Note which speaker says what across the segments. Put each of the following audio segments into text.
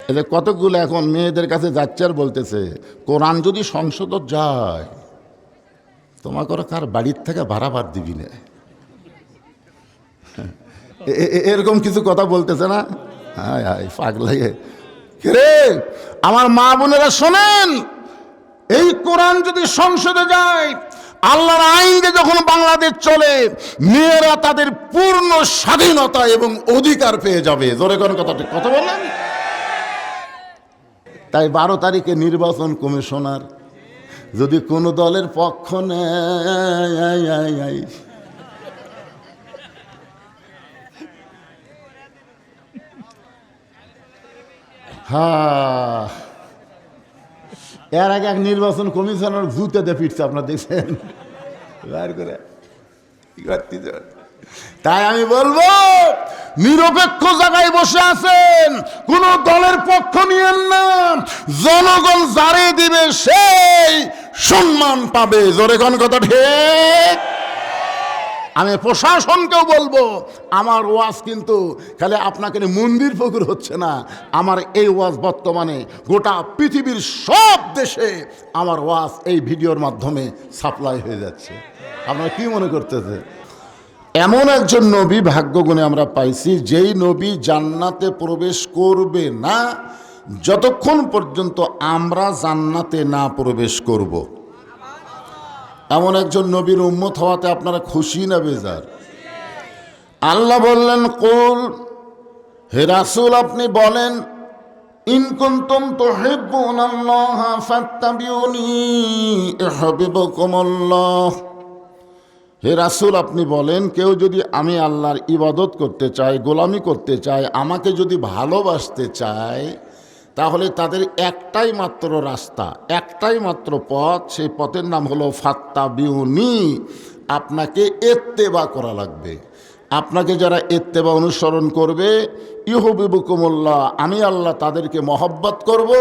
Speaker 1: এদের কতগুলো এখন মেয়েদের কাছে যাচ্ছে আর বলতেছে কোরআন যদি সংসদ যায় তোমাকে ওরা কার বাড়ির থেকে ভাড়া বার দিবি না, এরকম কিছু কথা বলতেছে না। হায় হায় পাগলাইয়ে রে আমার মা বোনেরা শোনেন, এই কোরআন যদি সংসদে যায়, আল্লাহর আইনে যখন বাংলাদেশ চলে, মেয়েরা তাদের পূর্ণ স্বাধীনতা এবং অধিকার পেয়ে যাবে। জোরে কোন কথাটি কথা বললেন। তাই 12 তারিখে নির্বাচন কমিশনার যদি কোনো দলের পক্ষ নেয়, হ্যাঁ, এর আগে এক নির্বাচন কমিশনার জুতেতে পিটছে, আপনারা দেখছেন বার করে। তাই আমি বলবো, নিরপেক্ষ জায়গায় বসে আছেন, কোন দলের পক্ষ নিয়েন না। জনগণ যারে দিবে সেই সম্মান পাবে। জোরে কোন কথা ঠিক। আমি প্রশাসনকেও বলবো, আমার ওয়াজ কিন্তু খালি আপনাকে মন্দির ফকুর হচ্ছে না, আমার এই ওয়াজ বর্তমানে গোটা পৃথিবীর সব দেশে আমার ওয়াজ এই ভিডিওর মাধ্যমে সাপ্লাই হয়ে যাচ্ছে। আপনারা কি মনে করতেছে? এমন একজন নবী ভাগ্যগুণে আমরা পাইছি, যেই নবী জান্নাতে প্রবেশ করবে না যতক্ষণ পর্যন্ত আমরা জান্নাতে না প্রবেশ করব। এমন একজন নবীর উম্মত হওয়াতে আপনারা খুশি না বেজার? আল্লাহ বললেন, কুল, হে রাসূল আপনি বলেন, ইন কুনতুম তুহিব্বুনাল্লাহ ফাত্তাবিউনি ইউহিব্বুকুমুল্লাহ। হে রাসূল আপনি বলেন, কেউ যদি আমি আল্লাহর ইবাদত করতে চায়, গোলামি করতে চায়, আমাকে যদি ভালোবাসতে চায়, তাহলে তাদের একটাই মাত্র রাস্তা, একটাই মাত্র পথ, সেই পথের নাম হলো ফাত্তাবিউনি। আপনাকে ইত্তেবা করা লাগবে। আপনাকে যারা ইত্তেবা অনুসরণ করবে, ইউহিব্বুকুমুল্লাহ, আমি আল্লাহ তাদেরকে মহব্বত করব।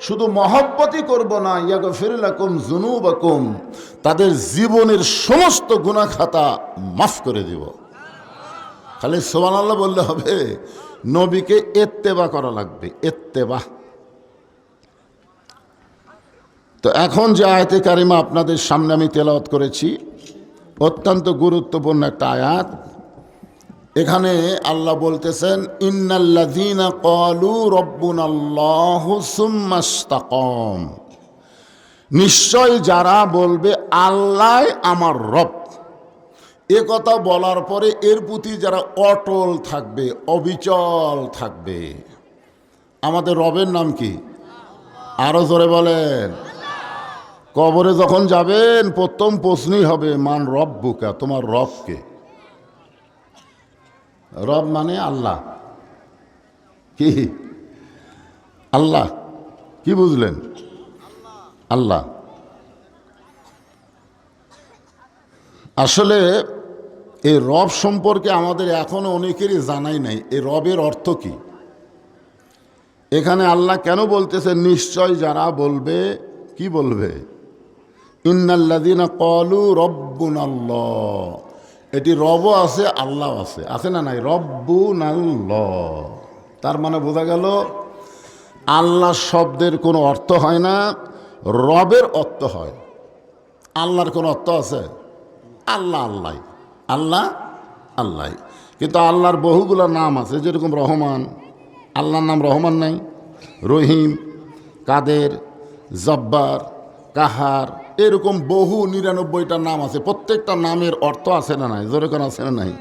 Speaker 1: শুধু মহব্বতই করব না, ইয়াগফির লাকুম যুনুবাকুম, তাদের জীবনের সমস্ত গুনাহ খাতা মাফ করে দিব। খালি সুবহানাল্লাহ বললে হবে? নবীকে ইত্তেবা করা লাগবে, ইত্তেবা। তো এখন যে আয়াতে কারিমা আপনাদের সামনে আমি তেলাওয়াত করেছি, অত্যন্ত গুরুত্বপূর্ণ একটা আয়াত। এখানে আল্লাহ বলতেছেন, ইন্নাল্লাযীনা ক্বালু রাব্বুনাল্লাহু সুম্মা ইসতাকাম, নিশ্চয় যারা বলবে আল্লাহ আমার রব, এ কথা বলার পরে এর প্রতি যারা অটল থাকবে, অবিচল থাকবে। আমাদের রবের নাম কি? আরো জোরে বলেন। কবরে যখন যাবেন প্রথম প্রশ্নই হবে, মান রব্বুকা, তোমার রবকে? রব মানে আল্লাহ। কি আল্লাহ? কি বুঝলেন? আল্লাহ। আসলে এই রব সম্পর্কে আমাদের এখনো অনেকেরই জানাই নাই, এই রবের অর্থ কি। এখানে আল্লাহ কেন বলতেছে নিশ্চয় যারা বলবে? কি বলবে? ইন্নাল্লাযীনা ক্বালু রাব্বুনাল্লাহ, এটি রবও আছে, আল্লাহ আছে, আছে না নাই? রব্বুনাল্লাহ, তার মানে বোঝা গেল আল্লাহ শব্দের কোনো অর্থ হয় না, রবের অর্থ হয়। আল্লাহর কোনো অর্থ আছে? আল্লাহ আল্লাহ, আল্লাহ আল্লাহ। কিন্তু আল্লাহর বহুগুলো নাম আছে, যেরকম রহমান, আল্লাহর নাম রহমান নাই, রহিম, কাদের, জব্বার, কাহার, এরকম বহু 99টা নাম আছে। প্রত্যেকটা নামের অর্থ আছে না নাই? যেরকম আছে না নাই?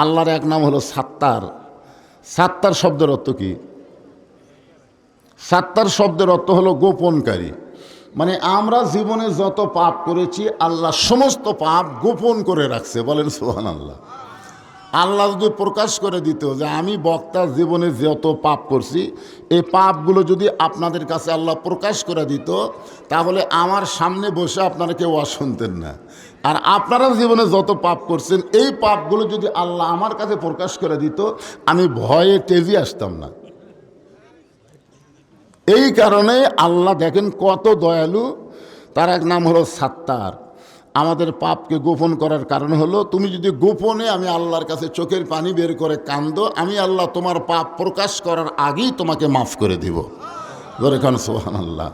Speaker 1: আল্লাহর এক নাম হলো সাত্তার। সাত্তার শব্দের অর্থ কি? সাত্তার শব্দের অর্থ হলো গোপনকারী। মানে আমরা জীবনে যত পাপ করেছি, আল্লাহ সমস্ত পাপ গোপন করে রাখছে। বলেন সুবহানাল্লাহ। আল্লাহ যদি প্রকাশ করে দিত যে আমি বক্তার জীবনে যত পাপ করছি, এই পাপগুলো যদি আপনাদের কাছে আল্লাহ প্রকাশ করে দিত, তাহলে আমার সামনে বসে আপনারা কেউ শুনতেন না। আর আপনারা জীবনে যত পাপ করছেন, এই পাপগুলো যদি আল্লাহ আমার কাছে প্রকাশ করে দিত, আমি ভয়ে তেজি আসতাম না। এই কারণে আল্লাহ দেখেন কত দয়ালু, তার এক নাম হলো সাত্তার। আমাদের পাপকে গোপন করার কারণ হলো, তুমি যদি গোপনে আমি আল্লাহর কাছে চোখের পানি বের করে কান্দো, আমি আল্লাহ তোমার পাপ প্রকাশ করার আগেই তোমাকে মাফ করে দিব। ধরে খান সুবহানাল্লাহ।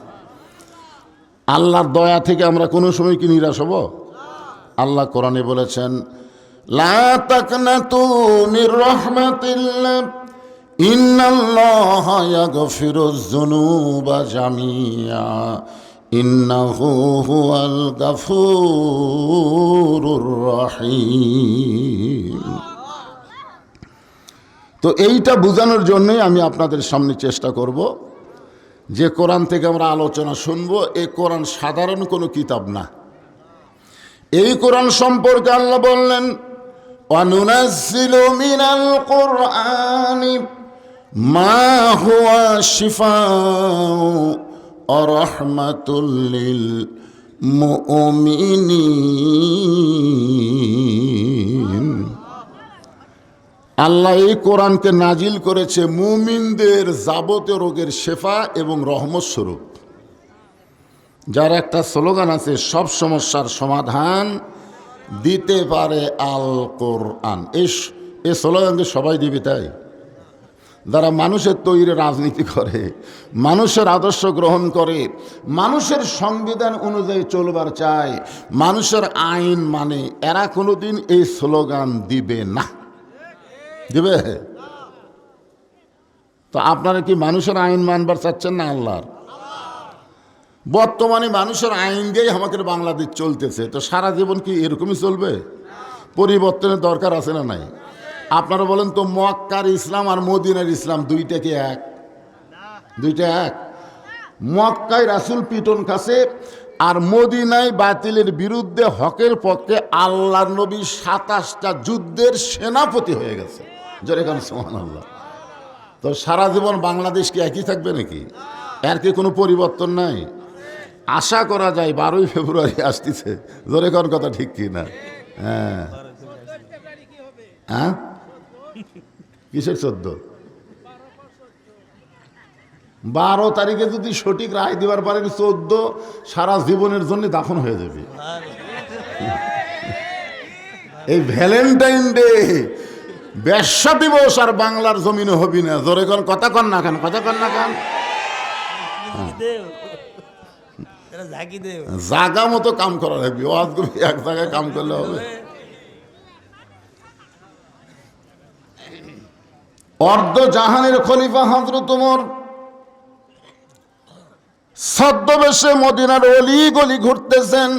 Speaker 1: আল্লাহর দয়া থেকে আমরা কোনো সময় কি নিরাশ হব? আল্লাহ কোরআনে বলেছেন, লা তাকনাতু মির রাহমাতিল্লাহ ইন্নাল্লাহা ইয়াগফিরুয যুনুবা জামিআ ইন্নাহু হুয়াল গাফুরুর রহিম। তো এইটা বোঝানোর জন্যই আমি আপনাদের সামনে চেষ্টা করব যে কোরআন থেকে আমরা আলোচনা শুনবো, এই কোরআন সাধারণ কোনো কিতাব না। এই কোরআন সম্পর্কে আল্লাহ বললেন, ওয়ানুনাজ্জিলু মিনাল কুরআনি মা হুয়া শিফাউ ওয়া রাহমাতুল লিল মুমিনিন। আল্লাহ এই কোরআনকে নাজিল করেছে মুমিনদের যাবতীয় রোগের শেফা এবং রহমত স্বরূপ। যার একটা স্লোগান আছে, সব সমস্যার সমাধান দিতে পারে আল কোরআন। এই স্লোগানকে সবাই দিবে তাই? যারা মানুষের তৈরি রাজনীতি করে, মানুষের আদর্শ গ্রহণ করে, মানুষের সংবিধান অনুযায়ী চলবার চায়, মানুষের আইন মানে, এরা কোনোদিন এই স্লোগান দিবে না। দিবে? তো আপনারা কি মানুষের আইন মানবার চাচ্ছেন না আল্লাহর? বর্তমানে মানুষের আইন দিয়েই আমাদের বাংলাদেশ চলতেছে, তো সারা জীবন কি এরকমই চলবে? পরিবর্তনের দরকার আছে না নাই? আপনারা বলেন তো, মক্কার ইসলাম আর মদিনার ইসলাম দুইটা কি এক? দুইটা এক? মক্কায় রাসূল পিটন খাসে, আর মদিনায় বাতিলের বিরুদ্ধে হকের পক্ষে আল্লাহর নবী 27টা যুদ্ধের সেনাপতি হয়ে গেছে। জোরে কান সুবহানাল্লাহ। তো সারা জীবন বাংলাদেশ কি একই থাকবে নাকি? এর কি কোনো পরিবর্তন নাই? আশা করা যায় 12ই ফেব্রুয়ারি আসতেছে। জোরে কান কথা ঠিক কি না? হ্যাঁ হ্যাঁ, কিসের 14? 12 তারিখে যদি সঠিক রায় দিবার পারেন, 14 সারা জীবনের জন্য দাফন হয়ে যাবে। এই ভ্যালেন্টাইন ডে ব্যবসা দিবস আর বাংলার জমিনে হবি না। জোরে কোন কথা কন না কেন? কথা কন না কেন? জাগা মতো কাম করা লাগবে। এক জায়গায় কাম করলে হবে? অর্ধ জাহানের খলিফা হযরত ওমর ছদ্মবেশে মদিনার অলি গলি ঘুরতেছেন।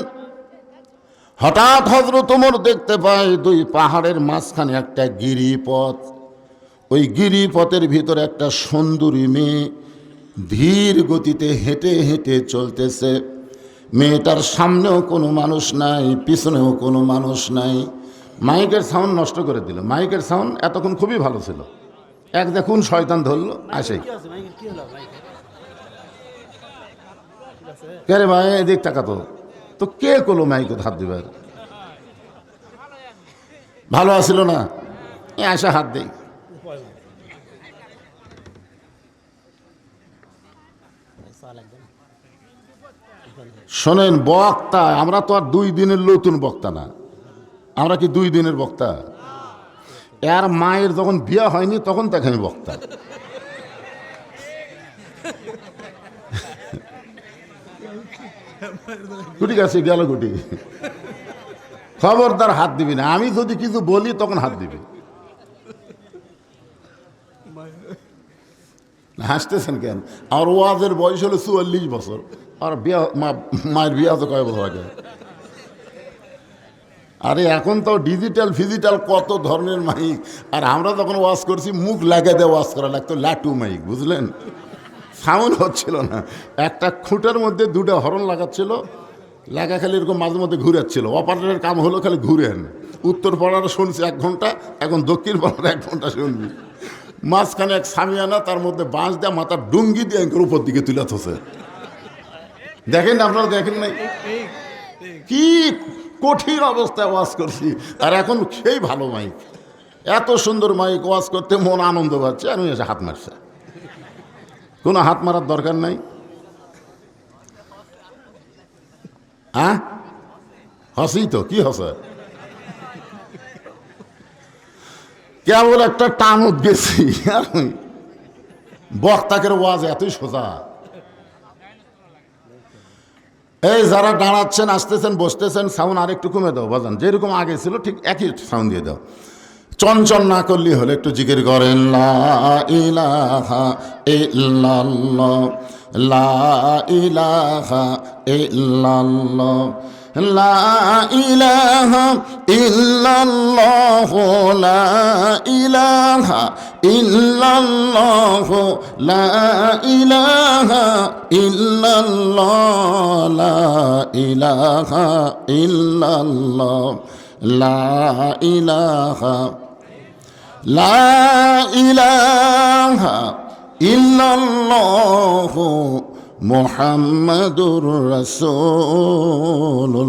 Speaker 1: হঠাৎ হযরত ওমর দেখতে পায় দুই পাহাড়ের মাঝখানে একটা গিরিপথ। ওই গিরিপথের ভিতরে একটা সুন্দরী মেয়ে ধীর গতিতে হেঁটে হেঁটে চলতেছে। মেয়েটার সামনেও কোনো মানুষ নাই, পিছনেও কোনো মানুষ নাই। মাইকের সাউন্ড নষ্ট করে দিল। মাইকের সাউন্ড এতক্ষণ খুবই ভালো ছিল। এক দেখুন শয়তান ধরলো, আসে কে রে ভাই, এদিক তাকাতো তো, কে করলো মাইকে হাত দিবার? ভালো আসিল না, আসা হাত দেই। শোনেন, বক্তা আমরা তো আর 2 দিনের নতুন বক্তা না। আমরা কি 2 দিনের বক্তা? এর মায়ের যখন বিয়ে হয়নি তখন তাকে আমি বক্তা। কুটি গেছে গেল কুটি, খবরদার হাত দিবি না। আমি যদি কিছু বলি তখন হাত দিবি। হাসতেছেন কেন? আমার ওয়াজের বয়স হলো 44 বছর। আর বিয়া মায়ের বিয়া তো কয় বছর আগে। আরে এখন তো ডিজিটাল ফিজিটাল কত ধরনের মাইক। আর আমরা যখন ওয়াজ করছি মুখ লাগা দিয়ে ওয়াজ করা লাগতো, লাটু মাইক, বুঝলেন? সাউন্ড হচ্ছিল না। একটা খুঁটার মধ্যে 2টা হরন লাগাচ্ছিল, লাগা খালি এরকম মাঝে মধ্যে ঘুরাচ্ছিল। অপারেটরের কাম হলো খালি ঘুরেন। উত্তর পাড়ার শুনছি 1 ঘন্টা, এখন দক্ষিণ পাড়ার 1 ঘন্টা শুনবি। মাঝখানে এক সামিয়ানা, তার মধ্যে বাঁশ দেওয়া, মাথার ডুঙ্গি দিয়ে এঙ্কের উপর দিকে তুলে থসে। দেখেন আপনারা, দেখেন নাই কি কঠিন অবস্থায় ওয়াজ করছি। আর এখন সেই ভালো মাইক, এত সুন্দর মাইক, ওয়াজ করতে মন আনন্দ পাচ্ছে। আর এসে হাত মারছে। কোনো হাত মারার দরকার নাই। হ্যাঁ, হাসি তো কি হাসে, কেবল একটা টানুত গেছি। বক্তাকের ওয়াজ এতই সোজা। এই যারা দাঁড়াচ্ছেন, আসতেছেন, বসতেছেন, সাউন্ড আরেকটু কমে দাও বাজান, যেরকম আগে ছিল ঠিক একই সাউন্ড দিয়ে দাও। চঞ্চল না করলে হলে একটু জিকির করেন, লা ইলাহা ইল্লাল্লাহ, লা ইলাহা ইল্লাল্লাহ, লা ইলাহা ইল্লাল্লাহ, লা ইলাহা ইল্লাল্লাহ, লা ইলাহা ইল্লাল্লাহ, লা ইলাহা ইল্লাল্লাহ, লা ইলাহা, লা ইলাহা ইল্লাল্লাহ মুহাম্মাদুর রাসূলুল্লাহ।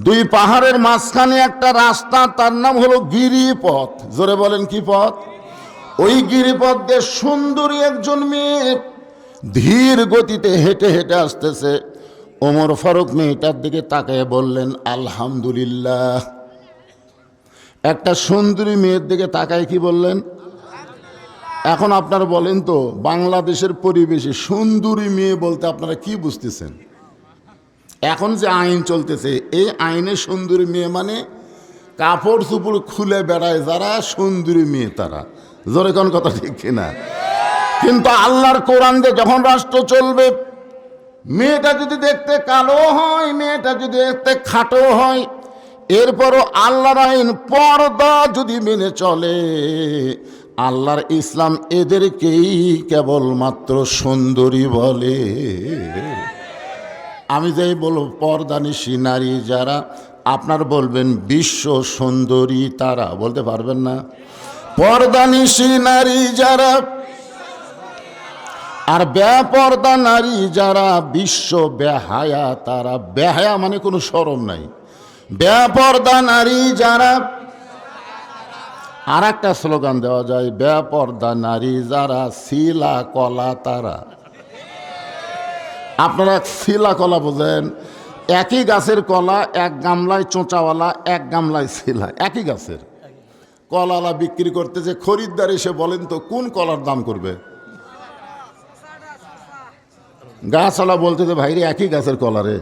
Speaker 1: দুই পাহাড়ের মাঝখানে একটা রাস্তা, তার নাম হলো গিরিপথ। জোরে বলেন কি পথ? ওই গিরিপথ দিয়ে সুন্দরী একজন মেয়ে ধীর গতিতে হেঁটে হেঁটে আসতেছে। ওমর ফারুক মেয়েটার দিকে তাকায় বললেন, আলহামদুলিল্লাহ। একটা সুন্দরী মেয়ের দিকে তাকায় কি বললেন? এখন আপনারা বলেন তো, বাংলাদেশের পরিবেশে সুন্দরী মেয়ে বলতে আপনারা কি বুঝতেছেন? এখন যে আইন চলতেছে, এই আইনে সুন্দরী মেয়ে মানে কাপড় চুপড় খুলে বেড়ায় যারা সুন্দরী মেয়ে তারা। জোরে কোন কথা ঠিক কিনা? কিন্তু আল্লাহর কোরআন দিয়ে যখন রাষ্ট্র চলবে, মেয়েটা যদি দেখতে কালো হয়, মেয়েটা যদি দেখতে খাটো হয়, এরপরও আল্লাহর আইন পর্দা যদি মেনে চলে, আল্লাহর ইসলাম এদেরকেই কেবলমাত্র সুন্দরী বলে। আমি যাই বলব পর্দানিশী নারী যারা, আপনার বলবেন বিশ্ব সুন্দরী তারা, বলতে পারবেন না? পর্দানিশী নারী যারা আর বেপর্দা নারী যারা, বিশ্ব বেহায়া তারা। বেহায়া মানে কোনো শরম নাই। বেপর্দা নারী যারা, আর একটা স্লোগান দেওয়া যায়, বেপর্দা নারী যারা, শিলা কলা তারা। আপনারা শিলা কলা বোঝেন? একই গাছের কলা, এক গামলায় চোঁচাওয়ালা, এক গামলায় শিলা। একই গাছের কলাওয়ালা বিক্রি করতে যে খরিদ্দার এসে বলেন তো কোন কলার দাম করবে? গাছওয়ালা বলতে যে ভাই রে একই গাছের কলা রে।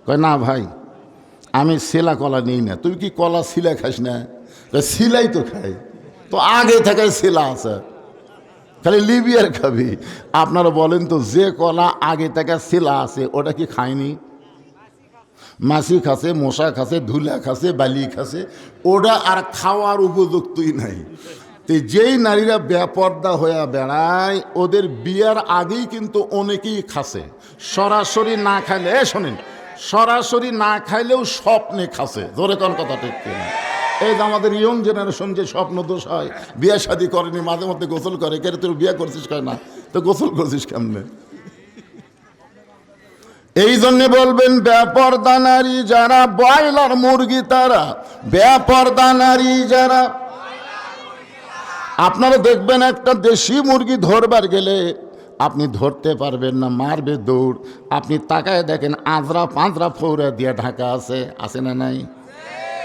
Speaker 1: কয় না ভাই, আমি শিলা কলা নিই না। তুই কি কলা শিলা খাস না? শিলাই তো খাই, তো আগে থেকে শিলা আছে, খালি লিবিয়ার খাবি। আপনারা বলেন তো, যে কলা আগে থেকে শিলা আছে ওটা কি খায়নি? মাছি খাসে, মশা খাসে, ধুলা খাসে, বালি খাসে, ওটা আর খাওয়ার উপযুক্তই নাই। তো যেই নারীরা বেপর্দা হয়ে বেড়ায়, ওদের বিয়ার আগেই কিন্তু অনেকেই খাসে। সরাসরি না খাইলে, শোনেন, সরাসরি না খাইলেও স্বপ্নে খাসে। ধরে কোন কথা ঠিক কিনা? এই যে আমাদের ইয়ং জেনারেশন যে স্বপ্ন দোষ হয়, বিয়ে শাদী করেনি, মাঝে মধ্যে গোসল করে। কে তোর বিয়ে করছিস? কয় না। তো গোসল করছিস কেমনে? এই জন্যে বলবেন বেপর্দা নারী যারা, ব্রয়লার মুরগি তারা। বেপর্দা নারী যারা, আপনারা দেখবেন একটা দেশি মুরগি ধরবার গেলে আপনি ধরতে পারবেন না, মারবে দৌড়। আপনি তাকায় দেখেন আঁচড়া পাঁচড়া ফৌরা দিয়ে ঢাকা আছে, আছে না নাই?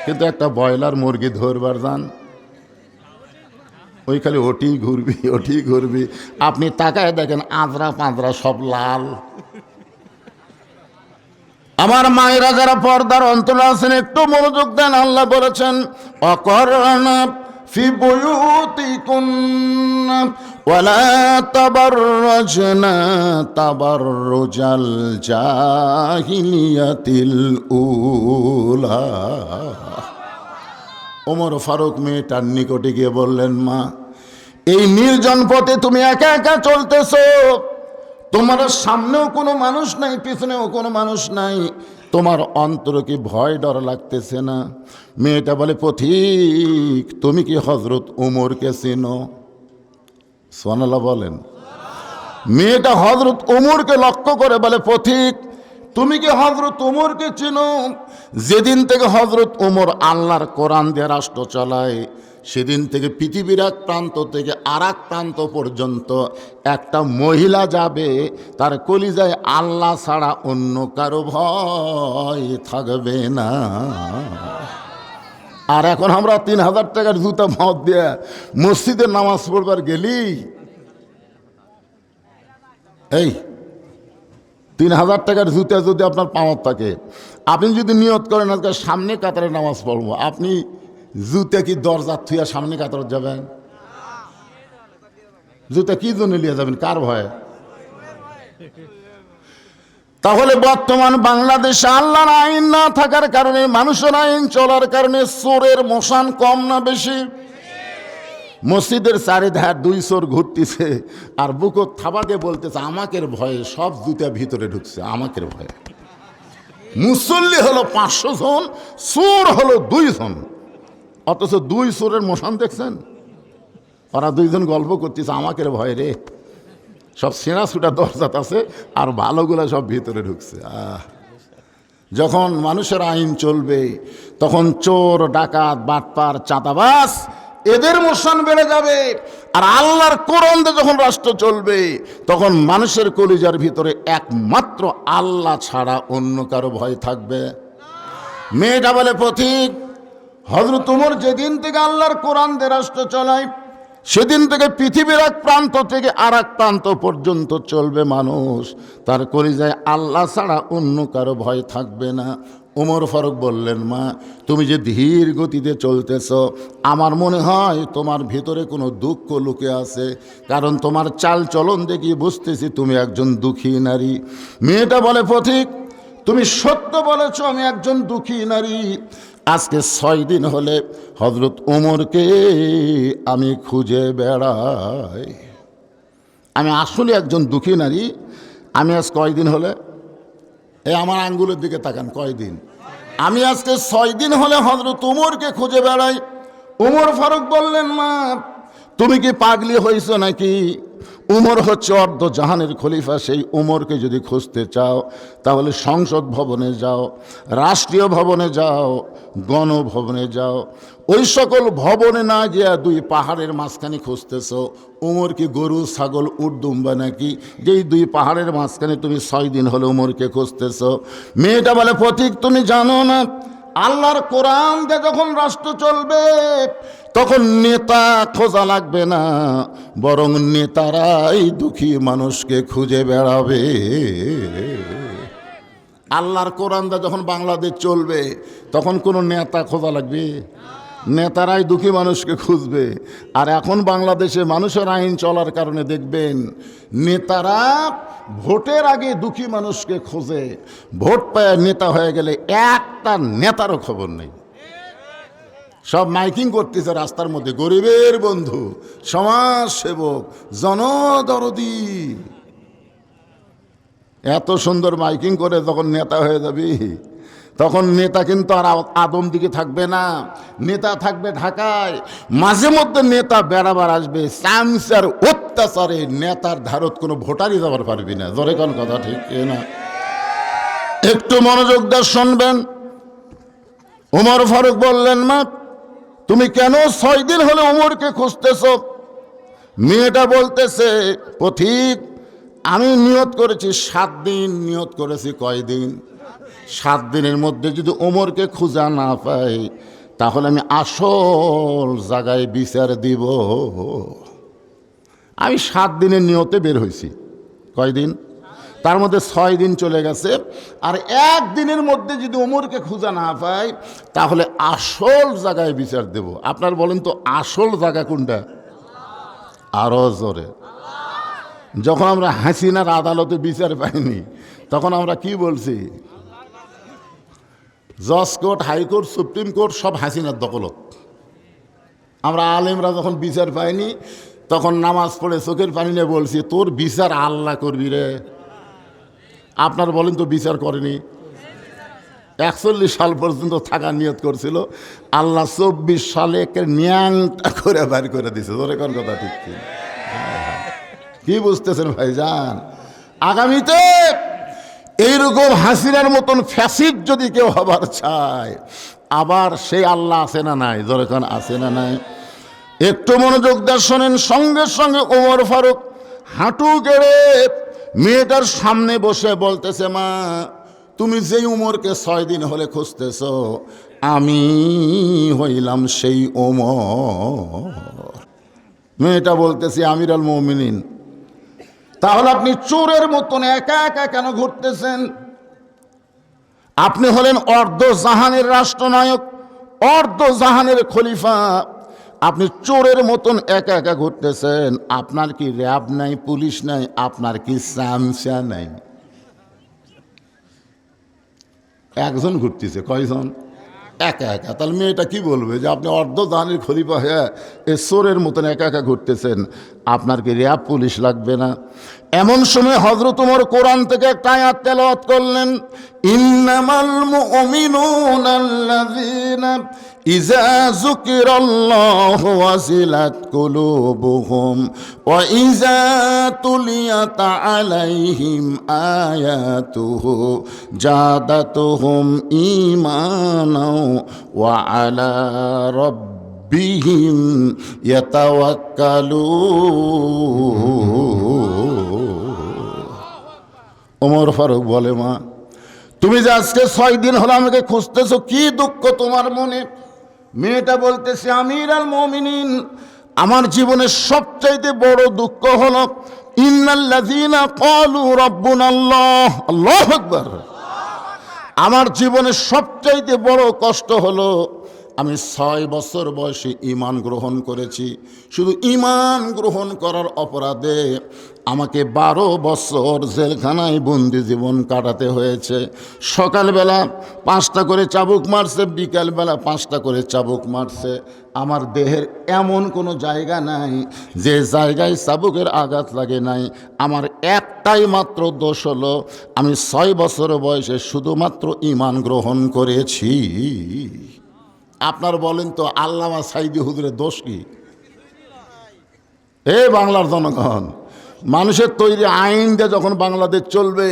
Speaker 1: কিন্তু একটা ব্রয়লার মুরগি ধরবার যান, ওই খালি ওটি ঘুরবি, ওটি ঘুরবি। আপনি তাকায় দেখেন আঁচড়া পাঁচড়া সব লাল। আমার মায়েরা যারা পর্দার অন্তরে আছেন, একটু মনোযোগ দেন। আল্লাহ বলেছেন, অকরনা ফি বুয়ুতিকুন্না ওয়ালা তাবাররাজনা তাবাররুজাল জাহিলিয়াতিল উলা। ওমর ফারুক মেয়েটার নিকটে গিয়ে বললেন, মা, এই নির্জন পথে তুমি একা একা চলতেছো, তোমার সামনেও কোনো মানুষ নাই, পিছনেও কোনো মানুষ নাই, তোমার অন্তরে কি ভয় ডর লাগতেছে না? মেয়েটা বলে, পথিক, তুমি কি হযরত উমরকে চেনো? সুবহানাল্লাহ বলেন। মেয়েটা হযরত উমরকে লক্ষ্য করে বলে, পথিক, তুমি কি হযরত উমরকে চেনো? যেদিন থেকে হযরত উমর আল্লাহর কোরআন দিয়ে রাষ্ট্র চালায়, সেদিন থেকে পৃথিবীর এক প্রান্ত থেকে আর এক প্রান্ত পর্যন্ত একটা মহিলা যাবে, তার কলিজায় আল্লাহ ছাড়া অন্য কারো ভয় থাকবে না। আর এখন আমরা ৩,০০০ টাকার জুতা মত দিয়ে মসজিদে নামাজ পড়বার গেলি, এই ৩,০০০ টাকার জুতা যদি আপনার পাওয়ার থাকে, আপনি যদি নিয়ত করেন আজকে সামনে কাতারে নামাজ পড়বো, আপনি জুতা কি দরজা থুয়া সামনে কাতারে যাবেন? জুতা কি জন্য নিয়ে যাবেন? কার ভয়ে? তাহলে বর্তমান বাংলাদেশে আল্লাহর আইন না থাকার কারণে, মানুষের আইন চলার কারণে চোরের মশান কম না বেশি? মসজিদের চারিধার 2 চোর ঘুরতেছে আর বুকো থাবাকে বলতেছে আমাকের ভয়ে সব জুতা ভিতরে ঢুকছে, আমাকের ভয়ে। মুসল্লি হলো 500 জন, চোর হলো 2 জন, অথচ 2 চোরের মশান দেখছেন? ওরা 2 জন গল্প করতেছে আমাকের ভয়ে রে, সব সেরা ছুটা দরজাত আছে আর ভালোগুলা সব ভিতরে ঢুকছে। যখন মানুষের আইন চলবে তখন চোর, ডাকাত, বাটপার, চাঁদাবাজ এদের মোশন বেড়ে যাবে। আর আল্লাহর কোরআন দিয়ে যখন রাষ্ট্র চলবে তখন মানুষের কলিজার ভিতরে একমাত্র আল্লাহ ছাড়া অন্য কারো ভয় থাকবে। মেয়েটা বলে পথিক, হযরত ওমর যেদিন থেকে আল্লাহর কোরআন দিয়ে রাষ্ট্র চালায় সেদিন থেকে পৃথিবীর এক প্রান্ত থেকে আর এক প্রান্ত পর্যন্ত চলবে মানুষ, তার কলিজায় আল্লাহ ছাড়া অন্য কারো ভয় থাকবে না। ওমর ফারুক বললেন, মা তুমি যে ধীর গতিতে চলতেছ, আমার মনে হয় তোমার ভিতরে কোনো দুঃখ লুকে আছে, কারণ তোমার চাল চলন দেখি বুঝতেছি তুমি একজন দুঃখী নারী। মেয়েটা বলে, পথিক তুমি সত্য বলেছ, আমি একজন দুঃখী নারী। আজকে 6 দিন হলে হযরত ওমরকে আমি খুঁজে বেড়াই। আমি আসলে একজন দুঃখী নারী। আমি আজ কয়দিন হলে, এই আমার আঙ্গুলের দিকে তাকান, কয়দিন? আমি আজকে 6 দিন হলে হযরত ওমরকে খুঁজে বেড়াই। ওমর ফারুক বললেন, মা তুমি কি পাগলি হয়েছ নাকি? উমর হচ্ছে অর্ধ জাহানের খলিফা, সেই উমরকে যদি খুঁজতে চাও তাহলে সংসদ ভবনে যাও, রাষ্ট্রীয় ভবনে যাও, গণভবনে যাও। ওই সকল ভবনে না গিয়া 2 পাহাড়ের মাঝখানে খুঁজতেছ। উমর কি গরু, ছাগল, উট, দুম্বা নাকি যেই 2 পাহাড়ের মাঝখানে তুমি 6 দিন হলে উমরকে খুঁজতেছ? মেয়েটা বলে, পথিক তুমি জানো না আল্লাহর কোরআন দিয়ে যখন রাষ্ট্র চলবে তখন নেতা খোঁজা লাগবে না, বরং নেতারাই দুঃখী মানুষকে খুঁজে বেড়াবে। আল্লাহর কোরআন দিয়ে যখন বাংলাদেশ চলবে তখন কোনো নেতা খোঁজা লাগবে? নেতারাই দুঃখী মানুষকে খুঁজবে। আর এখন বাংলাদেশে মানুষের আইন চলার কারণে দেখবেন নেতারা ভোটের আগে দুঃখী মানুষকে খোঁজে, ভোট পায় নেতা হয়ে গেলে একটা নেতারও খবর নেই। সব মাইকিং করতেছে রাস্তার মধ্যে, গরিবের বন্ধু, সমাজ সেবক, জনদরদি। এত সুন্দর মাইকিং করে যখন নেতা হয়ে যাবি তখন নেতা কিন্তু আর আদম দিকে থাকবে না, নেতা থাকবে ঢাকায়। মাঝে মধ্যে নেতা বেড়াবার আসবে, চামচার অত্যাচারে নেতার ধারত কোনো ভোটারই যাবার পারবি না। জোরে কোন কথা ঠিক না? একটু মনোযোগ দিয়ে শুনবেন। ওমর ফারুক বললেন, মা তুমি কেন 6 দিন হলে ওমরকে খুঁজতেছ? মেয়েটা বলতেছে, পথিক আমি নিয়ত করেছি 7 দিন। নিয়ত করেছি কয়দিন? 7 দিনের মধ্যে যদি ওমরকে খুঁজা না পাই তাহলে আমি আসল জায়গায় বিচার দিব। আমি 7 দিনের নিয়তে বের হয়েছি। কয়দিন? তার মধ্যে 6 দিন চলে গেছে। আর 1 দিনের মধ্যে যদি ওমরকে খুঁজা না পাই তাহলে আসল জায়গায় বিচার দেব। আপনার বলেন তো আসল জায়গা কোনটা? আরো জোরে। যখন আমরা হাসিনার আদালতে বিচার পাইনি তখন আমরা কি বলছি? জজ কোর্ট, হাইকোর্ট, সুপ্রিম কোর্ট সব হাসিনার দখলত। আমরা আলেমরা যখন বিচার পাইনি তখন নামাজ পড়ে চোখের পানি নিয়ে বলছি, তোর বিচার আল্লাহ করবি রে। আপনার বলেন তো বিচার করেনি? 41 সাল পর্যন্ত থাকার নিয়ত করছিল, আল্লাহ 24 সালে ন্যাংটা করে বাইর করে দিছে। তোর কোন কথা ঠিক কি বুঝতেছেন ভাইজান? আগামীতে এইরকম হাসিনার মতন ফ্যাসিড যদি কেউ হবার চায়, আবার সেই আল্লাহ আছে না নাই? যেরকম আছে না নাই? একটু মনোযোগ দিয়ে শোনেন। সঙ্গে সঙ্গে ওমর ফারুক হাঁটু গেড়ে মেয়েটার সামনে বসে বলতেছে, মা তুমি যেই উমরকে 6 দিন হলে খুঁজতেছ, আমি হইলাম সেই ওমর। মেয়েটা বলতেছে, আমির আল মুমিনিন, তাহলে আপনি চোরের মতন একা একা কেন ঘুরতেছেন? আপনি হলেন অর্ধ জাহানের রাষ্ট্রনায়ক, অর্ধ জাহানের খলিফা, আপনি চোরের মতন একা একা ঘুরতেছেন। আপনার কি র্যাব নাই, পুলিশ নাই? আপনার কি সামসা নাই? একজন ঘুরতেছে, কয়জন? একা একা। তাহলে মেয়েটা কি বলবে যে আপনি অর্ধ জাহানের খলিফা হ্যাঁ এ চোরের মতন একা একা ঘুরতেছেন, আপনার কি র্যাব পুলিশ লাগবে না? এমন সময় হযরত ওমর কোরআন থেকে একটা আয়াত তেলাওয়াত করলেন, ইন্নামাল মুমিনুনা আল্লাযীনা ইযা যুকিরাল্লাহু ওয়াজিলাত কুলুবুহুম ওয়া ইযা তুলিয়াত আলাইহিম আয়াতুহু জাদাতুহুম ঈমানাও ওয়া আলা রাব্বিহিম ইয়াতাওয়াক্কালুন। ওমর ফারুক বলে, মা তুমি যে আজকে 6 দিন হলো আমাকে খুঁজতেছো, কি দুঃখ তোমার মনে? মেয়েটা বলতেছে, আমির আল মুমিনিন, আমার জীবনের সবচাইতে বড় দুঃখ হলো ইন্নাল্লাযীনা ক্বালু রাব্বুনাল্লাহ, আল্লাহু আকবার। আমার জীবনের সবচাইতে বড় কষ্ট হলো আমি 6 বছর বয়সে ঈমান গ্রহণ করেছি। শুধু ঈমান গ্রহণ করার অপরাধে আমাকে 12 বছর জেলখানায় বন্দি জীবন কাটাতে হয়েছে। সকালবেলা 5টা করে চাবুক মারছে, বিকালবেলা 5টা করে চাবুক মারছে। আমার দেহের এমন কোনো জায়গা নাই যে জায়গায় চাবুকের আঘাত লাগে নাই। আমার একটাই মাত্র দোষ হলো আমি 6 বছর বয়সে শুধুমাত্র ঈমান গ্রহণ করেছি। আপনার বলেন তো আল্লামা সাইদি হুজুরের দোষ কি? এ বাংলার জনগণ, মানুষের তৈরি আইন দিয়ে যখন বাংলাদেশ চলবে,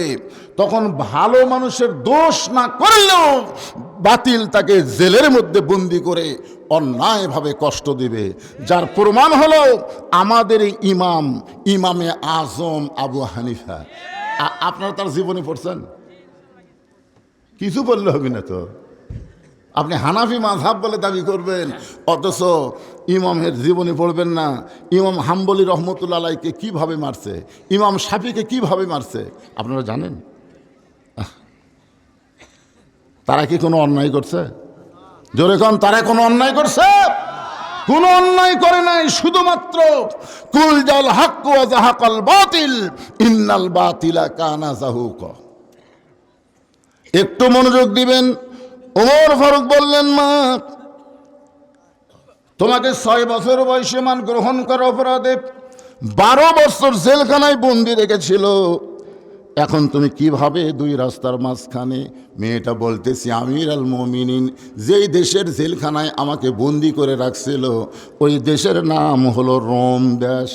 Speaker 1: তখন ভালো মানুষের দোষ না করলেও বাতিল তাকে জেলের মধ্যে বন্দি করে অন্যায়ভাবে কষ্ট দিবে। যার প্রমাণ হলো আমাদের এই ইমামে আজম আবু হানিফা। আপনারা তার জীবনে পড়ছেন? কিছু বললে হবে না তো। আপনি হানাফি মাযহাব বলে দাবি করবেন, অথচ ইমামের জীবনী পড়বেন না। ইমাম হাম্বলি রহমতুল্লাহ আলাইকে কীভাবে মারছে, ইমাম শাফিকে কীভাবে মারছে আপনারা জানেন? তারা কি কোনো অন্যায় করছে? জোরে কোন, তারা কোনো অন্যায় করছে? কোনো অন্যায় করে নাই। শুধুমাত্র কুল জাল হক ওয়া যাহাকাল বাতিল ইন্নাল বাতিলা কানা যাহুকা। একটু মনোযোগ দিবেন। ওমর ফারুক বললেন, মা তোমাকে 6 বছর বয়সে ঈমান গ্রহণ করার অপরাধে 12 বছর জেলখানায় বন্দি রেখেছিল। এখন তুমি কিভাবে 2 রাস্তার মাঝখানে? মেয়েটা বলতেছি, আমির আল মুমিনিন, যেই দেশের জেলখানায় আমাকে বন্দি করে রাখছিল ওই দেশের নাম হলো রোম দেশ।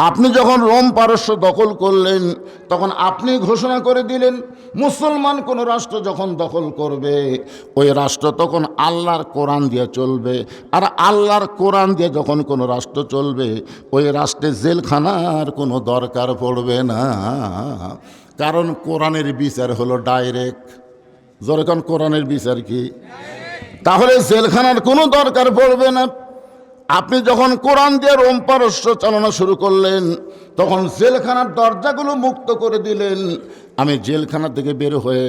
Speaker 1: আপনি যখন রোম পারস্য দখল করলেন, তখন আপনি ঘোষণা করে দিলেন মুসলমান কোন রাষ্ট্র যখন দখল করবে ওই রাষ্ট্র তখন আল্লাহর কোরআন দিয়ে চলবে। আর আল্লাহর কোরআন দিয়ে যখন কোনো রাষ্ট্র চলবে ওই রাষ্ট্রে জেলখানার কোনো দরকার পড়বে না, কারণ কোরআনের বিচার হলো ডাইরেক্ট। যখন কোরআনের বিচার কি, তাহলে জেলখানার কোনো দরকার পড়বে না। আপনি যখন কোরআন দিয়ে রোম পারস্য চালানো শুরু করলেন, তখন জেলখানার দরজাগুলো মুক্ত করে দিলেন। আমি জেলখানা থেকে বের হয়ে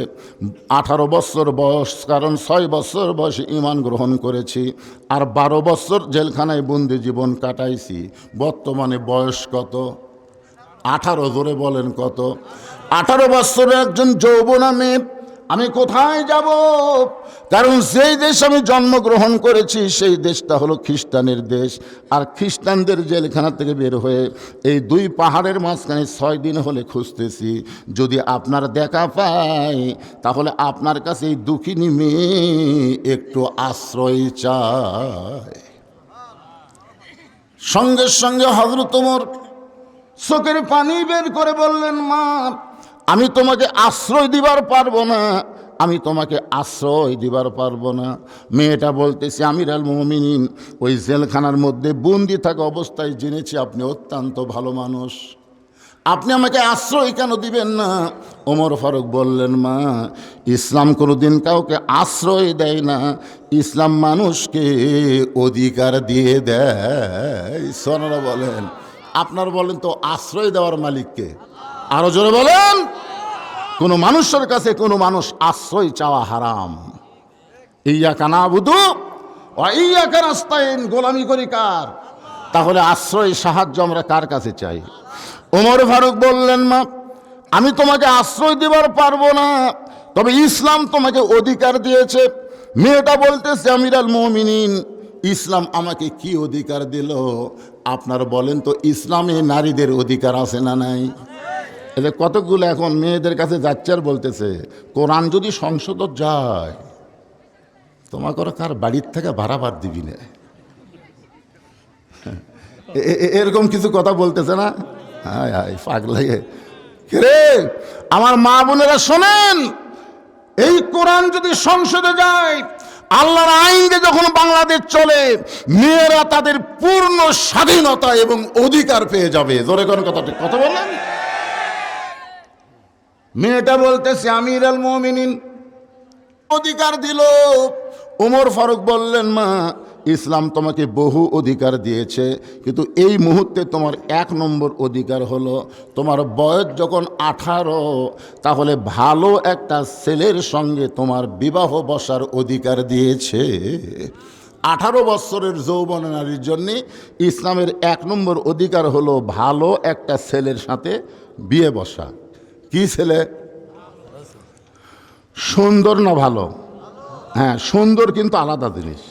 Speaker 1: 18 বছর বয়স, কারণ 6 বছর বয়সে ঈমান গ্রহণ করেছি, আর 12 বছর জেলখানায় বন্দি জীবন কাটাইছি। বর্তমানে বয়স কত? 18। জোরে বলেন কত? 18 বছরের একজন যৌবনা মেয়ে। আমি কোথায় যাব? কারণ যেই দেশ আমি জন্মগ্রহণ করেছি সেই দেশটা হলো খ্রিস্টানের দেশ। আর খ্রিস্টানদের জেলখানা থেকে বের হয়ে এই 2 পাহাড়ের মাঝখানে 6 দিন হলে খুঁজতেছি। যদি আপনার দেখা পাই তাহলে আপনার কাছে এই দুঃখিনী মেয়ে একটু আশ্রয় চায়। সঙ্গে সঙ্গে হযরত ওমর চোখের পানি বের করে বললেন, মা আমি তোমাকে আশ্রয় দিবার পারবো না, আমি তোমাকে আশ্রয় দিবার পারবো না। মেয়েটা বলতেছে, আমিরুল মুমিনিন, ওই জেলখানার মধ্যে বন্দি থাকা অবস্থায় জেনেছি আপনি অত্যন্ত ভালো মানুষ, আপনি আমাকে আশ্রয় কেন দিবেন না? ওমর ফারুক বললেন, মা, ইসলাম কোনোদিন কাউকে আশ্রয় দেয় না, ইসলাম মানুষকে অধিকার দিয়ে দেয়। সোনারা বলেন, আপনার বলেন তো আশ্রয় দেওয়ার মালিককে? আরো জোরে বলেন। কোনো মানুষের কাছে কোনো মানুষ আশ্রয় চাওয়া হারাম। ইয়াকা নাবুদু ওয়া ইয়াকা নাস্তাইন, গোলামি করি কার? তাহলে আশ্রয় সাহায্য আমরা কার কাছে চাই? ওমর ফারুক বললেন, মা, আমি তোমাকে আশ্রয় দেবার পারবো না, তবে ইসলাম তোমাকে অধিকার দিয়েছে। মেয়েটা বলতেছে, আমিরুল মুমিনিন, ইসলাম আমাকে কি অধিকার দিল? আপনার বলেন তো, ইসলামে নারীদের অধিকার আছে না নাই? এদের কতগুলো এখন মেয়েদের কাছে যাচ্ছে আর বলতেছে, কোরআন যদি সংসদ যায়, তোমাকে কার বাড়ির থেকে ভাড়া বার দিবি না, এরকম কিছু কথা বলতেছে না? হায় হায়, পাগলাগে রে। আমার মা বোনেরা শোনেন, এই কোরআন যদি সংসদে যায়, আল্লাহর আইনে যখন বাংলাদেশ চলে, মেয়েরা তাদের পূর্ণ স্বাধীনতা এবং অধিকার পেয়ে যাবে। জোরে কোন কথাটি কথা বললেন? মেয়েটা বলতেছে, আমিরুল মুমিনিন অধিকার দিল। ওমর ফারুক বললেন, মা, ইসলাম তোমাকে বহু অধিকার দিয়েছে, কিন্তু এই মুহূর্তে তোমার 1 নম্বর অধিকার হলো, তোমার বয়স যখন 18, তাহলে ভালো একটা ছেলের সঙ্গে তোমার বিবাহ বসার অধিকার দিয়েছে। 18 বছরের যৌবন নারীর জন্যে ইসলামের 1 নম্বর অধিকার হলো ভালো একটা ছেলের সাথে বিয়ে বসা। কি ছেলে? সুন্দর না ভালো? হ্যাঁ, সুন্দর কিন্তু আলাদা জিনিস।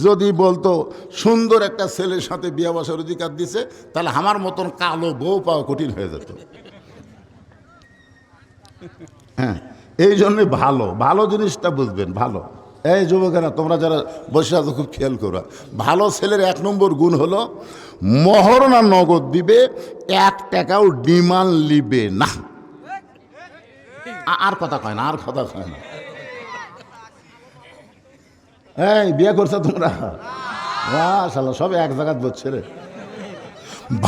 Speaker 1: যদি বলতো সুন্দর একটা ছেলের সাথে বিয়ে বসার অধিকার দিছে, তাহলে আমার মতন কালো বউ পাওয়া কঠিন হয়ে যেত। হ্যাঁ, এই জন্যে ভালো ভালো জিনিসটা বুঝবেন। ভালো, এই যুবকেরা তোমরা যারা বসে আছো খুব খেয়াল করো, ভালো ছেলের 1 নম্বর গুণ হলো মহরনা নগদ দিবে, 1 টাকাও ডিমান্ড লিবে না। আর কথা কয় না, আর কথা কয় না। এই বিয়ে করছো তোমরা? মাশাআল্লাহ, সব এক জায়গায় বলছে রে।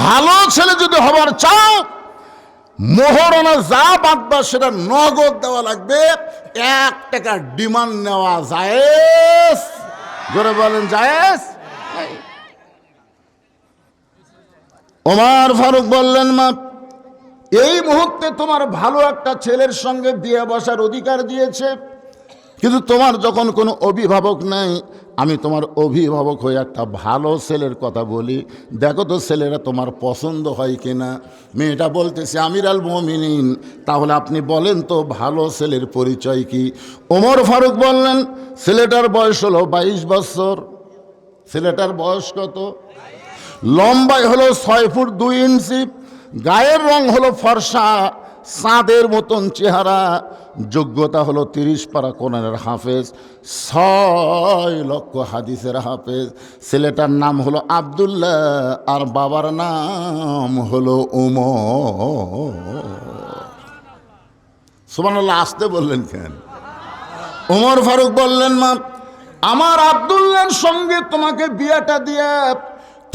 Speaker 1: ভালো ছেলে যদি হবার চাও, মোহরানা যা বাঁধবা সেটা নগদ দেওয়া লাগবে, 1 টাকা ডিমান্ড নেওয়া জায়েজ। জোরে বলেন জায়েজ। ওমর ফারুক বললেন, মা, এই মুহূর্তে তোমার ভালো একটা ছেলের সঙ্গে বিয়ে বসার অধিকার দিয়েছে, কিন্তু তোমার যখন কোনো অভিভাবক নাই, আমি তোমার অভিভাবক হয়ে একটা ভালো ছেলের কথা বলি, দেখো তো ছেলেরা তোমার পছন্দ হয় কিনা। মেয়েটা বলতেছে, আমিরুল মুমিনিন, তাহলে আপনি বলেন তো ভালো ছেলের পরিচয় কি? ওমর ফারুক বললেন, ছেলেটার বয়স হলো 22 বছর। ছেলেটার বয়স কত? লম্বায় হলো 6 ফুট 2 ইঞ্চি, গায়ের রং হলো ফর্সা, চাঁদের মতন চেহারা, যোগ্যতা হলো 30 পারা কোরআনের হাফেজ, 6 লক্ষ হাদিসের হাফেজ। ছেলেটার নাম হলো আব্দুল্লাহ, আর বাবার নাম হলো ওমর। সুবহানাল্লাহ, আসতে বললেন কেন? ওমর ফারুক বললেন, মা, আমার আব্দুল্লাহর সঙ্গে তোমাকে বিয়েটা দিয়ে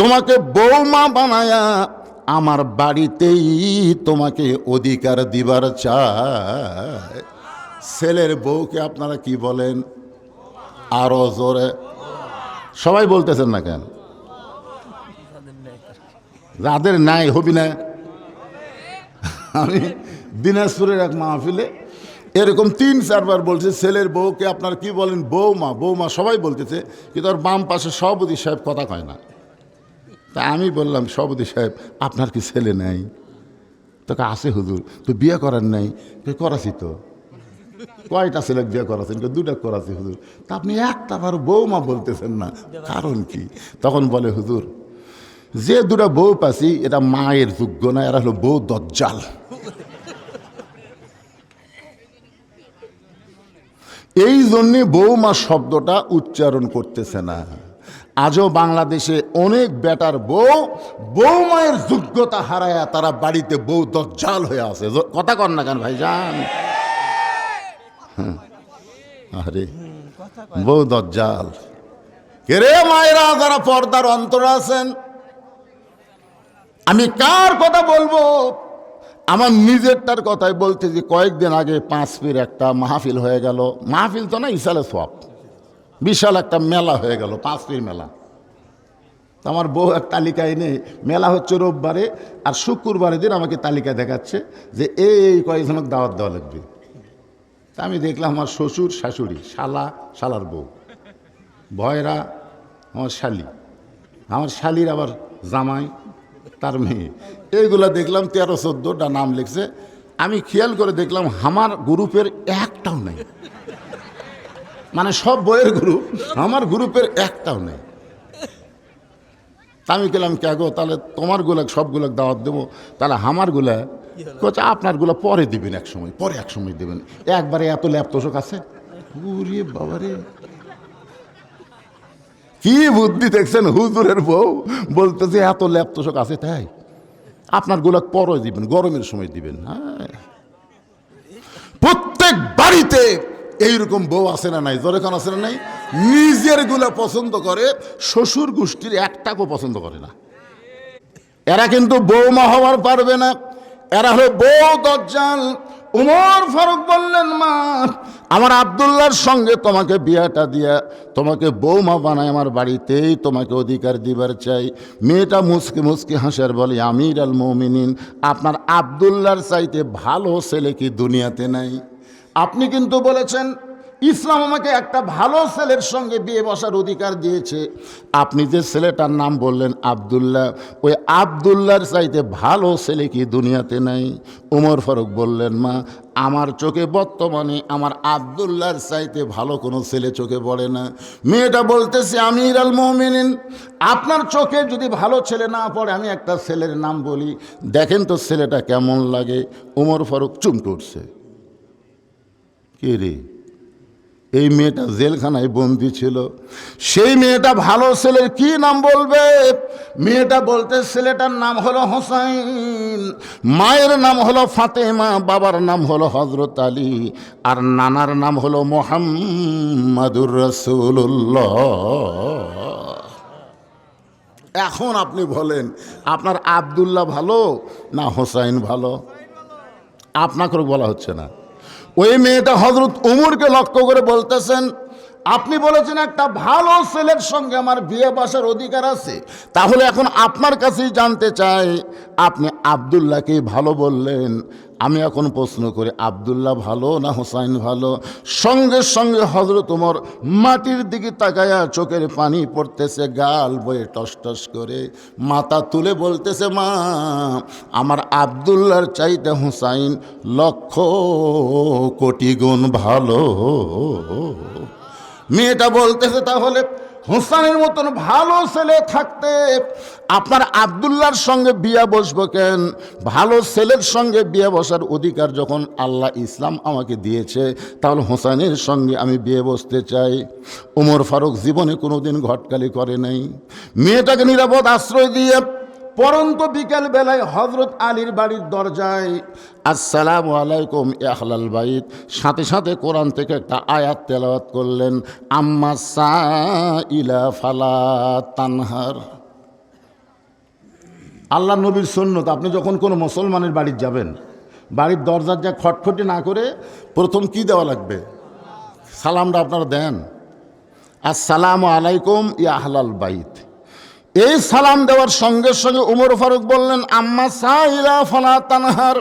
Speaker 1: তোমাকে বৌমা বানায়া আমার বাড়িতেই তোমাকে অধিকার দিবার চায়। ছেলের বউকে আপনারা কি বলেন? আরো জোরে সবাই বলতেছেন না কেন? যাদের নাই হবি না। আমি দিনাজপুরের এক মাহফিলে এরকম 3-4 বার বলছে, ছেলের বউকে আপনার কি বলেন? বৌমা। বৌমা সবাই বলতেছে, কিন্তু আর বাম পাশে সভাপতি সাহেব কথা কয় না। তা আমি বললাম, সভাপতি সাহেব, আপনার কি ছেলে নাই? তোকে আছে হুজুর। তো বিয়ে করার নাই? করাছি তো। কয়টা ছেলে বিয়ে করাছেন? 2টা করাছি হুজুর। তা আপনি একটা বার বৌমা বলতেছেন না, কারণ কি? তখন বলে, হুজুর, যে 2টা বউ পাচ্ছি এটা মায়ের যোগ্য না, এরা হলো বউ দজ্জাল। এই জন্যে বৌমা শব্দটা উচ্চারণ করতেছে না। আজও বাংলাদেশে অনেক বেটার বৌমায়ের যোগ্যতা হারায়া তারা বাড়িতে বউ দজ্জাল হয়ে আছে। কথা কর না কেন ভাইজান? আরে বউ দজ্জাল। কে রে মায়েরা যারা পর্দার অন্তর আছেন, আমি কার কথা বলবো? আমার নিজেরটার কথাই বলতে যে কয়েকদিন আগে 5 পীর একটা মাহফিল হয়ে গেল। মাহফিল তো না, ইসালে সওয়াব, বিশাল একটা মেলা হয়ে গেল, 5 পীর মেলা। আমার বউ এক তালিকা এনে, মেলা হচ্ছে রোববারে আর শুক্রবারের দিন আমাকে তালিকা দেখাচ্ছে যে এই কয়েকজনক দাওয়াত দেওয়া লাগবে। তা আমি দেখলাম আমার শ্বশুর শাশুড়ি, শালা, শালার বউ, ভয়রা আমার শালি, আমার শালির আবার জামাই, তার মেয়ে, এইগুলা দেখলাম 13-14টা নাম লিখছে। আমি খেয়াল করে দেখলাম আমার গ্রুপের একটাও নেই, মানে সব বইয়ের গ্রুপ, আমার গ্রুপের একটাও নেই। আমি গেলাম কে গো, তাহলে তোমার গুলা সবগুলো দাওয়াত দেবো, তাহলে আমার গুলা কোচ আপনার গুলা পরে দিবেন, এক সময় পরে, এক সময় দেবেন, একবারে এত ল্যাপটপ আছে। ওরে বাবারে, কি বুদ্ধি দেখছেন হুজুরের বউ, বলতেছে এত ল্যাপটপ আছে, তাই আপনার গুলা পরে দিবেন, গরমের সময় দিবেন। হ্যাঁ, প্রত্যেক বাড়িতে এইরকম বউ আছে না নাই? জোরে কান আছে না নাই? নিজের গুলা পছন্দ করে, শ্বশুর গোষ্ঠীর একটাকেও পছন্দ করে না। এরা কিন্তু বৌমা হওয়ার পারবে না, এরা হলো বউ দজ্জাল। উমর ফারুক বললেন, মা আমার আব্দুল্লাহর সঙ্গে তোমাকে বিয়াটা দিয়া তোমাকে বৌমা বানায় আমার বাড়িতেই তোমাকে অধিকার দিবার চাই। মেয়েটা মুসকি মুসকি হাসার বলে, আমির আল মুমিনিন, আপনার আব্দুল্লাহর চাইতে ভালো ছেলে কি দুনিয়াতে নাই? আপনি কিন্তু বলেছেন ইসলাম আমাকে একটা ভালো ছেলের সঙ্গে বিয়ে বসার অধিকার দিয়েছে। আপনি যে ছেলেটার নাম বললেন আব্দুল্লাহ, ওই আব্দুল্লাহর চাইতে ভালো ছেলে কি দুনিয়াতে নাই? উমর ফারুক বললেন, মা আমার চোখে বর্তমানে আমার আব্দুল্লাহর চাইতে ভালো কোনো ছেলে চোখে পড়ে না। মেয়েটা বলতেছে, আমির আল মুমিনিন, আপনার চোখে যদি ভালো ছেলে না পড়ে, আমি একটা ছেলের নাম বলি, দেখেন তো ছেলেটা কেমন লাগে। উমর ফারুক চুমকে উঠছে। কে রে? এই মেয়েটা জেলখানায় বন্দি ছিল, সেই মেয়েটা ভালো ছেলের কি নাম বলবে? মেয়েটা বলতে, ছেলেটার নাম হলো হোসাইন, মায়ের নাম হলো ফাতেমা, বাবার নাম হলো হজরত আলী, আর নানার নাম হলো মুহাম্মাদুর রাসূলুল্লাহ। এখন আপনি বলেন, আপনার আব্দুল্লাহ ভালো না হোসাইন ভালো? আপনাকে বলা হচ্ছে না। ওই মেয়েটা হযরত উমরকে লক্ষ্য করে বলতেছেন, আপনি বলেছেন একটা ভালো ছেলের সঙ্গে আমার বিয়ে বসার অধিকার আছে, তাহলে এখন আপনার কাছেই জানতে চাই, আপনি আব্দুল্লাহকে ভালো বললেন, আমি এখন প্রশ্ন করি আব্দুল্লাহ ভালো না হোসাইন ভালো? সঙ্গে সঙ্গে হযরত উমর মাটির দিকে তাকায়া চোখের পানি পড়তেছে, গাল বয়ে টস টস করে, মাথা তুলে বলতেছে, মা আমার আব্দুল্লাহর চাইতে হোসাইন লক্ষ কোটি গুণ ভালো। মেয়েটা বলতেছে, তাহলে হোসাইনের মতন ভালো ছেলে থাকতে আপনার আব্দুল্লাহর সঙ্গে বিয়ে বসবো কেন? ভালো ছেলের সঙ্গে বিয়ে বসার অধিকার যখন আল্লাহ ইসলাম আমাকে দিয়েছে, তাহলে হোসাইনের সঙ্গে আমি বিয়ে বসতে চাই। উমর ফারুক জীবনে কোনোদিন ঘটকালি করে নাই। মেয়েটাকে নিরাপদ আশ্রয় দিয়ে পরন্ত বিকেল বেলায় হজরত আলীর বাড়ির দরজায় আসসালামু আলাইকুম আহলাল বাইত, সাথে সাথে কোরআন থেকে একটা আয়াত তেলাওয়াত করলেন, আম্মা সাইলা ফালা তানহার। আল্লাহ নবীর সুন্নত, আপনি যখন কোনো মুসলমানের বাড়ির যাবেন, বাড়ির দরজার যা খটখটি না করে প্রথম কি দেওয়া লাগবে? সালামটা আপনারা দেন, আসসালামু আলাইকুম ইয়া আহলাল বাইত। এই সালাম দেওয়ার সঙ্গে সঙ্গে উমর ফারুক বললেন, আম্মা সাইলা ফালা তানহার।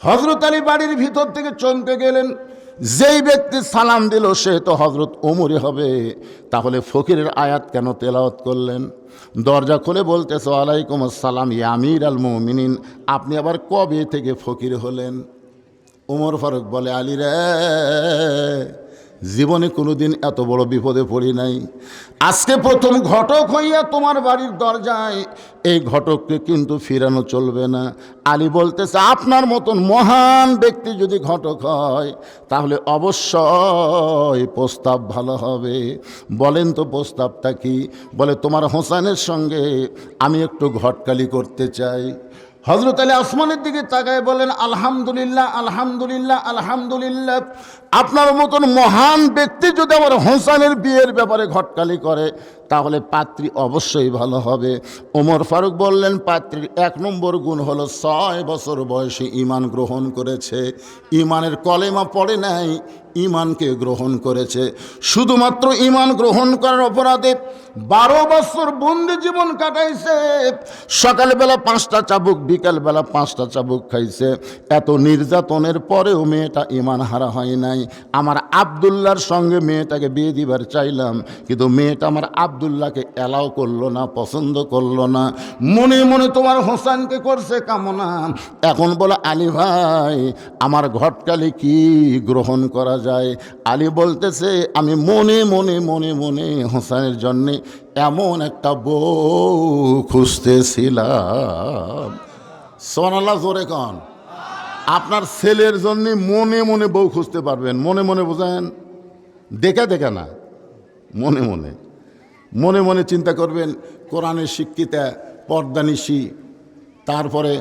Speaker 1: হজরত আলী বাড়ির ভিতর থেকে চমকে গেলেন, যেই ব্যক্তি সালাম দিল সে তো হজরত উমরই হবে, তাহলে ফকিরের আয়াত কেন তেলাওয়াত করলেন? দরজা খুলে বলতেছে, ওয়ালাইকুম আসসালাম ইয়া আমির আল মুমিনিন, আপনি আবার কবে থেকে ফকির হলেন? উমর ফারুক বলে, আলী রে, জীবনে কোনোদিন এত বড় বিপদে পড়ি নাই, আজকে প্রথম ঘটক হইয়া তোমার বাড়ির দরজায়, এই ঘটককে কিন্তু ফিরানো চলবে না। আলী বলতেছে, আপনার মতন মহান ব্যক্তি যদি ঘটক হয় তাহলে অবশ্যই প্রস্তাব ভালো হবে। বলেন তো প্রস্তাবটা কি? বলে, তোমার হোসেনের সঙ্গে আমি একটু ঘটকালি করতে চাই। হযরত আলী আসমানের দিকে তাকায় বলেন, আলহামদুলিল্লাহ, আলহামদুলিল্লাহ, আলহামদুলিল্লাহ। আপনার মতন মহান ব্যক্তি যদি আমার হোসেনের বিয়ের ব্যাপারে ঘটকালি করে তাহলে পাত্রী অবশ্যই ভালো হবে। ওমর ফারুক বললেন, পাত্রীর 1 নম্বর গুণ হলো 6 বছর বয়সে ঈমান গ্রহণ করেছে। ঈমানের কলেমা পড়ে নাই, ঈমানকে গ্রহণ করেছে। শুধুমাত্র ঈমান গ্রহণ করার অপরাধে 12 বছর বন্দি জীবন কাটাইছে। সকালবেলা 5টা চাবুক, বিকালবেলা 5টা চাবুক খাইছে। এত নির্যাতনের পরেও মেয়েটা ঈমান হারা হয় নাই। আমার আব্দুল্লাহর সঙ্গে মেয়েটাকে বিয়ে দিবার চাইলাম, কিন্তু মেয়েটা আমার আব্দুল্লাহকে অ্যালাউ করলো না, পছন্দ করলো না। মনে মনে তোমার হোসেনকে করছে কামনা। এখন বলো, আলী ভাই আমার ঘটকালি কি গ্রহণ করা যায়? আলী বলতেছে, আমি মনে মনে মনে মনে হোসেনের জন্যে এমন একটা বউ খুঁজতেছিলাম। সুবহানাল্লাহ, জোরে কন। আপনার ছেলের জন্য মনে মনে বউ খুঁজতে পারবেন। মনে মনে বোঝেন, দেখে দেখে না, মনে মনে মনে মনে চিন্তা করবেন। কোরআনের শিক্ষিতা, পর্দানিশী, তারপরে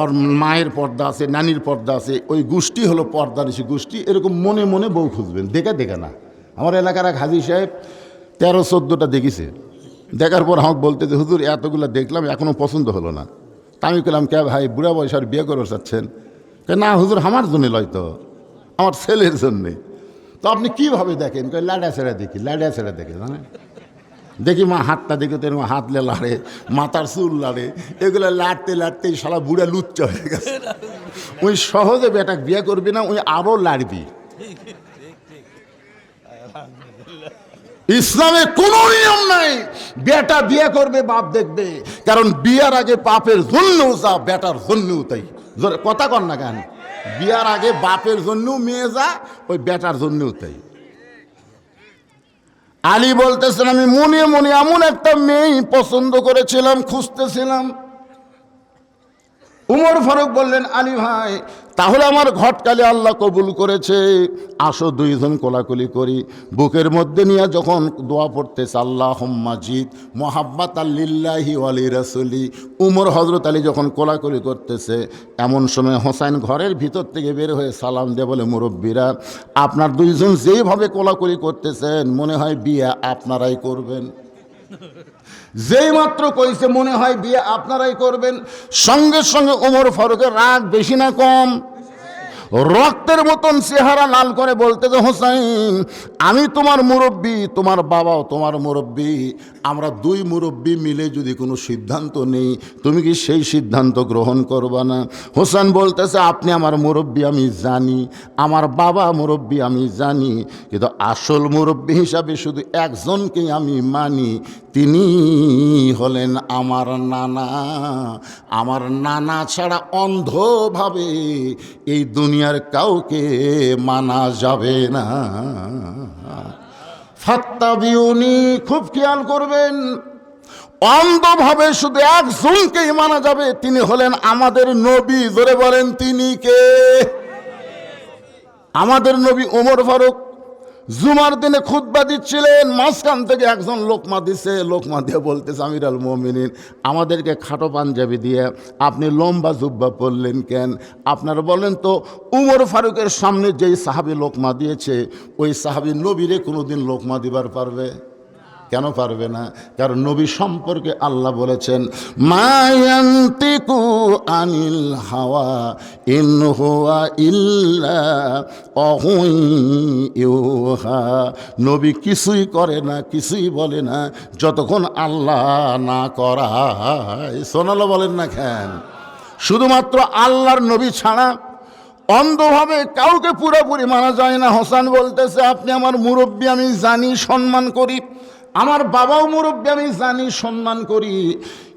Speaker 1: ওর মায়ের পর্দা আছে, নানির পর্দা আছে, ওই গোষ্ঠী হলো পর্দানিশী গোষ্ঠী। এরকম মনে মনে বউ খুঁজবেন, দেখে দেখে না। আমার এলাকার এক হাজী সাহেব 13-14টা দেখিছে। দেখার পর আমাকে বলতে যে, হুজুর এতগুলো দেখলাম এখনও পছন্দ হলো না। তা আমি বললাম, কে ভাই বুড়া বয়স আর বিয়ে করে চাচ্ছেন? না হুজুর, আমার জন্য লয় তো, আমার ছেলের জন্যে। তো আপনি কীভাবে দেখেন? লাডা ছেড়া দেখি, লাডা ছেড়া দেখে, জানেন? দেখি মা হাতটা দেখে তো এরকম হাতলে লাড়ে, মাথার চুল লাড়ে, এগুলো লাড়তে লাড়তেই শালা বুড়া লুচ্চা হয়ে গেছে। ওই সহজে বেটা বিয়ে করবি না, ওই আরও লাড়বি। ইসলামে কোনো নিয়ম নাই বেটা বিয়ে করবে বাপ দেখবে, কারণ বিয়ার আগে বাপের জন্যও যা, বেটার জন্যও তাই। কথা কন না কেন? বিয়ার আগে বাপের জন্যও মেয়ে যা, ওই বেটার জন্যও তাই। আলী বলতেছেন, আমি মনে মনে এমন একটা মেয়ে পছন্দ করেছিলাম, খুঁজতেছিলাম। উমর ফারুক বললেন, আলী ভাই তাহলে আমার ঘটকালি আল্লাহ কবুল করেছে, আসো দুইজন কোলাকুলি করি। বুকের মধ্যে নিয়ে যখন দোয়া পড়তেছে, আল্লাহুম্মা জিদ মুহাব্বাতাল লিল্লাহি ওয়া লিরাসূলি, উমর হযরত আলী যখন কোলাকুলি করতেছে, এমন সময় হোসেন ঘরের ভিতর থেকে বের হয়ে সালাম দিয়ে বলে, মুরব্বীরা আপনার দুইজন যেইভাবে কোলাকুলি করতেছেন মনে হয় বিয়ে আপনারাই করবেন। যেই মাত্র কইছে মনে হয় বিয়ে আপনারাই করবেন, সঙ্গে সঙ্গে ওমর ফারুকের রাগ বেশি না কম? রক্তের মতন চেহারা লাল করে বলতেছে, হোসেন আমি তোমার মুরব্বী, তোমার বাবাও তোমার মুরব্বী, আমরা দুই মুরব্বী মিলে যদি কোনো সিদ্ধান্ত নেই তুমি কি সেই সিদ্ধান্ত গ্রহণ করবা না? হোসেন বলতেছে, আপনি আমার মুরব্বী আমি জানি, আমার বাবা মুরব্বী আমি জানি, কিন্তু আসল মুরব্বী হিসাবে শুধু একজনকেই আমি মানি, তিনি হলেন আমার নানা। আমার নানা ছাড়া অন্ধভাবে এই দুনিয়ার কাউকে মানা যাবে না। ফাত্তাবিউনি, খুব খেয়াল করবেন, অন্ধভাবে শুধু একজনকেই মানা যাবে, তিনি হলেন আমাদের নবী। জোরে বলেন, তিনি কে? আমাদের নবী। ওমর ফারুক জুমার দিনে খুতবা দিচ্ছিলেন, মাঝখান থেকে একজন লোকমা দিছে, লোকমা দিয়ে বলতেছে, আমির আল মুমিনিন আমাদেরকে খাটো পাঞ্জাবি দিয়ে আপনি লম্বা জুব্বা পরলেন কেন? আপনারা বলেন তো, উমর ফারুকের সামনে যেই সাহাবী লোকমা দিয়েছে ওই সাহাবী নবীরে কোনোদিন লোকমা দিবার পারবে? কেন পারবে না? কারণ নবী সম্পর্কে আল্লাহ বলেছেন, মায়ান্তিকু আনিল হাওয়া ইন হুয়া ইল্লা ওয়াহুই ইউহা। নবী কিছুই করে না, কিছুই বলে না যতক্ষণ আল্লাহ না করায়। সোনালো বলেন না কেন? শুধুমাত্র আল্লাহর নবী ছাড়া অন্ধভাবে কাউকে পুরোপুরি মানা যায় না। হোসেন বলতেছে, আপনি আমার মুরব্বী আমি জানি, সম্মান করি, আমার বাবাও মুরব্বী আমি জানি, সম্মান করি,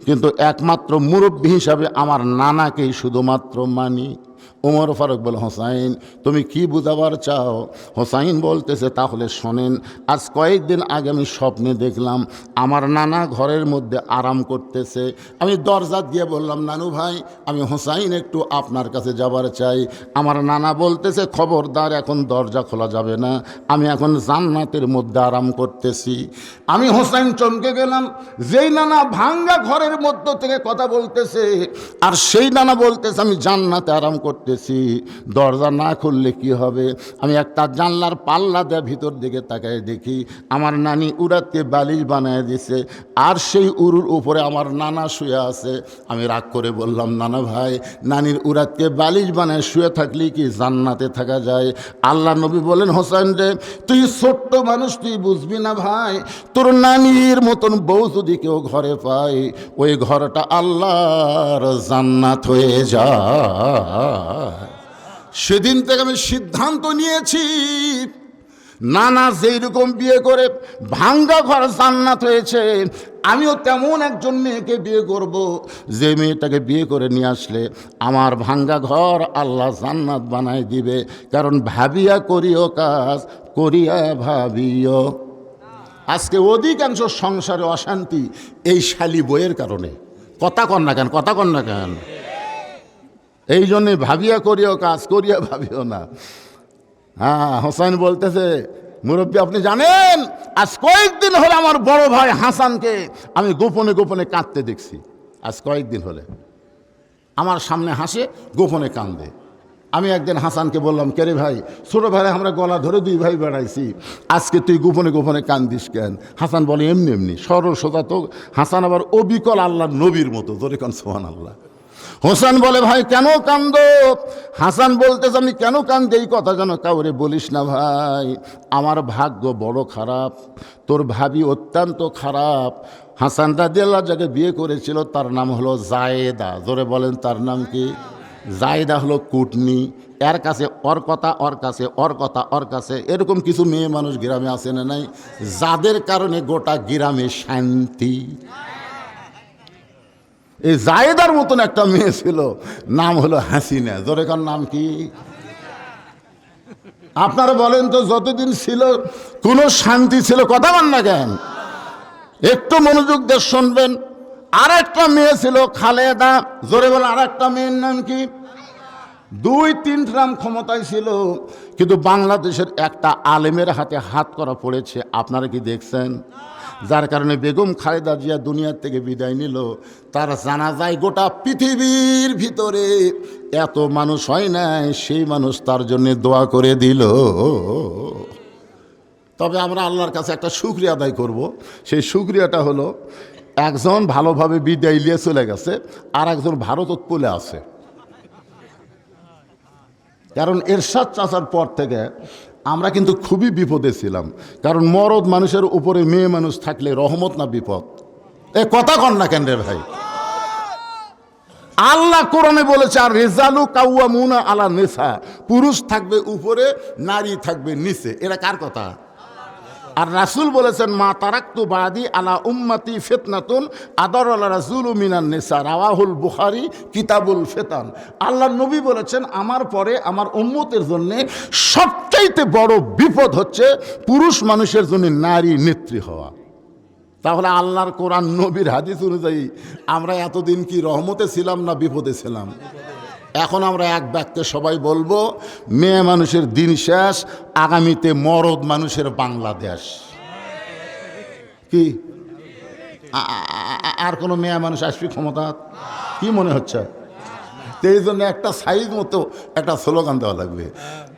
Speaker 1: কিন্তু একমাত্র মুরব্বী হিসাবে আমার নানাকেই শুধুমাত্র মানি। ওমর ফারুক বলে, হোসাইন তুমি কি বুঝাবার চাও? হোসাইন বলতেছে, তাহলে শোনেন, আজ কয়েকদিন আগে আমি স্বপ্নে দেখলাম আমার নানা ঘরের মধ্যে আরাম করতেছে। আমি দরজা দিয়ে বললাম, নানু ভাই আমি হোসাইন একটু আপনার কাছে যাবার চাই। আমার নানা বলতেছে, খবরদার এখন দরজা খোলা যাবে না, আমি এখন জান্নাতের মধ্যে আরাম করতেছি। আমি হোসাইন চমকে গেলাম, যেই নানা ভাঙ্গা ঘরের মধ্য থেকে কথা বলতেছে আর সেই নানা বলতেছে আমি জান্নাতে আরাম করতেছি, দরজা না খুললে কি হবে? আমি একটা জানলার পাল্লা দেয়া ভিতর দিকে তাকায় দেখি আমার নানি উড়াতে বালিশ বানায় দিছে, আর সেই উরুর উপরে আমার নানা শুয়ে আছে। আমি রাগ করে বললাম, নানা ভাই নানির উড়াতকে বালিশ বানায় শুয়ে থাকলে কি জান্নাতে থাকা যায়? আল্লাহ নবী বলেন, হোসেন রে তুই ছোট্ট মানুষ, তুই বুঝবি না ভাই, তোর নানির মতন বউ যদি কেউ ঘরে পায় ওই ঘরটা আল্লাহর জান্নাত হয়ে যায়। সেদিন থেকে আমি সিদ্ধান্ত নিয়েছি, নানা যেই রকম বিয়ে করে ভাঙ্গা ঘর জান্নাত হয়েছে, আমিও তেমন একজন মেয়েকে বিয়ে করব, যে মেয়েটাকে বিয়ে করে নিয়ে আসলে আমার ভাঙ্গা ঘর আল্লাহ জান্নাত বানায় দিবে। কারণ ভাবিয়া করিও কাজ, করিয়া ভাবিও। আজকে অধিকাংশ সংসারে অশান্তি এই শালি বইয়ের কারণে। কথা কন না কেন, কথা কন না কেন? এই জন্যে ভাবিয়া করিও কাজ, করিয়া ভাবিও না। হ্যাঁ, হোসেন বলতেছে, মুরব্বী আপনি জানেন আজ কয়েকদিন হলে আমার বড় ভাই হাসানকে আমি গোপনে গোপনে কাঁদতে দেখছি। আজ কয়েকদিন হলে আমার সামনে হাসে, গোপনে কান্দে। আমি একদিন হাসানকে বললাম, কে রে ভাই, ছোটো ভাই আমরা গলা ধরে দুই ভাই বেড়াইছি, আজকে তুই গোপনে গোপনে কান্দিস কেন? হাসান বলে, এমনি এমনি, সরল সোজা তো। হাসান আবার অবিকল আল্লাহর নবীর মতো, ধরে কান সুবহানাল্লাহ। হোসেন বলে, ভাই কেন কান্দো? হাসান বলতেছে, আমি কেন কান্দি এই কথা যেন কাউরে বলিস না ভাই, আমার ভাগ্য বড় খারাপ, তোর ভাবি অত্যন্ত খারাপ। হাসান রাদিয়াল্লাহু যাকে বিয়ে করেছিল তার নাম হলো জায়েদা। জোরে বলেন, তার নাম কি? জায়েদা হলো কুটনি। এর কাছে ওর কথা, ওর কাছে ওর কথা, ওর কাছে। এরকম কিছু মেয়ে মানুষ গ্রামে আছে না নাই, যাদের কারণে গোটা গ্রামে শান্তি। এই জায়েদার মতন একটা মেয়ে ছিল, নাম হলো হাসিনা। জোরে কার নাম কি? আপনারা বলেন তো, যতদিন ছিল কোনো শান্তি ছিল? কথা বল না কেন? একটু মনোযোগ দিয়ে শুনবেন। আর একটা মেয়ে ছিল খালেদা। জোরে বলেন, আর একটা মেয়ের নাম কি? 2-3 গ্রাম ক্ষমতায় ছিল, কিন্তু বাংলাদেশের একটা আলেমের হাতে হাত করা পড়েছে। আপনারা কি দেখছেন? যার কারণে বেগম খালেদা জিয়া দুনিয়ার থেকে বিদায় নিল। তার জানাজায় গোটা পৃথিবীর ভিতরে এত মানুষ হয় নাই, সেই মানুষ তার জন্য দোয়া করে দিল। তবে আমরা আল্লাহর কাছে একটা শুকরিয়া আদায় করব। সেই শুকরিয়াটা হলো, একজন ভালোভাবে বিদায় নিয়ে চলে গেছে, আর একজন ভারতত পলে আছে। কারণ এরশাদ চাচার পর থেকে আমরা কিন্তু খুবই বিপদে ছিলাম। কারণ মরদ মানুষের উপরে মেয়ে মানুষ থাকলে রহমত না বিপদ? এ কথা কন না কেন রে ভাই? আল্লাহ কোরআনে বলেছে, আর রেজালু কাওয়ামুনা আলা নিসা, পুরুষ থাকবে উপরে, নারী থাকবে নিচে। এরা কার কথা? আর রাসূল বলেছেন, মা তারাক্তু বাদি আলা উম্মতি ফিতনাতুন আদার আলা রাসূলু মিনান নিসা, রাওয়াহুল বুখারী কিতাবুল ফিতান। আল্লাহর নবী বলেছেন, আমার পরে আমার উম্মতের জন্য সবচাইতে বড় বিপদ হচ্ছে পুরুষ মানুষের জন্য নারী নেত্রী হওয়া। তাহলে আল্লাহর কোরআন নবীর হাদিস অনুযায়ী আমরা এতদিন কি রহমতে ছিলাম না বিপদে ছিলাম? এখন আমরা এক বাক্যে সবাই বলবো, মেয়ে মানুষের দিন শেষ, আগামীতে মরদ মানুষের বাংলাদেশ। কি আর কোনো মেয়ে মানুষ আসবে ক্ষমতা? কি মনে হচ্ছে? এই জন্য একটা সাইজ মতো একটা স্লোগান দেওয়া লাগবে।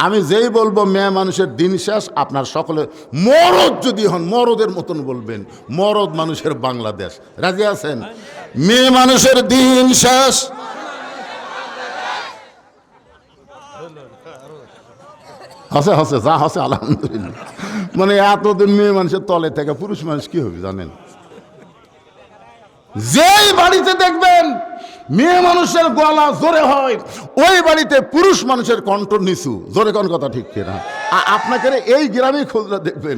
Speaker 1: আমি যেই বলবো মেয়ে মানুষের দিন শেষ, আপনার সকলে মরদ যদি হন মরদের মতন বলবেন, মরদ মানুষের বাংলাদেশ। রাজি আছেন? মেয়ে মানুষের দিন শেষ। হাসে হাসে যা হাসে আলহামদুলিল্লাহ। মানে এতদিন মেয়ে মানুষের তলে থেকে পুরুষ মানুষ কি হবে জানেন? যেই বাড়িতে দেখবেন মেয়ে মানুষের গলা জোরে হয়, ওই বাড়িতে পুরুষ মানুষের কণ্ঠ নিচু। জোরে কোন কথা ঠিক কিনা? আপনাকে এই গ্রামে খোঁজরা দেখবেন,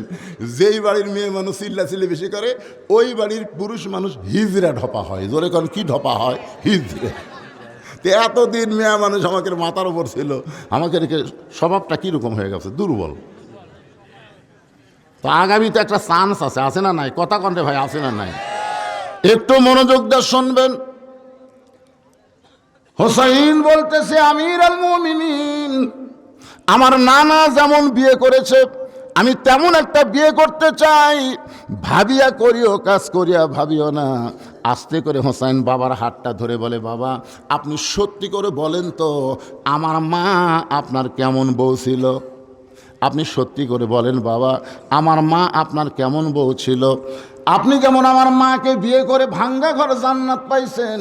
Speaker 1: যেই বাড়ির মেয়ে মানুষ চিল্লাচিল্লি বেশি করে, ওই বাড়ির পুরুষ মানুষ হিজড়া ঢপা হয়। জোরে কোন কি ঢপা হয়? হিজড়ে। তো এতদিন মেয়া মানুষ আমাকে মাথার উপর ছিল, আমাকে রেখে স্বভাবটা কীরকম হয়ে গেছে, দুর্বল। তো আগামীতে একটা চান্স আছে না নাই? কথা কন্টে ভাই, আছে না নাই? একটু মনোযোগ দিয়ে শুনবেন। হোসাইন বলতেছে, আমির আল মুমিনিন, আমার নানা যেমন বিয়ে করেছে আমি তেমন একটা বিয়ে করতে চাই। ভাবিয়া করিও, কাজ করিয়া ভাবিও না। আস্তে করে হোসাইন বাবার হাতটা ধরে বলে, বাবা আপনি সত্যি করে বলেন তো আমার মা আপনার কেমন বউ ছিল? আপনি সত্যি করে বলেন বাবা, আমার মা আপনার কেমন বউ ছিল? আপনি যেমন আমার মাকে বিয়ে করে ভাঙ্গা ঘর জান্নাত পাইছেন,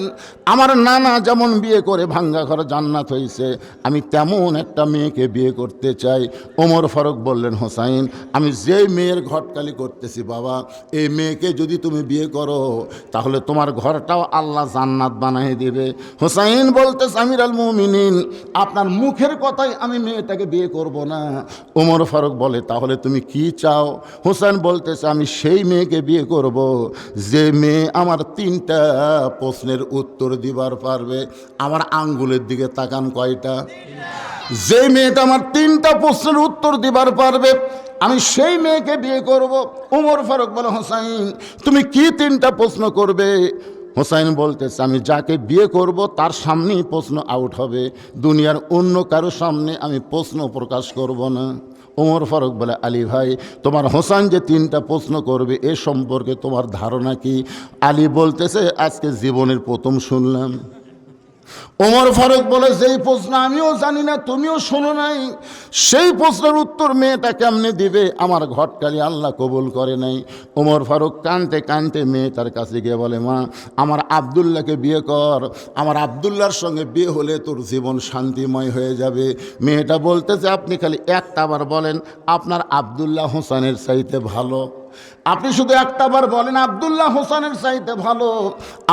Speaker 1: আমার নানা যেমন বিয়ে করে ভাঙ্গা ঘর জান্নাত হয়েছে, আমি তেমন একটা মেয়েকে বিয়ে করতে চাই। ওমর ফারুক বললেন, হোসাইন আমি যেই মেয়ের ঘটকালি করতেছি বাবা, এই মেয়েকে যদি তুমি বিয়ে করো তাহলে তোমার ঘরটাও আল্লাহ জান্নাত বানিয়ে দেবে। হোসাইন বলতেছে, আমির আল মুমিনিন আপনার মুখের কথাই আমি মেয়েটাকে বিয়ে করব না। ওমর ফারুক বলে, তাহলে তুমি কি চাও? হোসেন বলতেছে, আমি সেই মেয়েকে বিয়ে করব যে মেয়ে আমার 3টা প্রশ্নের উত্তর দিবার পারবে। আমার আঙ্গুলের দিকে তাকান, কয়টা? যে মেয়েটা আমার 3টা প্রশ্নের উত্তর দিবার পারবে আমি সেই মেয়েকে বিয়ে করব। ওমর ফারুক বলে, হোসাইন তুমি কি 3টা প্রশ্ন করবে? হোসাইন বলতেছে, আমি যাকে বিয়ে করব তার সামনেই প্রশ্ন আউট হবে, দুনিয়ার অন্য কারো সামনে আমি প্রশ্ন প্রকাশ করব না। ওমর ফারুক বলে, আলী ভাই তোমার হোসাইন যে 3টা প্রশ্ন করবে এ সম্পর্কে তোমার ধারণা কি? আলী বলতেছে, আজকে জীবনের প্রথম শুনলাম। ওমর ফারুক বলে, যেই প্রশ্ন আমিও জানি না তুমিও শোনো নাই, সেই প্রশ্নের উত্তর মেয়েটা কেমনে দিবে? আমার ঘটকালি আল্লাহ কবুল করে নাই। ওমর ফারুক কানতে কানতে মেয়েটার কাছে গিয়ে বলে, মা আমার আবদুল্লাহকে বিয়ে কর, আমার আবদুল্লাহর সঙ্গে বিয়ে হলে তোর জীবন শান্তিময় হয়ে যাবে। মেয়েটা বলতেছে, আপনি খালি একটা বার বলেন আপনার আবদুল্লাহ হোসেনের চাইতে ভালো, আপনি শুধু একটা বার বলেন আবদুল্লাহ হোসেনের চাইতে ভালো,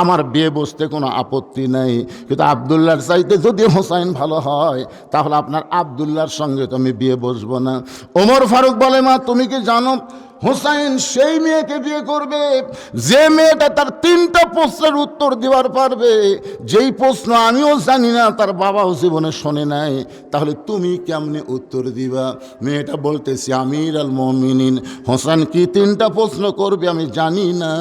Speaker 1: আমার বিয়ে বসতে কোনো আপত্তি নাই। কিন্তু আবদুল্লাহর চাইতে যদি হোসাইন ভালো হয় তাহলে আপনার আবদুল্লাহর সঙ্গে তো আমি বিয়ে বসবো না। ওমর ফারুক বলে, মা তুমি কি জানো হোসাইন সেই মেয়েকে বিয়ে করবে যে মেয়েটা তার 3টা প্রশ্নের উত্তর দেওয়ার পারবে, যেই প্রশ্ন আমিও জানি না তার বাবাও জীবনে শোনে নাই, তাহলে তুমি কেমনে উত্তর দিবা? মেয়েটা বলতেছি, আমির আল মুমিনিন হোসেন কি 3টা প্রশ্ন করবে আমি জানি না,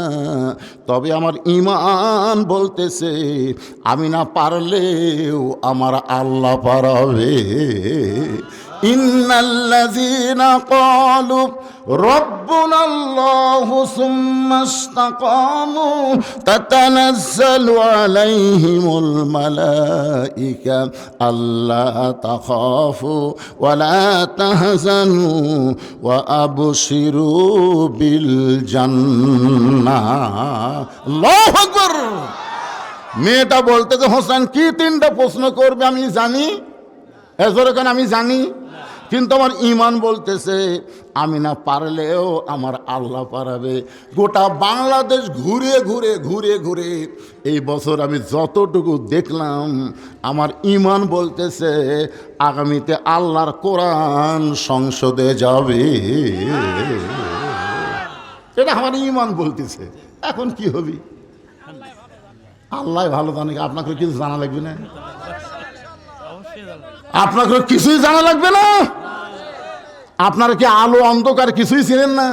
Speaker 1: তবে আমার ঈমান বলতেছে আমি না পারলেও আমার আল্লাহ পারাবে। ইন্নাল্লাযীনা ক্বালু রাব্বুনাল্লাহু সুম্মা ইসতাকামু তাতানাজ্জালু আলাইহিমুল মালায়েকা আল্লা তাখাফু ওয়া লা তাহজানু ওয়া আবশিরু বিল জান্নাহ। আল্লাহু আকবার। মেয়েটা বলতেছে, হোসেন কি 3টা প্রশ্ন করবে আমি জানি, এজরকান আমি জানি, কিন্তু আমার ঈমান বলতেছে আমি না পারলেও আমার আল্লাহ পারাবে। গোটা বাংলাদেশ ঘুরে ঘুরে ঘুরে ঘুরে এই বছর আমি যতটুকু দেখলাম, আমার ঈমান বলতেছে আগামীতে আল্লাহর কোরআন সংসদে যাবে। এটা আমার ঈমান বলতেছে। এখন কি হবে আল্লাহ ভালো জানে। আপনাকে কিছু জানা লাগবে না, আপনাকে কিছুই জানা লাগবে না। আপনারা কি আলো অন্ধকার কিছুই চিনেন না?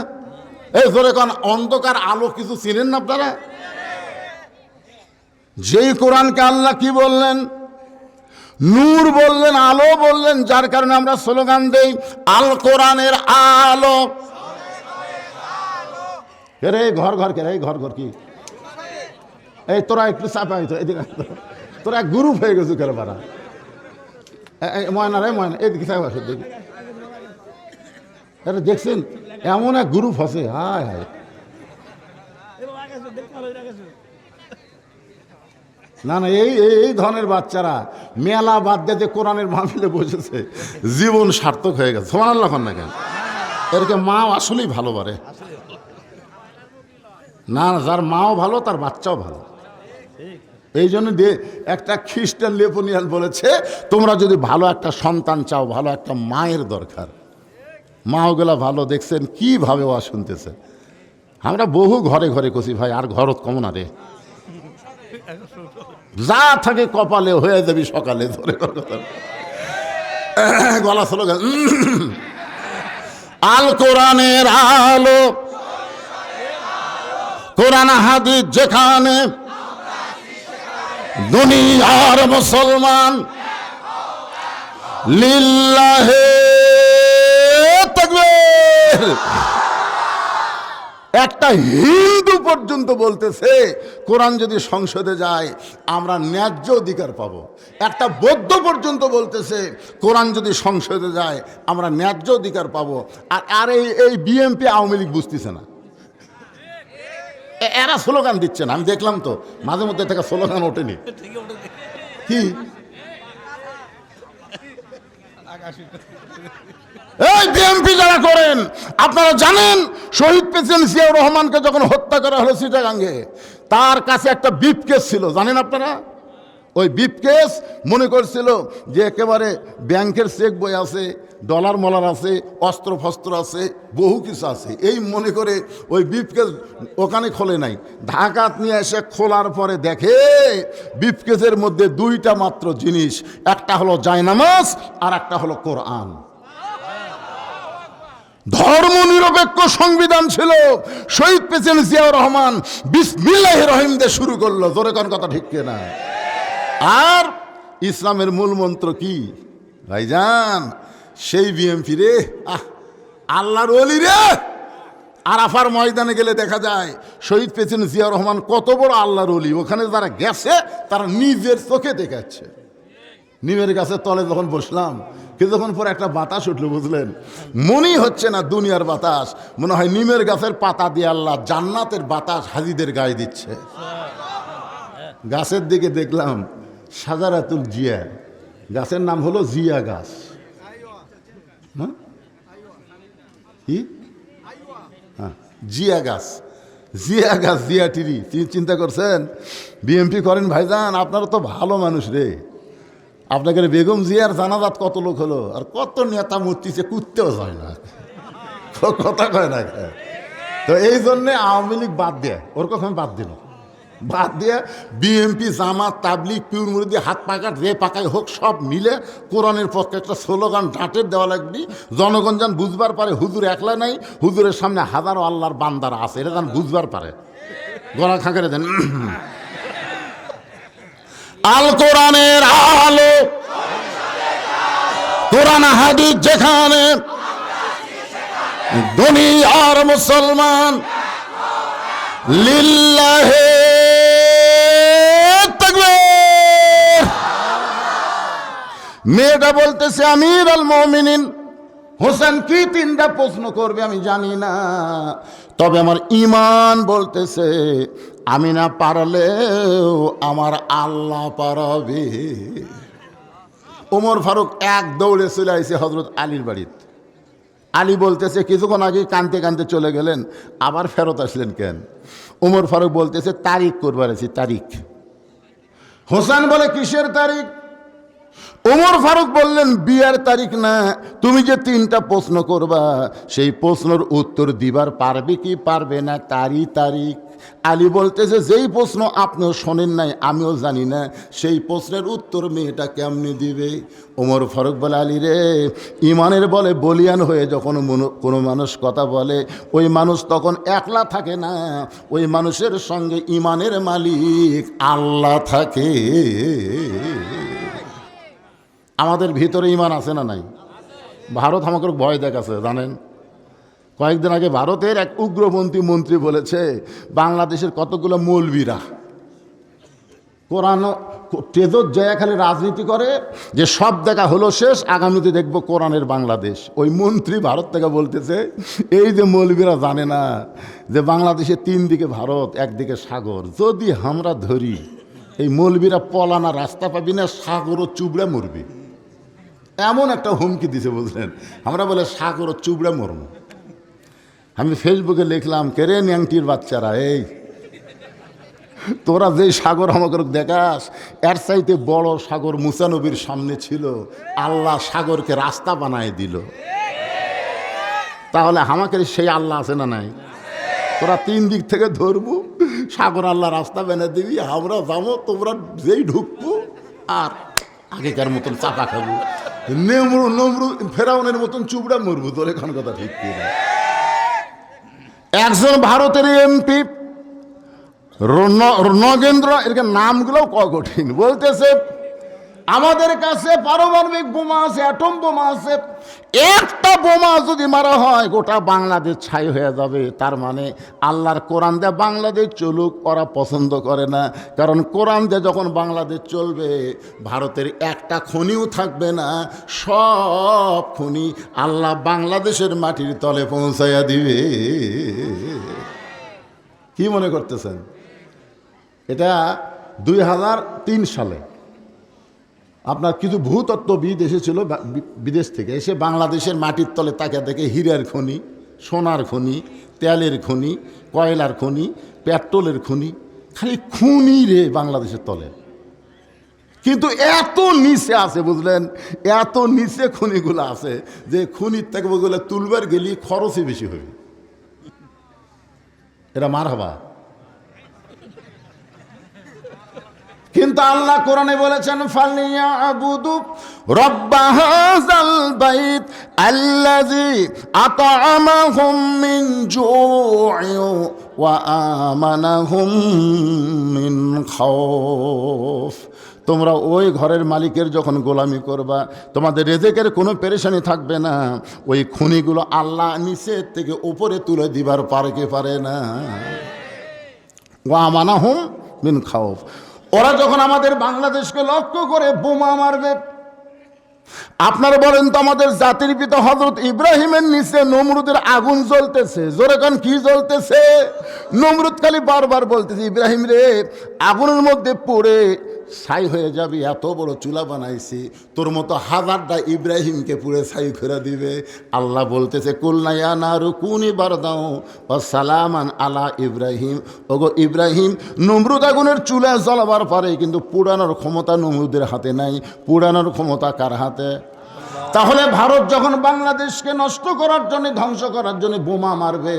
Speaker 1: এই ধরে কোন অন্ধকার আলো কিছু চিনেন না আপনারা? যেই কোরআনকে আল্লাহ কি বললেন? নূর বললেন, আলো বললেন, যার কারণে আমরা স্লোগান দেই আল কোরআনের আলো। রে ঘর ঘর কে রে, ঘর ঘর কি এই তোরা একটু চাপা হইতো, এদিকে তোরা গ্রুপ হয়ে গেছে কেন বারা? ময়না রে ময়না এদিকে চাপা আসো, দেখি এটা দেখছেন এমন এক গ্রুপ আছে। হায় হায়, না না এই এই ধরনের বাচ্চারা মেলা বাদ দিয়ে কোরআনের মাহফিলে বসেছে, জীবন সার্থক হয়ে গেছে। সুবহানাল্লাহ না কেন? এরকে মা আসলেই ভালো পারে না, যার মাও ভালো তার বাচ্চাও ভালো। এই জন্য একটা খ্রিস্টান লেপোনিয়ান বলেছে, তোমরা যদি ভালো একটা সন্তান চাও ভালো একটা মায়ের দরকার। মাওগুলা ভালো, দেখছেন কিভাবে ওয়া শুনতেছে। আমরা বহু ঘরে ঘরে কছি ভাই, আর ঘরত কমন আরে যা থাকে কপালে হয়ে যাবি সকালে, ধরে কথা গলা স্লোগান। আল কোরআনের আলো, কোরআন হাদিস যেখানে, দুনিয়ার মুসলমান লিল্লাহে তাকবীর। একটা হিন্দু পর্যন্ত বলতেছে কোরআন যদি সংসদে যায় আমরা ন্যায্য অধিকার পাবো। একটা বৌদ্ধ পর্যন্ত বলতেছে কোরআন যদি সংসদে যায় আমরা ন্যায্য অধিকার পাবো। আর এই বিএনপি আওয়ামী লীগ বুঝতেছে না, এরা স্লোগান দিচ্ছে না। আমি দেখলাম তো মাঝে মধ্যে থেকে স্লোগান ওঠেনি কি। এই বিএনপি যারা করেন, আপনারা জানেন শহীদ প্রেসিডেন্ট জিয়াউর রহমানকে যখন হত্যা করা হলো চিটাগাঙ্গে, তার কাছে একটা ব্রিফকেস ছিল, জানেন আপনারা? ওই ব্রিফকেস মনে করছিল যে একেবারে ব্যাংকের চেক বই আছে, ডলার মলার আছে, অস্ত্র ফস্ত্র আছে, বহু কিছু আছে, এই মনে করে ওই ব্রিফকেস ওখানে খোলে নাই। ঢাকাত নিয়ে এসে খোলার পরে দেখে ব্রিফকেসের মধ্যে দুইটা মাত্র জিনিস, একটা হলো জায়নামাজ আর একটা হলো কোরআন। ধর্ম নিরপেক্ষ সংবিধান ছিল। শহীদ প্রেসিডেন্ট জিয়াউর রহমান বিসমিল্লাহির রহিম দিয়ে শুরু করলো, জোরে কোন কথা ঠিক কিনা? আর ইসলামের মূল মন্ত্র কি ভাইজান? সেই বিএমপি রে, আল্লাহর ওলি রে। আরাফার ময়দানে গেলে দেখা যায় শহীদ প্রেসিডেন্ট জিয়াউর রহমান কত বড় আল্লাহর ওলি। ওখানে যারা গেছে তারা নিজের চোখে দেখাচ্ছে। নিমের গাছের তলে যখন বসলাম, কিছুক্ষণ পর একটা বাতাস উঠলো, বুঝলেন? মনেই হচ্ছে না দুনিয়ার বাতাস, মনে হয় নিমের গাছের পাতা দিয়ে আল্লাহ জান্নাতের বাতাস হাজিদের গায়ে দিচ্ছে। গাছের দিকে দেখলাম সাজারাতুল জিয়া, গাছের নাম হলো জিয়া গাছ। হ্যাঁ, কি? হ্যাঁ, জিয়া গাছ, জিয়া গাছ, জিয়া টিরি। চিন্তা করছেন বিএমপি করেন ভাইজান, আপনারা তো ভালো মানুষ রে। আপনাকে বেগম জিয়ার জানাজাত কত লোক হলো, আর কত নেতা মূর্তিছে, কুত্তেও যায় না, কথা কয় না। তো এই জন্যে আওয়ামী লীগ বাদ দেয়, ওর কখন বাদ দিল, বাদ দিয়ে বিএমপি, জামাত, তাবলিগ, পিউর মুরিদি, হাত পাকা রে পাকায় হোক, সব মিলে কোরআনের পক্ষে একটা স্লোগান ডাঁটের দেওয়া লাগবে। জনগণ যেন বুঝবার পারে হুজুর একলা নাই, হুজুরের সামনে হাজারো আল্লাহর বান্দারা আছে, এটা যেন বুঝবার পারে। গলা খাঁকারে দেন। আল কোরআনের আলো, কোরআন হাদিস যেখানে, দুনিয়ার মুসলমান লিল্লাহে তাকবীর। মেয়েটা বলতেছে আমির আল মুমিনিন হোসেন কি তিনটা প্রশ্ন করবে আমি জানি না, তবে আমার ঈমান বলতেছে আমি না পারলেও আমার আল্লাহ পারবে। ওমর ফারুক এক দৌড়ে চলে আসছে হযরত আলীর বাড়িতে। আলী বলতেছে কিছুক্ষণ আগে কাঁদতে কাঁদতে চলে গেলেন, আবার ফেরত আসলেন কেন? ওমর ফারুক বলতেছে তারিখ করবার আছি, তারিখ। হোসেন বলে কিসের তারিখ? ওমর ফারুক বললেন বিয়ার তারিখ না, তুমি যে তিনটা প্রশ্ন করবা সেই প্রশ্নের উত্তর দিবার পারবে কি পারবে না তারই তারিখ। আলী বলতেছে যেই প্রশ্ন আপনিও শোনেন নাই আমিও জানি না, সেই প্রশ্নের উত্তর মেয়েটা কেমনি দিবে? ওমর ফারুক বলে আলী রে, ইমানের বলে বলিয়ান হয়ে যখন কোনো মানুষ কথা বলে ওই মানুষ তখন একলা থাকে না, ওই মানুষের সঙ্গে ইমানের মালিক আল্লাহ থাকে। আমাদের ভিতরে ইমান আছে না নাই? ভারত আমাকে ভয় দেখাচ্ছে জানেন। কয়েকদিন আগে ভারতের এক উগ্রপন্থী মন্ত্রী বলেছে বাংলাদেশের কতগুলো মৌলবীরা কোরআন তেজত জয়া খালি রাজনীতি করে, যে সব দেখা হলো শেষ, আগামীতে দেখবো কোরআনের বাংলাদেশ। ওই মন্ত্রী ভারত থেকে বলতেছে এই যে মৌলবীরা জানে না যে বাংলাদেশে তিন দিকে ভারত, একদিকে সাগর, যদি আমরা ধরি এই মৌলবীরা পলানা রাস্তা পাবি না, সাগরও চুবড়ে মরবি, এমন একটা হুমকি দিছে বুঝলেন। আমরা বলে সাগরও চুবড়ে মরব। আমি ফেসবুকে লিখলাম কেরে ন্যাংটির বাচ্চারা, এই তোরা যেই সাগর আমাকে দেখাস এর চাইতে বড় সাগর মুসা নবীর সামনে ছিল, আল্লাহ সাগরকে রাস্তা বানায় দিল। তাহলে আমাকে সেই আল্লাহ আছে না নাই? তোরা তিন দিক থেকে ধরবো, সাগর আল্লাহ রাস্তা বেনে দিবি, আমরা যাবো, তোমরা যেই ঢুকবো আর আগেকার মতন চাপা খাবো, নমরু ফেরাউনের মতন চুবড়া মরবো। তোর এখন কথা ঠিক কিনা? একজন ভারতের এমপি নগেন্দ্র, এর নামগুলো কঠিন, বলতেছে আমাদের কাছে পারমাণবিক বোমা আছে, অ্যাটম বোমা আছে, একটা বোমা যদি মারা হয় গোটা বাংলাদেশ ছাই হয়ে যাবে। তার মানে আল্লাহর কোরআন দিয়ে বাংলাদেশ চলুক ওরা পছন্দ করে না, কারণ কোরআন দিয়ে যখন বাংলাদেশ চলবে ভারতের একটা খনিও থাকবে না, সব খনি আল্লাহ বাংলাদেশের মাটির তলে পৌঁছাইয়া দিবে। কি মনে করতেছেন? এটা 2003 সালে আপনার কিছু ভূতত্ত্ববিদ এসেছিল বিদেশ থেকে, এসে বাংলাদেশের মাটির তলে তাকে দেখে হীরার খনি, সোনার খনি, তেলের খনি, কয়লার খনি, পেট্রোলের খনি, খালি খুনি রে বাংলাদেশের তলে। কিন্তু এত নিচে আছে, বুঝলেন, এত নিচে খনিগুলো আছে যে খনির থেকে বলে তুলবার গেলে খরচই বেশি হবে। এটা মার হবা। কিন্তু আল্লাহ কোরআনে বলেছেন ফালিয়াবুদু রাব্বা হাযাল বাইত আল্লাযী আত'আমাহুম মিন জু'ইন ওয়া আমানাহুম মিন খাউফ। তোমরা ওই ঘরের মালিকের যখন গোলামি করবা তোমাদের রিজিকের কোনো পেরেশানি থাকবে না। ওই খনিগুলো আল্লাহ নিচের থেকে উপরে তুলে দিবার পারে না। ওয়া আমানাহুম মিন খাউফ। ওরা যখন আমাদের বাংলাদেশকে লক্ষ্য করে বোমা মারবে, আপনারা বলেন তো আমাদের জাতির পিতা হযরত ইব্রাহিমের নিচে নমরুদের আগুন জ্বলতেছে, জোরে কান কি জ্বলতেছে? নমরুদ খালি বারবার বলতেছে ইব্রাহিম রে আগুনের মধ্যে পড়ে ছাই হয়ে যাবি, এত বড় চুলা বানাইছি, তোর মতো হাজারটা ইব্রাহিমকে পুড়ে ছাই করে দিবে। আল্লাহ বলতেছে কুলনা ইয়া নারু কুনি বারদাও ওয়া সালামান আলা ইব্রাহিম। ওগো ইব্রাহিম, নমরুদ আগুনের চুলা জ্বলাবার পারে, কিন্তু পুরানোর ক্ষমতা নমরুদের হাতে নাই। পুরানোর ক্ষমতা কার হাতে? তাহলে ভারত যখন বাংলাদেশকে নষ্ট করার জন্য, ধ্বংস করার জন্য বোমা মারবে,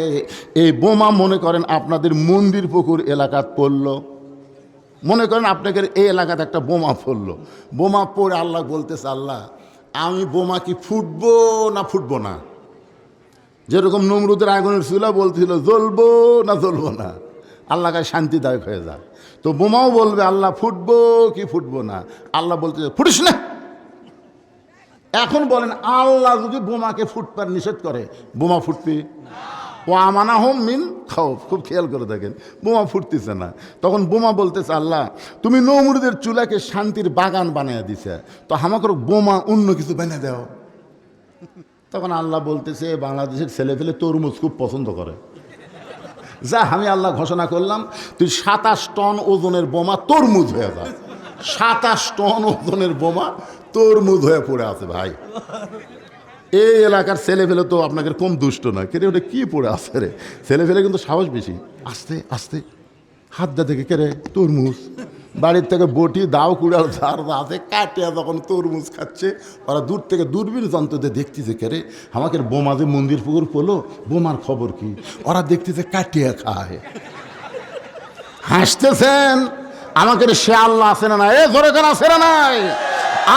Speaker 1: এই বোমা মনে করেন আপনাদের মন্দির পুকুর এলাকাত পড়লো, মনে করেন আপনাদের এই এলাকাতে একটা বোমা পড়লো, বোমা পড়ে আল্লাহ বলতেছে আল্লাহ আমি বোমা কি ফুটবো না ফুটবো না? যেরকম নমরুদের আগুনের চুলা বলছিল জ্বলবো না জ্বলবো না, আল্লাহ কাছে শান্তিদায়ক হয়ে যায়। তো বোমাও বলবে আল্লাহ ফুটবো কি ফুটবো না? আল্লাহ বলতেছে ফুটিস না। এখন বলেন আল্লাহ যদি বোমাকে ফুটবার নিষেধ করে, বোমা ফুটবে? ও আমানাহুম মিন খাউফ। খুব খেয়াল করে দেখেন, বোমা ফুটতেছে না। তখন বোমা বলতেছে আল্লাহ তুমি নমরুদের চুলাকে শান্তির বাগান বানিয়ে দিছে, তো আমাকে বোমা অন্য কিছু বানিয়ে দাও। তখন আল্লাহ বলতেছে বাংলাদেশের ছেলেপেলে তরমুজ খুব পছন্দ করে, যা আমি আল্লাহ ঘোষণা করলাম তুই 27 টন ওজনের বোমা তরমুজ হয়ে যা। 27 টন ওজনের বোমা তরমুজ হয়ে পড়ে আছে। ভাই এই এলাকার ছেলেপেলে তো আপনাদের কম দুষ্ট নয়, কেরে ওটা কী পড়ে আছে রে? ছেলেপেলে কিন্তু সাহস বেশি, আস্তে আস্তে হাত দা থেকে কেরে তরমুজ, বাড়ির থেকে বটি দাও কুড়াল ঝাড় আছে কাটিয়া যখন তরমুজ খাচ্ছে, ওরা দূর থেকে দূরবীন যন্ত্রতে দেখতেছে কেরে আমাকে বোমা যে মন্দির পুকুর পড়লো, বোমার খবর কি? ওরা দেখতেছে কাটিয়া খায়, হাসতেছেন। আমাকে সে আল্লাহ আছে না নাই? ধরে কেন আছে না নাই?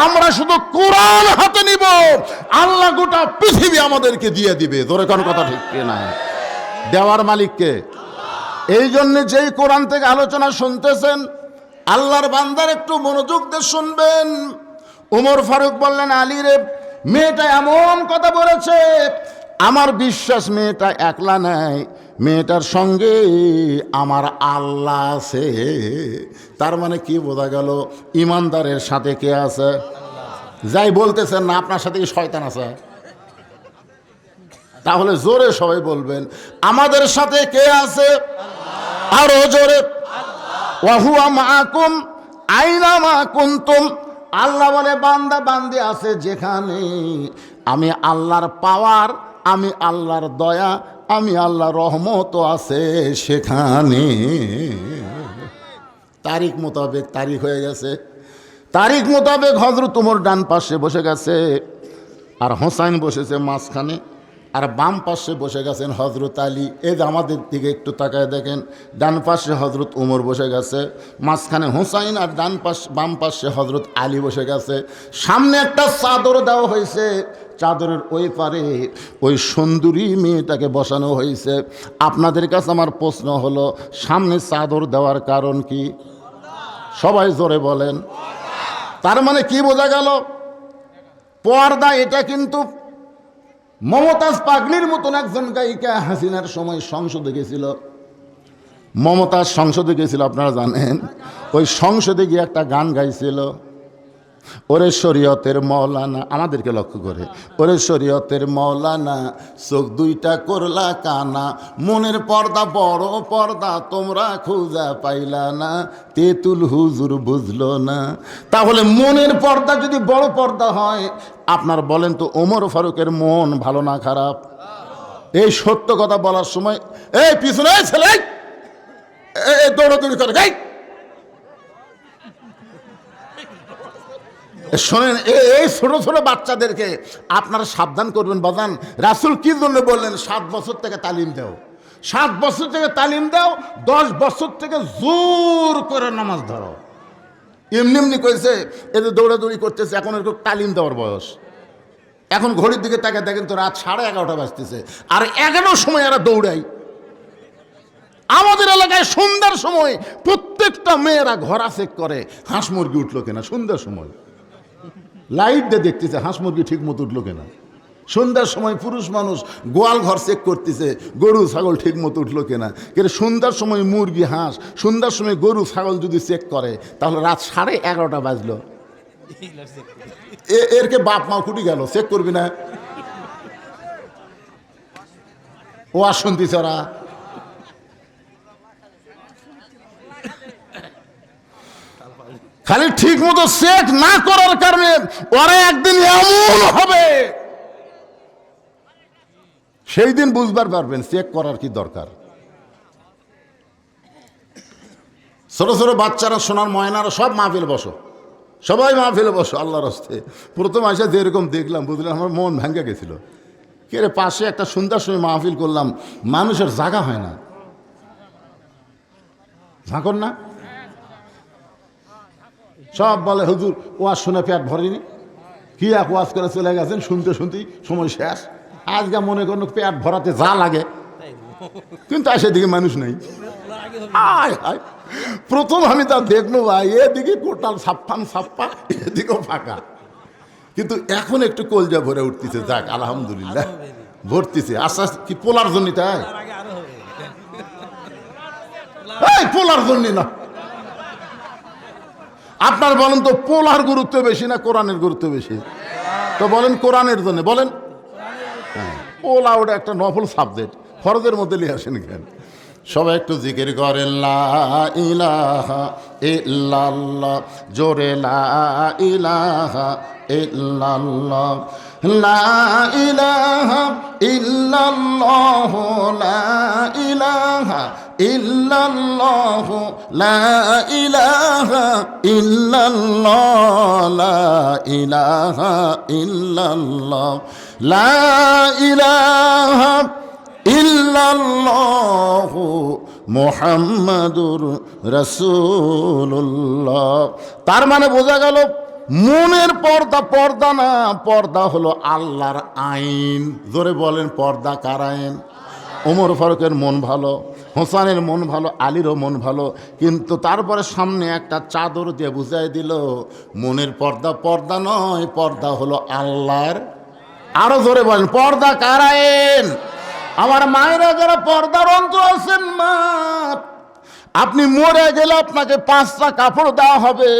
Speaker 1: আমরা শুধু কোরআন হাতে নিব, আল্লাহ গোটা পৃথিবী আমাদেরকে দিয়ে দিবে। ধরে কোন কথা ঠিক না? দেওয়ার মালিককে। এই জন্য যেই কোরআন থেকে আলোচনা শুনতেছেন আল্লাহর বান্দার একটু মনোযোগ দিয়ে শুনবেন। ওমর ফারুক বললেন আলী রে, মেয়েটা এমন কথা বলেছে, আমার বিশ্বাস মেয়েটা একলা নাই, মেয়েটার সঙ্গে আমার আল্লাহ আছে। তার মানে কি বোঝা গেল? ইমানদারের সাথে কে আছে? যাই বলতেছেন না আপনার সাথে কি শয়তান আছে? তাহলে জোরে সবাই বলবেন আমাদের সাথে কে আছে? আরো জোরে, ওয়া হুয়া মাআকুম আইনা মা কুনতুম। আল্লাহ বলে বান্দা বান্দি আছে যেখানে, আমি আল্লাহর পাওয়ার, আমি আল্লাহর দয়া, আমি আল্লাহর রহমত আছে সেখানে। তারিখ মোতাবেক তারিখ হয়ে গেছে, তারিখ মোতাবেক হযরত ওমর ডান পাশে বসে গেছে আর হোসাইন বসেছে মাঝখানে। আর বাম পাশে বসে গেছেন হজরত আলী। এই যে আমাদের দিকে একটু তাকায় দেখেন, ডান পাশে হজরত উমর বসে গেছে, মাঝখানে হুসাইন, আর বাম পাশে হজরত আলী বসে গেছে। সামনে একটা চাদর দেওয়া হয়েছে, চাদরের ওই পারে ওই সুন্দরী মেয়েটাকে বসানো হয়েছে। আপনাদের কাছে আমার প্রশ্ন হলো, সামনে চাদর দেওয়ার কারণ কি? সবাই জোরে বলেন। তার মানে কি বোঝা গেল? পর্দা। এটা কিন্তু মমতাজ পাগলির মতন একজন গায়িকা হাসিনার সময় সংসদে গেছিল। মমতাজ সংসদে গেছিল, আপনারা জানেন। ওই সংসদে গিয়ে একটা গান গাইছিল, ওরে শরীয়তের মৌলানা, আমাদেরকে লক্ষ্য করে, ওরে শরীয়তের মৌলানা চোখ দুইটা করলা কানা, মনের পর্দা বড় পর্দা তোমরা খুঁজা পাইলা না, তেতুল হুজুর বুঝলো না। তাহলে মনের পর্দা যদি বড় পর্দা হয়, আপনার বলেন তো ওমর ফারুকের মন ভালো না খারাপ? এই সত্য কথা বলার সময় এই পিছনে ছেলে দৌড়াদৌড়ি করে, শোনেন, এই ছোট ছোট বাচ্চাদেরকে আপনারা সাবধান করবেন। বাজান, রাসূল কি জন্য বললেন 7 বছর থেকে তালিম দাও, 7 বছর থেকে তালিম দাও, 10 বছর থেকে জোর করে নামাজ ধরো। এমনি এমনি কইছে, এদের দৌড়াদৌড়ি করতেছে, এখন এরকম তালিম দেওয়ার বয়স। এখন ঘড়ির দিকে তাকে দেখেন তো রাত 11:30 বাজতেছে, আর 11টার সময় এরা দৌড়ায়। আমাদের এলাকায় সন্ধ্যার সময় প্রত্যেকটা মেয়েরা ঘোড়া চেক করে হাঁস মুরগি উঠলো কিনা। সন্ধ্যার সময় লাইট দিয়ে দেখতেছে হাঁস মুরগি ঠিক মতো উঠলো কিনা। সন্ধ্যার সময় পুরুষ মানুষ গোয়াল ঘর চেক করতেছে গরু ছাগল ঠিক মতো উঠলো কিনা। কিন্তু সন্ধ্যার সময় মুরগি হাঁস, সন্ধ্যার সময় গরু ছাগল যদি চেক করে, তাহলে রাত 11:30 বাজলো। এরকে বাপ মা কুটি গেল, চেক করবি না? ও আর শুনতিস ওরা। খালি ঠিক মতো চেক না করার কারণে ওরা একদিন এমন হবে, সেই দিন বুঝবার পারবেন চেক করার কি দরকার। ছোট ছোট বাচ্চারা, সোনার ময়নারা সব মাহফিল বসো, সবাই মাহফিলে বসো আল্লাহর হস্তে। প্রথম আসে যেরকম দেখলাম, বুঝলাম আমার মন ভেঙে গেছিল। কে রে, পাশে একটা সুন্দর সময় মাহফিল করলাম, মানুষের জায়গা হয় না, ঝাঁকর না। সব বলে হুজুর ওয়াজ শুনে পেট ভরেনি, কি এক ওয়াজ করে চলে গেছেন, শুনতে শুনতেই সময় শেষ। আজকে মনে করুন পেট ভরাতে যা লাগে, কিন্তু সেদিকে মানুষ নেই। প্রথম আমি তা দেখলো ভাই, এদিকে টোটাল ছাপ্পা, এদিকেও ফাঁকা। কিন্তু এখন একটু কলজা ভরে উঠতেছে, যাক আলহামদুলিল্লাহ ভরতেছে আস্তে আস্তে। কি পোলার জন্য? তাই পোলার জন্য না। আপনার বলেন তো পোলার গুরুত্ব বেশি না কোরআনের গুরুত্ব বেশি? তো বলেন কোরআনের জন্য বলেন। হ্যাঁ, পোলা ওটা একটা নফল সাবজেক্ট, ফরজের মধ্যে লিয়ে আসেন কেন? সবাই একটু জিকির করেন লা ইলাহা ইল্লাল্লাহ, জোরে লা ইলাহা ইল্লাল্লাহ, লা ইলাহা ইল্লাল্লাহ, লা ইলাহা ইল্লাল্লাহ, লা ইলাহা ইল্লাল্লাহ, লা ইলাহা ইল্লাল্লাহ, লা ইলাহা ইল্লাল্লাহু মুহাম্মাদুর রাসূলুল্লাহ। তার মানে বোঝা গেল মনের পর্দা পর্দা না, পর্দা হলো আল্লাহর আইন। জোরে বলেন, পর্দা কার আইন? ওমর ফারুকের মন ভালো, হোসেনের মন ভালো, আলীরও মন ভালো, কিন্তু তারপরে সামনে একটা চাদর দিয়ে বুঝাই দিল মনের পর্দা পর্দা নয়, পর্দা হলো আল্লাহর। আরো জোরে বলেন, পর্দা কার আইন? আমার মায়েরা যারা পর্দার অন্তর আছেন, মা আপনি মরে গেলে আপনাকে 5টা কাপড় দেওয়া হবে।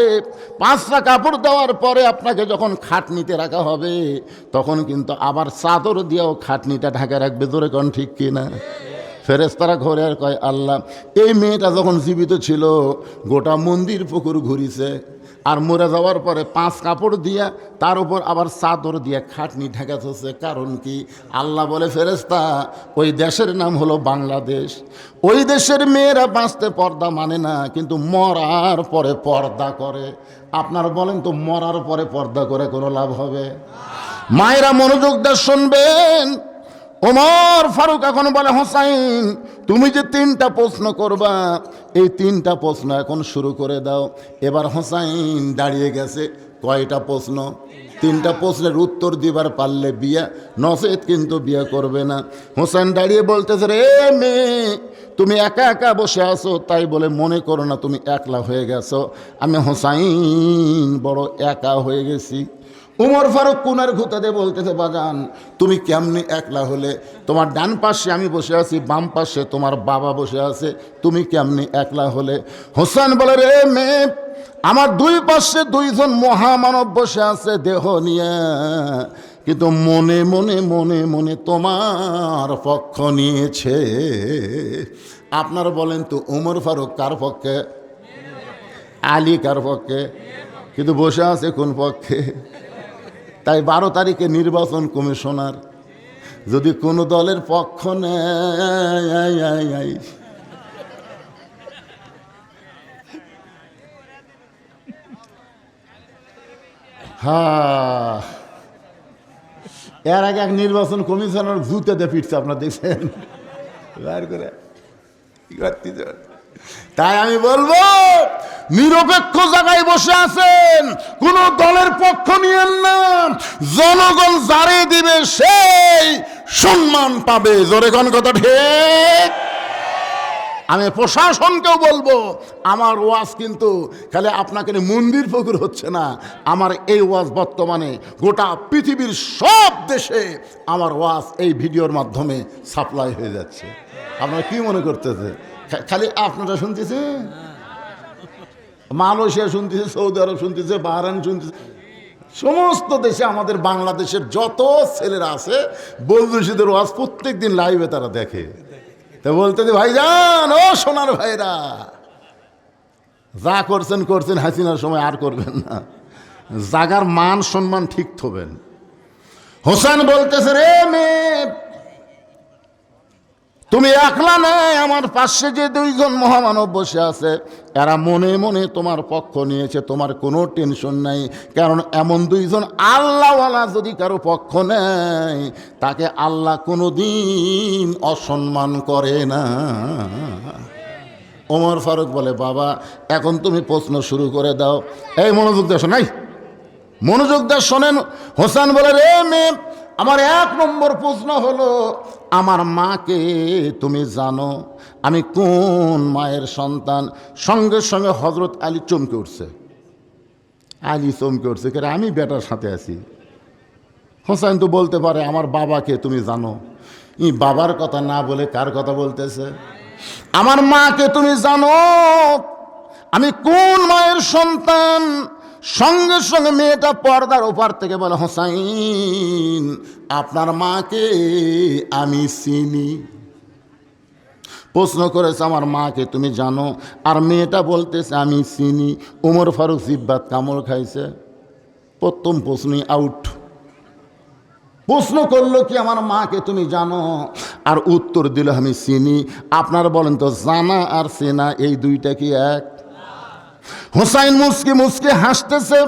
Speaker 1: 5টা কাপড় দেওয়ার পরে আপনাকে যখন খাটনিতে রাখা হবে, তখন কিন্তু আবার চাদর দিয়েও খাটনিটা ঢাকা রাখবে। ধরে কোন ঠিক কিনা? ফেরেশতারা ঘরে আর কয়, আল্লাহ এই মেয়েটা যখন জীবিত ছিল গোটা মন্দির পুকুর ঘুরিছে, আর মরে যাওয়ার পরে 5 কাপড় দিয়া তার উপর আবার চাদর দিয়া খাটনি ঢাকা হচ্ছে, কারণ কি? আল্লাহ বলে, ফেরেশতা ওই দেশের নাম হলো বাংলাদেশ। ওই দেশের মেয়েরা বাঁচতে পর্দা মানে না, কিন্তু মরার পরে পর্দা করে। আপনারা বলেন তো মরার পরে পর্দা করে কোনো লাভ হবে? মায়েরা মনোযোগ দিয়ে শুনবেন, ওমর ফারুক এখন বলে, হোসাইন তুমি যে 3টা প্রশ্ন করবা, এই 3টা প্রশ্ন এখন শুরু করে দাও। এবার হোসাইন দাঁড়িয়ে গেছে। কয়টা প্রশ্ন? 3টা প্রশ্নের উত্তর দিবার পারলে বিয়ে, নচেত কিন্তু বিয়ে করবে না। হোসেন দাঁড়িয়ে বলতেছে, রে মেয়ে, তুমি একা একা বসে আছো, তাই বলে মনে করো না তুমি একলা হয়ে গেছো। আমি হোসাইন বড় একা হয়ে গেছি। উমর ফারুক কোনার ঘুতাতে বলতেছে, বাজান তুমি কেমনি একলা হলে? তোমার ডান পাশে আমি বসে আছি, বাম পাশে তোমার বাবা বসে আছে, তুমি কেমনি একলা হলে? হোসেন বলে, রে মেয়ে, আমার 2 পাশে 2জন মহামানব বসে আছে দেহ নিয়ে, কিন্তু মনে মনে মনে মনে তোমার পক্ষ নিয়েছে। আপনারা বলেন তো, উমর ফারুক কার পক্ষে? আলী কার পক্ষে? কিন্তু বসে আছে কোন পক্ষে? তাই 12 তারিখে নির্বাচন কমিশনার যদি কোনো দলের পক্ষ নেয়, হ্যাঁ, এর আগে এক নির্বাচন কমিশনার জুতেতে পিটছে, আপনারা দেখছেন বার করে। তাই আমি বলবো, নিরপেক্ষ জায়গায় বসে আছেন, কোন দলের পক্ষ নিয়েন না। জনগণ যারে দিবে সেই সম্মান পাবে। জোরে কোন কথা ঠিক? আমি প্রশাসনকেও বলবো, আমার ওয়াজ কিন্তু খালি আপনাকে মন্দির ফকুর হচ্ছে না, আমার এই ওয়াজ বর্তমানে গোটা পৃথিবীর সব দেশে আমার ওয়াজ এই ভিডিওর মাধ্যমে সাপ্লাই হয়ে যাচ্ছে। আপনারা কি মনে করতেছে খালি আপনারা শুনতেছেন? মালয়েশিয়া শুনতেছে, সৌদি আরব শুনতেছে, বাহরাইন শুনতেছে, সমস্ত দেশে আমাদের বাংলাদেশের যত ছেলেরা আছে বন্ধুদের ওয়াজ প্রত্যেক দিন লাইভে তারা দেখে। তো বলতে যে, ভাইজান, ও সোনার ভাইরা, যা করছেন করছেন, হাসিনার সময় আর করবেন না, জাগার মান সম্মান ঠিক থবেন। হোসেন বলতেছে, রে মেয়ে, তুমি একলা নেই, আমার পাশে যে 2জন মহামানব বসে আছে, এরা মনে মনে তোমার পক্ষ নিয়েছে, তোমার কোনো টেনশন নাই। কারণ এমন 2জন আল্লাহওয়ালা যদি কারো পক্ষ নেয়, তাকে আল্লাহ কোনো দিন অসম্মান করে না। ওমর ফারুক বলে, বাবা এখন তুমি প্রশ্ন শুরু করে দাও। এই মনোযোগ দিয়ে শোনাই, মনোযোগ দিয়ে শোনেন। হোসেন বলে, রে মেয়ে, আমার 1 নম্বর প্রশ্ন হলো, আমার মাকে তুমি জানো? আমি কোন মায়ের সন্তান? সঙ্গে সঙ্গে হজরত আলী চমকে উঠছে। আলী চমকে উঠছে, কেন? আমি বেটার সাথে আছি। হোসেন তো বলতে পারে, আমার বাবাকে তুমি জানো? ই বাবার কথা না বলে কার কথা বলতেছে? আমার মাকে তুমি জানো? আমি কোন মায়ের সন্তান? সঙ্গে সঙ্গে মেয়েটা পর্দার ওপার থেকে বলে, হোসাইন, আপনার মাকে আমি চিনি। প্রশ্ন করেছে, আমার মাকে তুমি জানো? আর মেয়েটা বলতেছে, আমি চিনি। উমর ফারুক জিব্বাত কামড় খাইছে। প্রথম প্রশ্নই আউট। প্রশ্ন করলো কি, আমার মাকে তুমি জানো? আর উত্তর দিল, আমি চিনি। আপনারা বলেন তো, জানা আর চেনা এই দুইটা কি এক? হোসাইন মুসকি মুসকি হাসতেছে,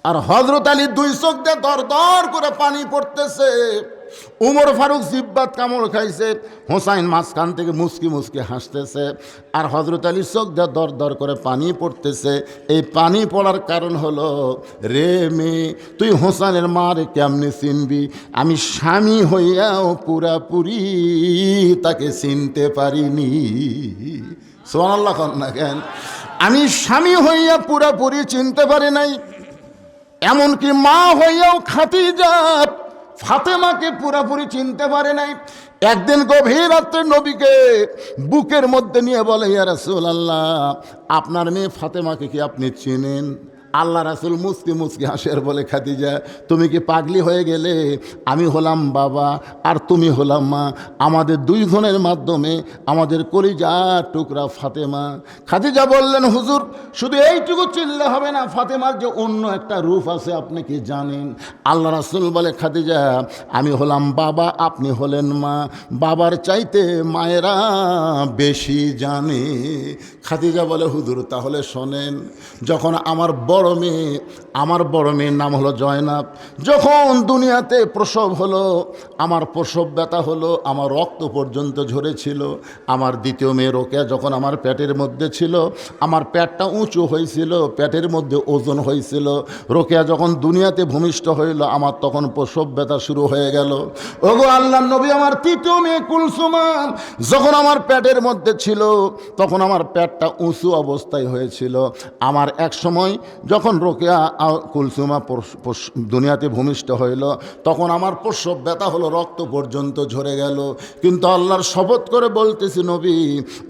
Speaker 1: আর হযরত আলী 2 চোখ দিয়ে দর দর করে পানি পড়তেছে। উমর ফারুক জিব্বাত কামড় খাইছে, হোসাইন মাঝখান থেকে মুসকি মুসকি হাসতেছে, আর হযরত আলীর চোখ দিয়ে দর দর করে পানি পড়তেছে। এই পানি পড়ার কারণ হলো, রে মেয়ে, তুই হোসাইনের মারে কেমনে চিনবি? আমি স্বামী হইয়াও পুরাপুরি তাকে চিনতে পারিনি। সুবহানাল্লাহ না কেন? আমি স্বামী হইয়া পুরাপুরি চিনতে পারি নাই, এমনকি মা হইয়াও খাদিজা ফাতেমাকে পুরাপুরি চিনতে পারে নাই। একদিন গভীর রাত্রে নবীকে বুকের মধ্যে নিয়ে বলে, ইয়া রাসূলুল্লাহ, আপনার মেয়ে ফাতেমাকে কি আপনি চেনেন? আল্লাহ রাসূল মুসকি মুসকি হাসের বলে, খাদিজা, তুমি কি পাগলি হয়ে গেলে? আমি হলাম বাবা আর তুমি হলাম মা, আমাদের 2 জনের মাধ্যমে আমাদের কলিজার টুকরা ফাতেমা। খাদিজা বললেন, হুজুর, শুধু এইটুকু চিনলে হবে না, ফাতেমার যে অন্য একটা রূপ আছে আপনি কি জানেন? আল্লাহ রাসূল বলে, খাদিজা, আমি হলাম বাবা, আপনি হলেন মা, বাবার চাইতে মায়েরা বেশি জানে। খাদিজা বলে, হুজুর, তাহলে শোনেন, যখন আমার বড় বড় মেয়ে, আমার বড় মেয়ের নাম হলো জয়নাব। যখন দুনিয়াতে প্রসব হলো, আমার প্রসব ব্যথা হলো, আমার রক্ত পর্যন্ত ঝরেছিল। আমার দ্বিতীয় মেয়ে রোকেয়া যখন আমার পেটের মধ্যে ছিল, আমার পেটটা উঁচু হয়েছিল, পেটের মধ্যে ওজন হয়েছিল। রোকেয়া যখন দুনিয়াতে ভূমিষ্ঠ হইল, আমার তখন প্রসব ব্যথা শুরু হয়ে গেল। ওগো আল্লাহর নবী, আমার তৃতীয় মেয়ে কুলসুমা যখন আমার পেটের মধ্যে ছিল, তখন আমার পেটটা উঁচু অবস্থায় হয়েছিল। আমার এক সময় যখন রোকেয়া কুলসুমা দুনিয়াতে ভূমিষ্ঠ হইল, তখন আমার প্রসব ব্যথা হলো, রক্ত পর্যন্ত ঝরে গেল। কিন্তু আল্লাহর শপথ করে বলতেছি নবী,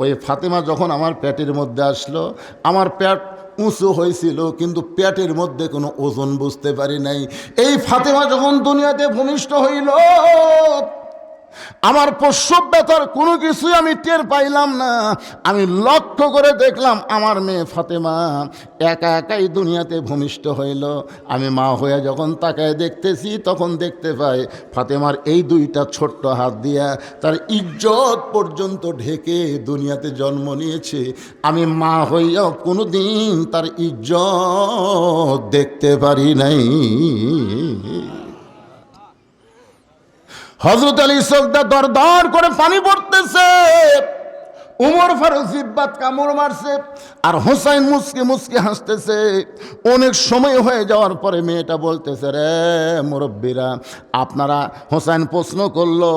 Speaker 1: ওই ফাতেমা যখন আমার পেটের মধ্যে আসলো, আমার পেট উঁচু হয়েছিল, কিন্তু পেটের মধ্যে কোনো ওজন বুঝতে পারি নাই। এই ফাতেমা যখন দুনিয়াতে ভূমিষ্ঠ হইল, আমার প্রসব ব্যথার কোনো কিছুই আমি টের পাইলাম না। আমি লক্ষ্য করে দেখলাম আমার মেয়ে ফাতেমা একা একাই দুনিয়াতে ভূমিষ্ঠ হইল। আমি মা হয়ে যখন তাকায় দেখতেছি, তখন দেখতে পাই ফাতেমার এই দুইটা ছোট্ট হাত দিয়া তার ইজ্জত পর্যন্ত ঢেকে দুনিয়াতে জন্ম নিয়েছে। আমি মা হইয়াও কোনো দিন তার ইজ্জত দেখতে পারি নাই। হযরত আলী চোখটা দর দর করে পানি পড়তেছে, উমর ফারুক জিব্বাত কামড় মারছে, আর হোসাইন মুসকে মুসকে হাসতেছে। অনেক সময় হয়ে যাওয়ার পরে মেয়েটা বলতেছে, রে মুরব্বীরা, আপনারা, হোসাইন প্রশ্ন করলো,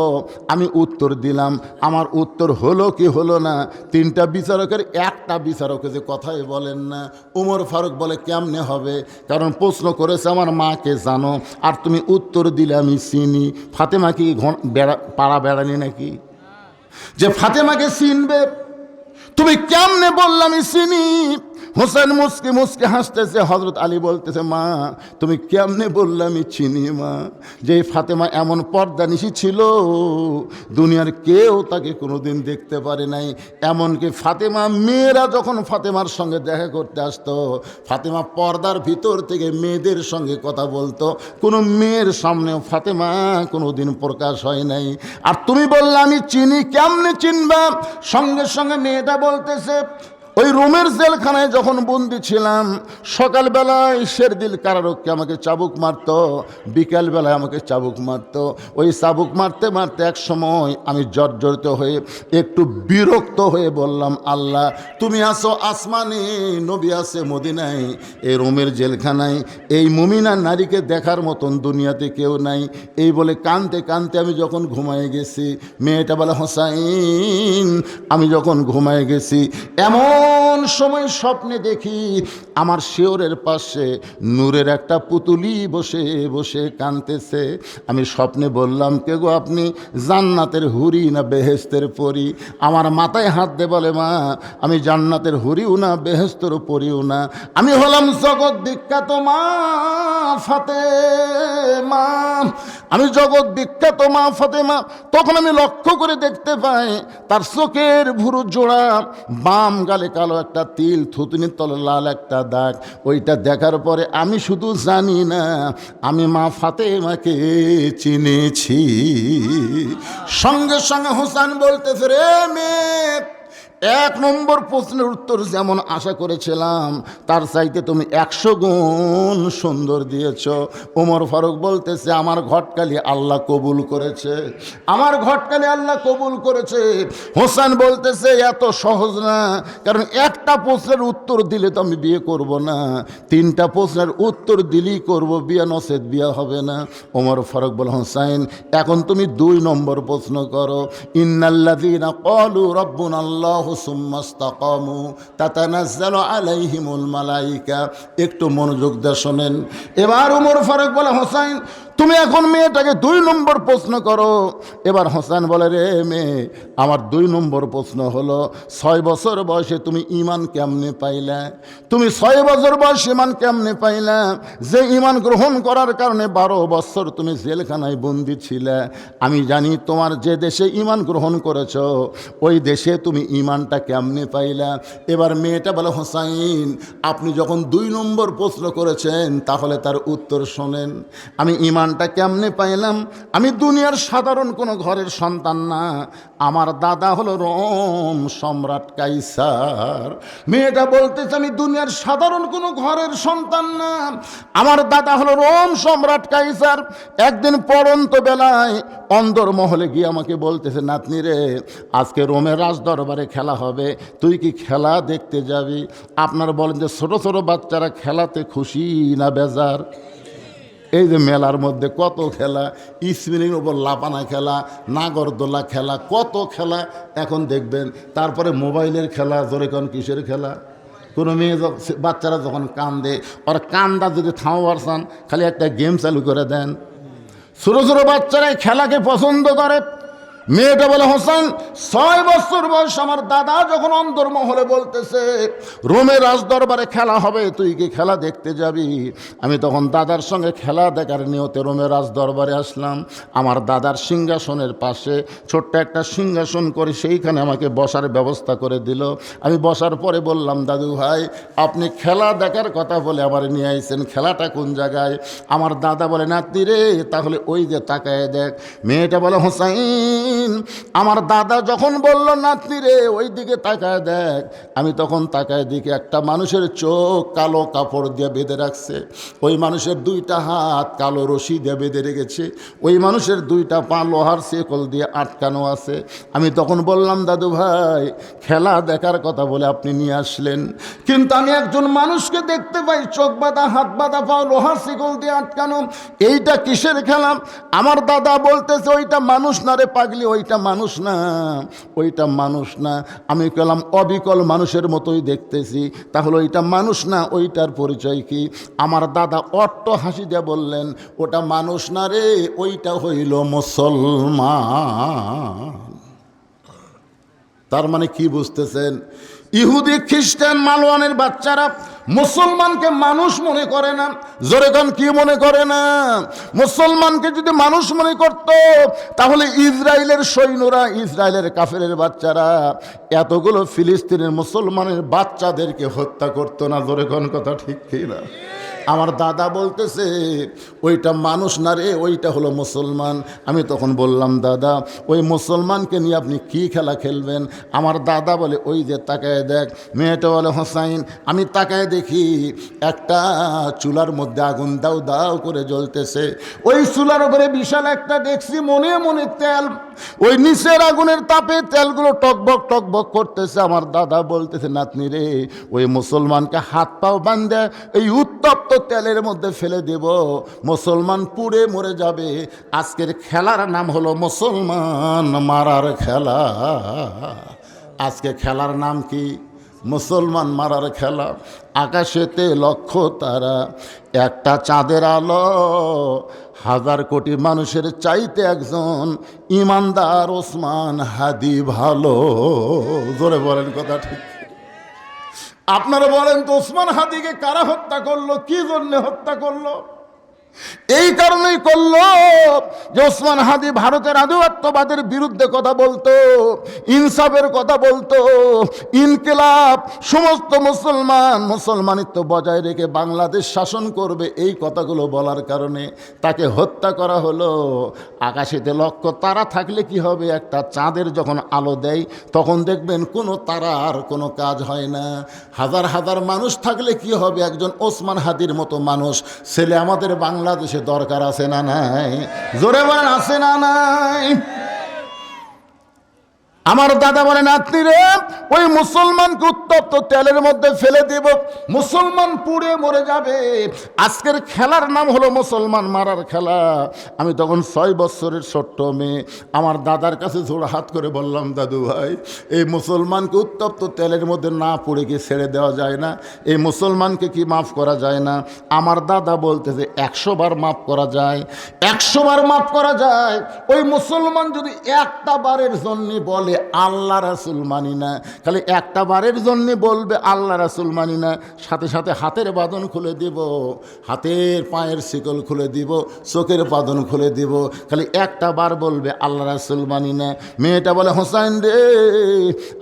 Speaker 1: আমি উত্তর দিলাম, আমার উত্তর হলো কি হলো না? তিনটা বিচারকের একটা বিচারকে যে কথাই বলেন না। উমর ফারুক বলে, কেমনে হবে? কারণ প্রশ্ন করেছে আমার মাকে জানো, আর তুমি উত্তর দিলে আমি চিনি। ফাতেমা কি পাড়া বেড়ানি নাকি যে ফাতেমাকে চিনবে? তুমি কেমনে বললাম আমি চিনি? হোসেন মুসকে মুসকে হাসতেছে। হযরত আলী বলতেছে, মা তুমি কেমনে বললে আমি চিনি? মা, যে ফাতেমা এমন পর্দানিশী ছিল, দুনিয়ার কেউ তাকে কোনোদিন দেখতে পারে নাই। এমনকি ফাতেমা মেয়েরা যখন ফাতেমার সঙ্গে দেখা করতে আসতো, ফাতেমা পর্দার ভিতর থেকে মেয়েদের সঙ্গে কথা বলতো। কোনো মেয়ের সামনেও ফাতেমা কোনোদিন প্রকাশ হয় নাই। আর তুমি বললে আমি চিনি, কেমনে চিনবা? সঙ্গে সঙ্গে মেয়েটা বলতেছে, ওই রোমের জেলখানায় যখন বন্দি ছিলাম, সকালবেলায় শেরদিল কারারক্ষী আমাকে চাবুক মারত, বিকালবেলায় আমাকে চাবুক মারত। ওই চাবুক মারতে মারতে এক সময় আমি জর্জরিত হয়ে একটু বিরক্ত হয়ে বললাম, আল্লাহ তুমি আসো আসমানে, নবী আছে মদিনায়, এই রোমের জেলখানায় এই মুমিনা নারীকে দেখার মতন দুনিয়াতে কেউ নাই। এই বলে কাঁদতে কাঁদতে আমি যখন ঘুমায় গেছি, মেয়েটা বলে, হোসাইন আমি যখন ঘুমায় গেছি, এমন সময় স্বপ্নে দেখি আমার শিয়রের পাশে নূরের একটা পুতুলি বসে বসে কাঁদতেছে। আমি স্বপ্নে বললাম, কে গো আপনি? জান্নাতের হুরি না বেহেশতের পরি? আমার মাথায় হাত দে বলে, মা আমি জান্নাতের হুরিও না, বেহেশতের পরিও না, আমি হলাম জগৎ বিখ্যাত মা ফাতেমা, আমি জগৎ বিখ্যাত মা ফাতেমা। তখন আমি লক্ষ্য করে দেখতে পাই তার চোখের ভুরু জোড়া, বাম গালে কালো একটা তিল, থুতনির তলে লাল একটা দাগ। ওইটা দেখার পরে আমি শুধু জানি না, আমি মা ফাতেমাকে চিনেছি। সঙ্গে সঙ্গে হোসেন বলতেছে, রে মেয়ে, এক নম্বর প্রশ্নের উত্তর যেমন আশা করেছিলাম, তার চাইতে তুমি 100 গুণ সুন্দর দিয়েছ। ওমর ফারুক বলতেছে, আমার ঘটকালি আল্লাহ কবুল করেছে, আমার ঘটকালি আল্লাহ কবুল করেছে। হোসেন বলতেছে, এত সহজ না, কারণ একটা প্রশ্নের উত্তর দিলে তো আমি বিয়ে করব না, 3টা প্রশ্নের উত্তর দিলেই করব বিয়ে, নসেদ বিয়ে হবে না। ওমর ফারুক বলে, হোসেন এখন তুমি 2 নম্বর প্রশ্ন করো। ইন্নাল্লাযীনা ক্বালু রাব্বুনাল্লাহু সুম্মা ইসতাকামু তাতানাজ্জালু আলাইহিমুল মালায়েকা। একটু মনোযোগ দিয়ে শোনেন। এবার ওমর ফারুক বলে, হোসেন তুমি এখন মেয়েটাকে 2 নম্বর প্রশ্ন করো। এবার হোসেন বলে, রে মেয়ে, আমার 2 নম্বর প্রশ্ন হলো, 6 বছর বয়সে তুমি ঈমান কেমনে পাইলা? তুমি 6 বছর বয়সে ঈমান কেমনে পাইলা? যে ঈমান গ্রহণ করার কারণে 12 বছর তুমি জেলখানায় বন্দী ছিলে। আমি জানি তোমার যে দেশে ঈমান গ্রহণ করেছ, ওই দেশে তুমি ঈমানটা কেমনে পাইলা? এবার মেয়েটা বলে, হোসেন আপনি যখন 2 নম্বর প্রশ্ন করেছেন, তাহলে তার উত্তর শোনেন। আমি ঈমান ইমানটা কেমনে পাইলাম? আমি দুনিয়ার সাধারণ কোনো ঘরের সন্তান না, আমার দাদা হলো রোম সম্রাট কাইসার। মেয়েটা বলতেছে আমি দুনিয়ার সাধারণ কোনো ঘরের সন্তান না, আমার দাদা হলো রোম সম্রাট কাইসার। একদিন পড়ন্ত বেলায় অন্দরমহলে গিয়ে আমাকে বলতেছে, নাতনি রে, আজকে রোমের রাজদরবারে খেলা হবে, তুই কি খেলা দেখতে যাবি? আপনারা বলেন যে ছোট ছোট বাচ্চারা খেলাতে খুশি না বেজার? এই যে মেলার মধ্যে কত খেলা, স্পিনিং ওপর লাপানা খেলা, নাগরদোলা খেলা, কত খেলা এখন দেখবেন। তারপরে মোবাইলের খেলা, জোরে কোন কিসের খেলা? কোনো মেয়ে বাচ্চারা যখন কান্দে, ওর কান্দা যদি থামাবার চান, খালি একটা গেম চালু করে দেন। ছোটো ছোটো বাচ্চারা এই খেলাকে পছন্দ করে। মেয়েটা বলে, হোসেন 6 বছর বয়স আমার দাদা যখন অন্দরমহলে বলতেছে রোমের রাজদরবারে খেলা হবে, তুই কি খেলা দেখতে যাবি? আমি তখন দাদার সঙ্গে খেলা দেখার নিয়তে রোমের রাজদরবারে আসলাম। আমার দাদার সিংহাসনের পাশে ছোট্ট একটা সিংহাসন করে সেইখানে আমাকে বসার ব্যবস্থা করে দিল। আমি বসার পরে বললাম, দাদু ভাই, আপনি খেলা দেখার কথা বলে আমার নিয়ে আইছেন, খেলাটা কোন জায়গায়? আমার দাদা বলে, নাতি রে, তাহলে ওই যে তাকায় দেখ। মেয়েটা বলে, হোসাইন, আমার দাদা যখন বলল নাতনি রে ওই দিকে তাকায় দেখ, আমি তখন তাকায় দিকে একটা মানুষের চোখ কালো কাপড় দিয়ে বেঁধে রাখছে, ওই মানুষের 2টা হাত কালো রশি দিয়ে বেঁধে রেখেছে, ওই মানুষের 2টা পা লোহার শেকল দিয়ে আটকানো আছে। আমি তখন বললাম, দাদু ভাই, খেলা দেখার কথা বলে আপনি নিয়ে আসলেন, কিন্তু আমি একজন মানুষকে দেখতে পাই চোখ বাঁধা, হাত বাঁধা, পা লোহার শিকল দিয়ে আটকানো, এইটা কিসের খেলা? আমার দাদা বলতেছে, ওইটা মানুষ না রে পাগলি, ওইটা মানুষ না, ওইটা মানুষ না। আমি বললাম, অবিকল মানুষের মতোই দেখতেছি, তাহলে ওইটা মানুষ না, ওইটার পরিচয় কি? আমার দাদা অট্ট হাসি দিয়ে বললেন, ওটা মানুষ না রে, ওইটা হইল মুসলমান। তার মানে কি বুঝতেছেন? ইহুদি খ্রিস্টান মালওয়ানের বাচ্চারা মুসলমানকে মানুষ মনে করে না। জোরে কোন কি মনে করে না? মুসলমানকে যদি মানুষ মনে করত, তাহলে ইসরায়েলের সৈন্যরা, ইসরায়েলের কাফেরের বাচ্চারা এতগুলো ফিলিস্তিনের মুসলমানের বাচ্চাদেরকে হত্যা করতো না। জোরে কোন কথা ঠিক কি না? আমার দাদা বলতেছে, ওইটা মানুষ না রে, ওইটা হলো মুসলমান। আমি তখন বললাম, দাদা, ওই মুসলমানকে নিয়ে আপনি কি খেলা খেলবেন? আমার দাদা বলে, ওই যে তাকায় দেখ। মেয়েটা বলে, হোসাইন, আমি তাকায় দেখি একটা চুলার মধ্যে আগুন দাও দাও করে জ্বলতেছে, ওই চুলার উপরে বিশাল একটা দেখছি মনে মনে তেল, ওই নিচের আগুনের তাপে তেলগুলো টকবক টকবক করতেছে। আমার দাদা বলতেছে, নাতনি রে, ওই মুসলমানকে হাত পাও বাঁধে এই উত্তপ্ত তেলের মধ্যে ফেলে দেব, মুসলমান পুড়ে মরে যাবে। আজকের খেলার নাম হলো মুসলমান মারার খেলা। আজকে খেলার নাম কি? মুসলমান মারার খেলা। আকাশেতে লক্ষ তারা, একটা চাঁদের আলো, 1000 কোটি মানুষের চাইতে একজন ইমানদার ওসমান হাদি ভালো। জোরে বলেন কথা ঠিক? আপনারা বলেন তো, ওসমান হাদিকে কারা হত্যা করলো? কি জন্য হত্যা করলো? এই কারণেই করলো যে ওসমান হাদি ভারতের আধিপত্যবাদের বিরুদ্ধে কথা বলতো, ইনসাফের কথা বলতো, ইনকিলাব, সমস্ত মুসলমানিত্ব বজায় রেখে বাংলাদেশ শাসন করবে, এই কথাগুলো বলার কারণে তাকে হত্যা করা হলো। আকাশেতে লক্ষ তারা থাকলে কি হবে? একটা চাঁদের যখন আলো দেয় তখন দেখবেন কোনো তারার কোনো কাজ হয় না। হাজার হাজার মানুষ থাকলে কি হবে? একজন ওসমান হাদির মতো মানুষ ছেলে আমাদের বাংলাদেশে দরকার আছে না নাই? জোরে বলেন, আছে না নাই? আমার দাদা বলেন, নাতনি রে, ওই মুসলমানকে উত্তপ্ত তেলের মধ্যে ফেলে দেব, মুসলমান পুড়ে মরে যাবে। আজকের খেলার নাম হলো মুসলমান মারার খেলা। আমি তখন 6 বছরের ছোট্ট মেয়ে, আমার দাদার কাছে জোড়া হাত করে বললাম, দাদু ভাই, এই মুসলমানকে উত্তপ্ত তেলের মধ্যে না পুড়ে গিয়ে ছেড়ে দেওয়া যায় না? এই মুসলমানকে কি মাফ করা যায় না? আমার দাদা বলতেছে, 100 বার মাফ করা যায়, 100 বার মাফ করা যায়। ওই মুসলমান যদি একটা বারের জন্য বলে আল্লাহ রাসূল মানি না। খালি একটা বারের জন্য বলবে আল্লাহ রাসূল মানি না, সাথে সাথে হাতের বাঁধন খুলে দিব, হাতের পায়ের শিকল খুলে দিব, চোখের বাঁধন খুলে দিব। খালি একটা বার বলবে আল্লাহ রাসূল মানি না। মেয়েটা বলে, হোসাইন রে,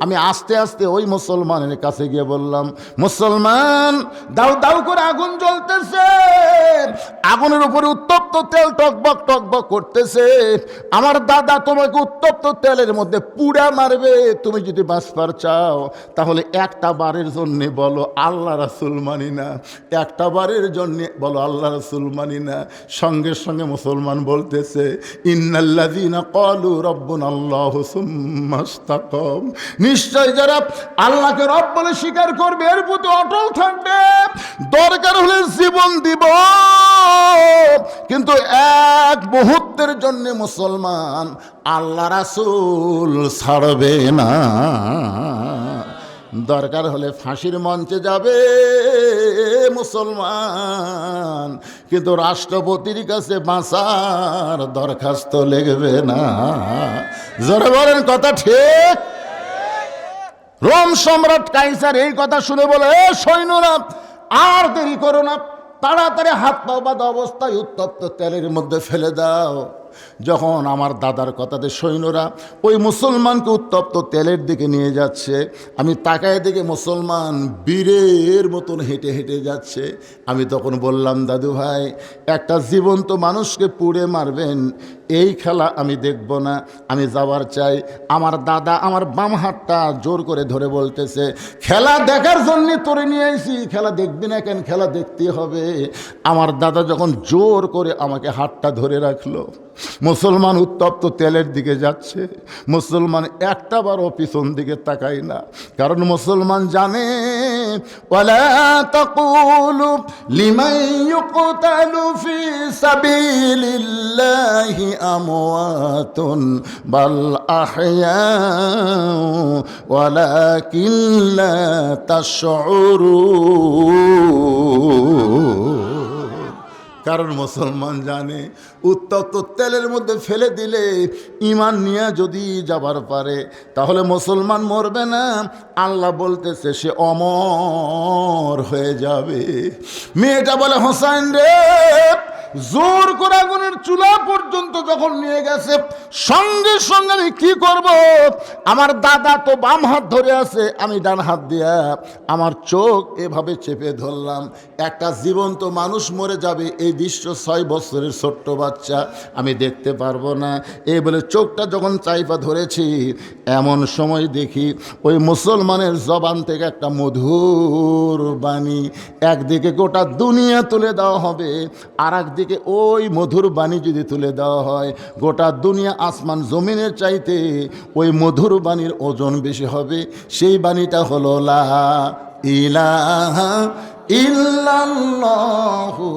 Speaker 1: আমি আস্তে আস্তে ওই মুসলমানের কাছে গিয়ে বললাম, মুসলমান, দাউ দাউ করে আগুন জ্বলতেছে, আগুনের উপরে উত্তপ্ত তেল টকবক টকবক করতেছে। আমার দাদা তোমাকে উত্তপ্ত তেলের মধ্যে পুড়া মারবে। তুমি যদি বাঁচবার চাও তাহলে একটা বারের জন্য বলো আল্লাহ রাসূল মানি না, একটা বারের জন্য বলো আল্লাহ রাসূল মানি না। সঙ্গে সঙ্গে মুসলমান বলতেছে, ইন্নাল্লাযীনা ক্বালু রাব্বুনাল্লাহু সুম্মা ইসতাকাম, নিশ্চয় যারা আল্লাহকে রব বলে স্বীকার করবে, এর প্রতি অটল থাকবে, দরকার হলে জীবন দিব, কিন্তু এক মুহূর্তের জন্য মুসলমান আল্লাহ রাসূল ছাড়বে না। দরকার হলে ফাঁসির মঞ্চে যাবে মুসলমান, কিন্তু রাষ্ট্রপতির কাছে বাঁচার দরখাস্ত লিখবে না। জোরে বলেন কথা ঠিক? রোম সম্রাট কাইসার এই কথা শুনে বলে, এ সৈন্যরা, আর দেরি করো না, তাড়াতাড়ি হাত পা বাঁধা অবস্থায় উত্তপ্ত তেলের মধ্যে ফেলে দাও। যখন আমার দাদার কথাতে সৈন্যরা ওই মুসলমানকে উত্তপ্ত তেলের দিকে নিয়ে যাচ্ছে, আমি তাকায় দেখে মুসলমান বীরের মতন হেঁটে হেঁটে যাচ্ছে। আমি তখন বললাম, দাদু ভাই, একটা জীবন্ত মানুষকে পুড়ে মারবেন, এই খেলা আমি দেখব না, আমি যাবার চাই। আমার দাদা আমার বাম হাতটা জোর করে ধরে বলতেছে, খেলা দেখার জন্য তোরে নিয়ে আইছি, খেলা দেখবি না কেন? খেলা দেখতে হবে। আমার দাদা যখন জোর করে আমাকে হাতটা ধরে রাখলো, মুসলমান উত্তপ্ত তেলের দিকে যাচ্ছে, মুসলমান একটা বারও পিছন দিকে তাকাই না, কারণ মুসলমান জানে, ওয়ালা তাকুলু লিমান ইউকতালু ফি সাবিলিল্লাহি আমওয়াতুন বাল আহইয়াউ ওয়ালাকিন লা তাশউরুন। কারণ মুসলমান জানে উত্তপ্ত তেলের মধ্যে ফেলে দিলে ঈমান নিয়ে যদি যাবার পারে তাহলে মুসলমান মরবে না, আল্লাহ বলতেছে সে অমর হয়ে যাবে। মেয়েটা বলে, হোসাইন রে, জোর করে আগুনের চুলা পর্যন্ত যখন নিয়ে গেছে, সঙ্গে সঙ্গে আমি কি করব? আমার দাদা তো বাম হাত ধরে আছে, আমি ডান হাত দিয়া আমার চোখ এভাবে চেপে ধরলাম। একটা জীবন্ত মানুষ মরে যাবে, এই দৃশ্য 6 বছরের ছোট্ট বাচ্চা, আমি দেখতে পারবো না। এই বলে চোখটা যখন চাইপা ধরেছি, এমন সময় দেখি ওই মুসলমানের জবান থেকে একটা মধুর বাণী, একদিকে গোটা দুনিয়া তুলে দেওয়া হবে, আর একদিকে ওই মধুর বাণী যদি তুলে দেওয়া হয়, গোটা দুনিয়া আসমান জমিনের চাইতে ওই মধুর বাণীর ওজন বেশি হবে। সেই বাণীটা হলো লা ইলাহা ইল্লাল্লাহু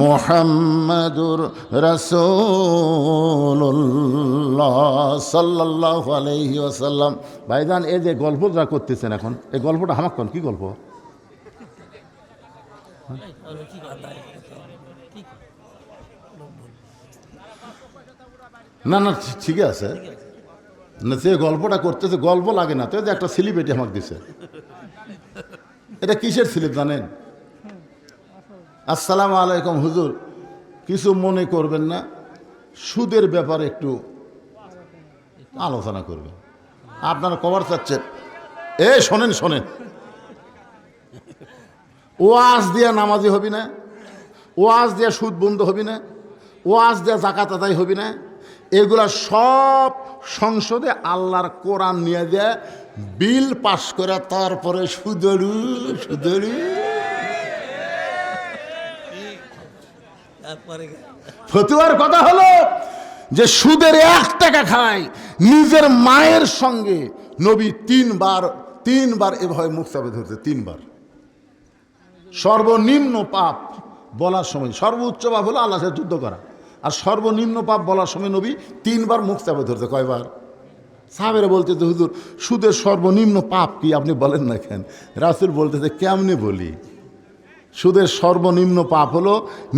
Speaker 1: মুহাম্মাদুর রাসূলুল্লাহ সাল্লাল্লাহু আলাইহি ওয়াসাল্লাম। ভাইজান, এই যে গল্পটা করতেছেন এখন, এই গল্পটা আমার কোন কি গল্প? না না, ঠিকই আছে না, সে গল্পটা করতেছে, গল্প লাগে না তো। যে একটা স্লিপ এটি আমাকে দিছে, এটা কিসের স্লিপ জানেন? আসসালামু আলাইকুম হুজুর, কিছু মনে করবেন না, সুদের ব্যাপারে একটু আলোচনা করবেন। আপনারা কভার চাচ্ছেন? শোনেন শোনেন, ওয়াজ দিয়া নামাজি হবি না, ওয়াজ দিয়া সুদ বন্ধ হবি না, ওয়াজ দিয়া জাকাত আদায় হবি না, এগুলা সব সংসদে আল্লাহর কোরআন নিয়ে দেয়, বিল পাশ করে তারপরে সুদরু সুদরু। ফতুয়ার কথা হলো যে সুদের 1 টাকা খায়, নিজের মায়ের সঙ্গে নবী তিনবার এভাবে মুখ চাপে ধরছে, 3 বার। সর্বনিম্ন পাপ বলার সময়, সর্বোচ্চ পাপ হলো আল্লাহর সাথে যুদ্ধ করা, আর সর্বনিম্ন পাপ বলার সময় নবী 3 বার মুখ চাপে ধরছে। কয়বার? সাহাবেরা বলতেছে, হুজুর সুদের সর্বনিম্ন পাপ কি আপনি বলেন না কেন? রাসূল বলতেছে, কেমনে বলি? সুদের সর্বনিম্ন পাপ হলো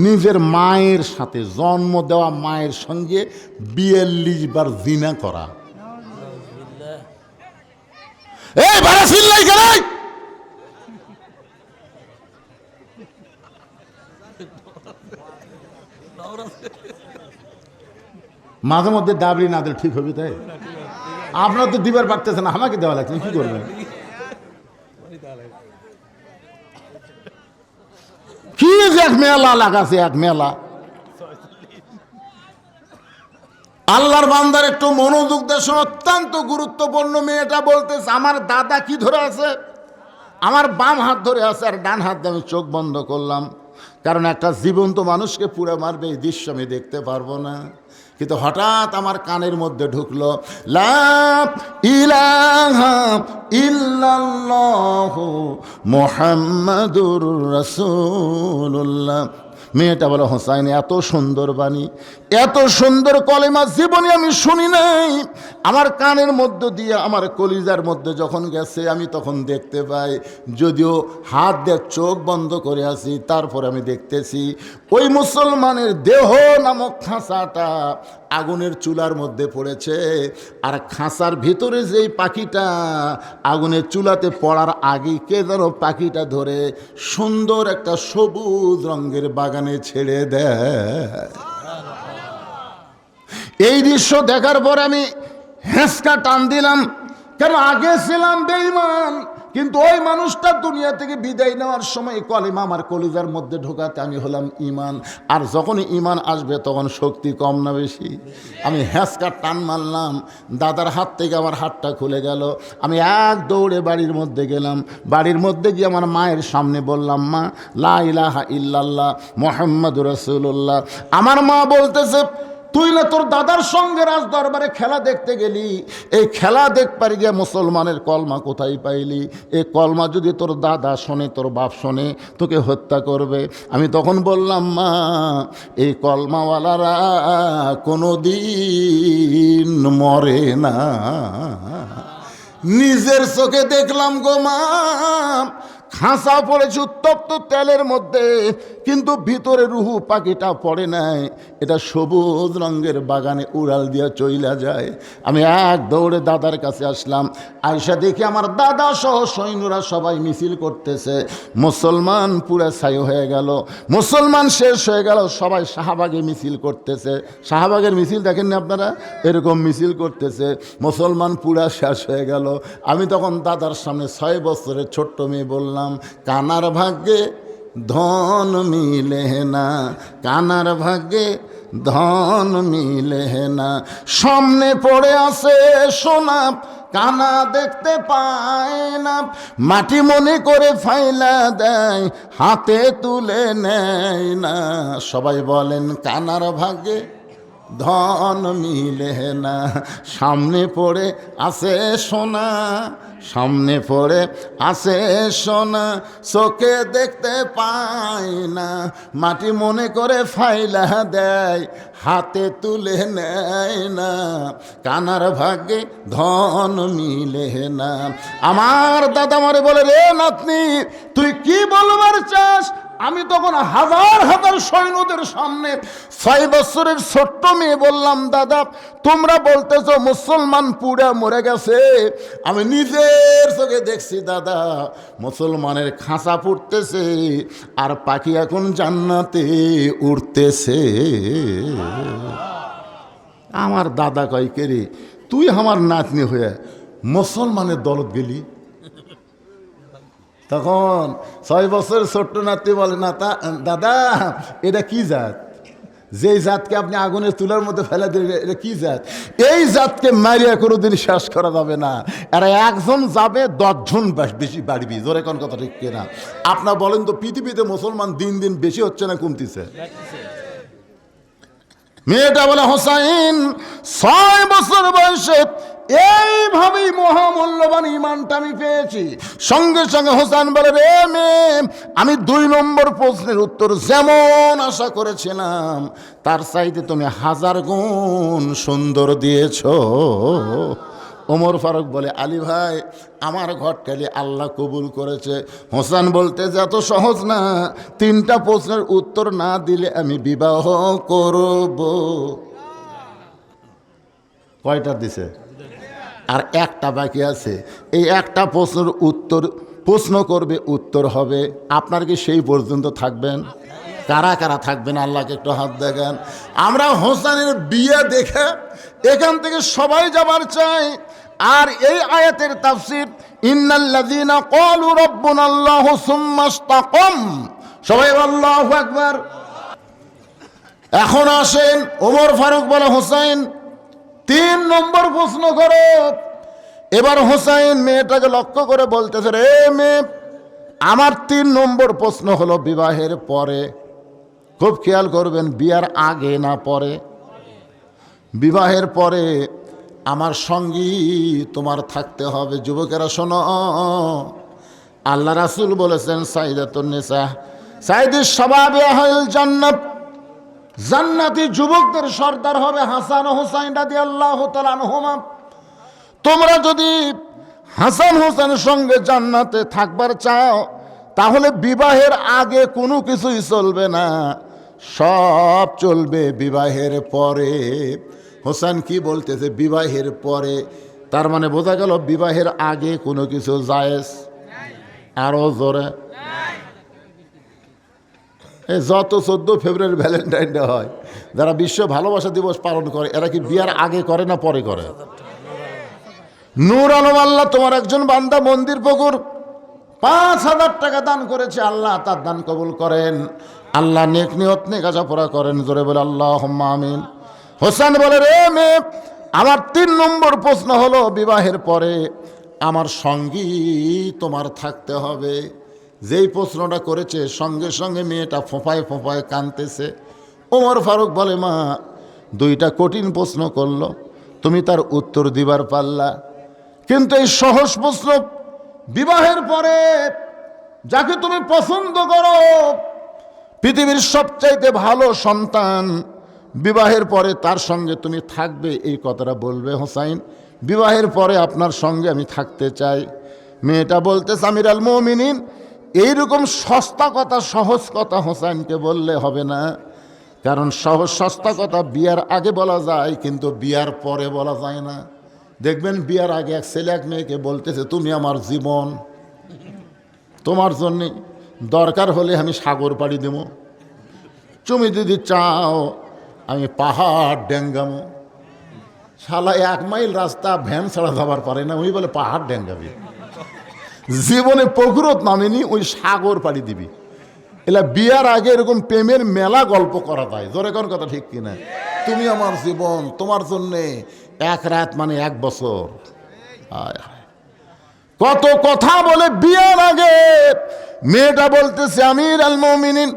Speaker 1: নিজের মায়ের সাথে, জন্ম দেওয়া মায়ের সঙ্গে 42 বার জিনা করা। এই ভাড়া চিল্লাই কেন? মাঝে মধ্যে দাবড়ি না দিলে ঠিক হবে, তাই আপনার তো দিবার পারতেছে না, আমাকে দেওয়া লাগছে, কি করবেন? কি যে এক মেলা লাগাছে, এক মেলা। আল্লাহর বান্দার একটু মনোযোগ দেশ, অত্যন্ত গুরুত্বপূর্ণ। মেয়েটা বলতেছে আমার দাদা কি ধরে আছে? আমার বাম হাত ধরে আছে আর ডান হাত দিয়ে আমি চোখ বন্ধ করলাম, কারণ একটা জীবন্ত মানুষকে পুড়ে মারবে এই দৃশ্য আমি দেখতে পারবো না। কিন্তু হঠাৎ আমার কানের মধ্যে ঢুকলো, লা ইলাহা ইল্লাল্লাহু মুহাম্মাদুর রাসূলুল্লাহ। মেয়েটা বলে হোসাইন এত সুন্দর বাণী, এত সুন্দর কলেমা জীবনে আমি শুনি নাই। আমার কানের মধ্য দিয়ে আমার কলিজার মধ্যে যখন গেছে আমি তখন দেখতে পাই, যদিও হাত দিয়ে চোখ বন্ধ করে আছি, তারপর আমি দেখতেছি ওই মুসলমানের দেহ নামক খাঁচাটা আগুনের চুলার মধ্যে পড়েছে, আর খাঁচার ভিতরে যেই পাখিটা আগুনের চুলাতে পড়ার আগে কে যেন পাখিটা ধরে সুন্দর একটা সবুজ রঙের বাগানে ছেড়ে দেয়। এই দৃশ্য দেখার পর আমি হেঁচকা টান দিলাম, কেন আগে ছিলাম বেঈমান, কিন্তু ওই মানুষটা দুনিয়া থেকে বিদায় নেওয়ার সময় কলেমা আমার কলিজার মধ্যে ঢোকাতে আমি হলাম ঈমান। আর যখনই ঈমান আসবে তখন শক্তি কম না বেশি? আমি হেঁচকা টান মারলাম, দাদার হাত থেকে আমার হাতটা খুলে গেল। আমি এক দৌড়ে বাড়ির মধ্যে গেলাম, বাড়ির মধ্যে গিয়ে আমার মায়ের সামনে বললাম, মা লা ইলাহা ইল্লাল্লাহ মুহাম্মাদুর রাসূলুল্লাহ। আমার মা বলতেছে, তুই না তোর দাদার সঙ্গে রাজ দরবারে খেলা দেখতে গেলি, এই খেলা দেখবার গিয়ে মুসলমানের কলমা কোথায় পাইলি? এই কলমা যদি তোর দাদা শোনে, তোর বাপ শোনে, তোকে হত্যা করবে। আমি তখন বললাম, মা এই কলমাওয়ালারা কোনো দিন মরে না, নিজের চোখে দেখলাম গো মা। খাঁচা পড়েছে উত্তপ্ত তেলের মধ্যে, কিন্তু ভিতরে রুহু পাখিটা পড়ে নাই, এটা সবুজ রঙের বাগানে উড়াল দিয়া চইলা যায়। আমি এক দৌড়ে দাদার কাছে আসলাম, আয়সা দেখি আমার দাদা সহ সৈন্যরা সবাই মিছিল করতেছে। মুসলমান পুরা ছাই হয়ে গেল, মুসলমান শেষ হয়ে গেল, সবাই শাহবাগে মিছিল করতেছে। শাহবাগের মিছিল দেখেননি আপনারা? এরকম মিছিল করতেছে, মুসলমান পুরা শেষ হয়ে গেল। আমি তখন দাদার সামনে 6 বছরের ছোট্ট মেয়ে বললাম, কানার ভাগ্যে ধন মিলে না, কানার ভাগ্যে ধন মিলে না, সামনে পড়ে আছে সোনা কানা দেখতে পায় না, মাটি মনে করে ফাইলা দেয় হাতে তুলে নেয় না। সবাই বলেন কানার ভাগ্যে ধন মিলে না, সামনে পড়ে আছে সোনা, সামনে পড়ে আছে সোনা, চোখে দেখতে পায় না, মাটি মনে করে ফাইলা দেয় হাতে তুলে নেয় না, কানার ভাগ্যে ধন মিলে না। আমার দাদা আমারে বলে, রে নাতনি তুই কি বলবার চাস? আমি তখন হাজার হাজার সৈন্যদের সামনে 6 বছরের ছোট্ট মেয়ে বললাম, দাদা তোমরা বলতেছো মুসলমান পুরা মরে গেছে, আমি নিজের চোখে দেখছি দাদা, মুসলমানের খাঁচা পুড়তেছে আর পাখি এখন জান্নাতে উড়তেছে। আমার দাদা কয়, কে রে তুই আমার নাতনি হয়ে মুসলমানের দলত গেলি? তখন 6 বছরের ছোট্ট নাতি বলে, না তা দাদা এটা কি জাত? যেই জাতকে আপনি আগুনের চুলার মধ্যে ফেলে দিলেন, এটা কি জাত? এই জাতকে মারিয়া কোনোদিন শেষ করা যাবে না, এরা একজন যাবে 10 জন বেশি বাড়বি। জোরে কোন কথা ঠিক কিনা? আপনার বলেন তো, পৃথিবীতে মুসলমান দিন দিন বেশি হচ্ছে না কমতিছে? মেয়েটা বলে, হোসাইন 6 বছর বয়সে এইভাবেই মহামূল্যবান ইমানটা আমি পেয়েছি। সঙ্গে সঙ্গে হোসেন বলে, রে মেয়ে আমি 2 নম্বর প্রশ্নের উত্তর যেমন আশা করেছিলাম তার চাইতে তুমি 1000 গুণ সুন্দর দিয়েছ। ওমর ফারুক বলে, আলী ভাই আমার ঘটকালি আল্লাহ কবুল করেছে। হোসেন বলতে যে এত সহজ না, 3টা প্রশ্নের উত্তর না দিলে আমি বিবাহ করব। কয়টা দিছে? আর একটা বাকি আছে। এই একটা প্রশ্নের প্রশ্ন করবে, উত্তর হবে। আপনার কি সেই পর্যন্ত থাকবেন? কারা কারা থাকবেন আল্লাহকে একটু হাত দেখান। আমরা হোসেনের বিয়ে দেখে এখান থেকে সবাই যাবার চাই। আর এই আয়াতের তাফসীর, ইন্নাল্লাযীনা ক্বালু রাব্বুনাল্লাহু সুম্মা ইসতাকাম, সবাই আল্লাহু আকবার। এখন আসেন, ওমর ফারুক বলে, হোসেন 3 নম্বর প্রশ্ন করো। এবার হোসেন মেয়েটাকে লক্ষ্য করে বলতেছে, রে মেয়ে, আমার 3 নম্বর প্রশ্ন হলো বিবাহের পরে। খুব খেয়াল করবেন, বিয়ার আগে না পরে। বিবাহের পরে আমার সঙ্গী তোমার থাকতে হবে। যুবকেরা শোনো, আল্লাহ রাসূল বলেছেন, সাইদাতুন নিসা সাইদুস শাবাবি আহলিল জান্নাত, জান্নাতি যুবকদের সর্দার হবে হাসান ও হুসাইন রাদিয়াল্লাহু তাআলা আনহুমা। তোমরা যদি হাসান হোসেনের সঙ্গে জান্নাতে থাকবার চাও, তাহলে বিবাহের আগে কোনো কিছুই চলবে না, সব চলবে বিবাহের পরে। হোসেন কি বলতেছে? বিবাহের পরে। তার মানে বোঝা গেল বিবাহের আগে কোনো কিছু জায়েজ। আরো জোরে, যত 14 ফেব্রুয়ারি ভ্যালেন্টাইন ডে হয়, যারা বিশ্ব ভালোবাসা দিবস পালন করে, এরা কি বিয়ার আগে করে না পরে করে? নূর আলম আল্লাহ তোমার একজন বান্দা মন্দির পুকুর 5,000 টাকা দান করেছে, আল্লাহ তার দান কবুল করেন, আল্লাহ নেক নিয়ত নেক আশা করেন। জোরে বলে আল্লাহুম্মা আমিন। হোসেন বলে, রে মেয়ে, আমার 3 নম্বর প্রশ্ন হলো বিবাহের পরে আমার সঙ্গী তোমার থাকতে হবে। যেই প্রশ্নটা করেছে সঙ্গে সঙ্গে মেয়েটা ফোঁপায় ফোঁপায় কাঁদতেছে। ওমর ফারুক বলে, মা 2টা কঠিন প্রশ্ন করলো, তুমি তার উত্তর দিবার পারলা, কিন্তু এই সহজ প্রশ্ন, বিবাহের পরে যাকে তুমি পছন্দ করো, পৃথিবীর সবচাইতে ভালো সন্তান, বিবাহের পরে তার সঙ্গে তুমি থাকবে, এই কথাটা বলবে হোসাইন, বিবাহের পরে আপনার সঙ্গে আমি থাকতে চাই। মেয়েটা বলতেছে, আমিরুল মুমিনিন, এইরকম সস্তা কথা, সহজ কথা হোসাইনকে বললে হবে না, কারণ সহজ সস্তা কথা বিয়ার আগে বলা যায়, কিন্তু বিয়ার পরে বলা যায় না। দেখবেন বিয়ার আগে এক ছেলে এক মেয়েকে বলতেছে, তুমি আমার জীবন, তোমার জন্যে দরকার হলে আমি সাগর পাড়ি দেব, তুমি যদি চাও আমি পাহাড় ডেঙ্গামো। শালা 1 মাইল রাস্তা ভ্যান ছাড়া যাবার পারে না, ওই বলে পাহাড় ডেঙ্গাবি। জীবনে পুকুরত নামেনি, ওই সাগর পাড়ি দিবি। এলা বিয়ার আগে এরকম প্রেমের মেলা গল্প করা যায়। জোরে কোন কথা ঠিক কিনা? তুমি আমার জীবন, তোমার জন্যে 1 রাত মানে 1 বছর। কত কথা বলে বিয়ার আগে। মেয়েটা বলতেছে, আমিরুল মুমিনিন,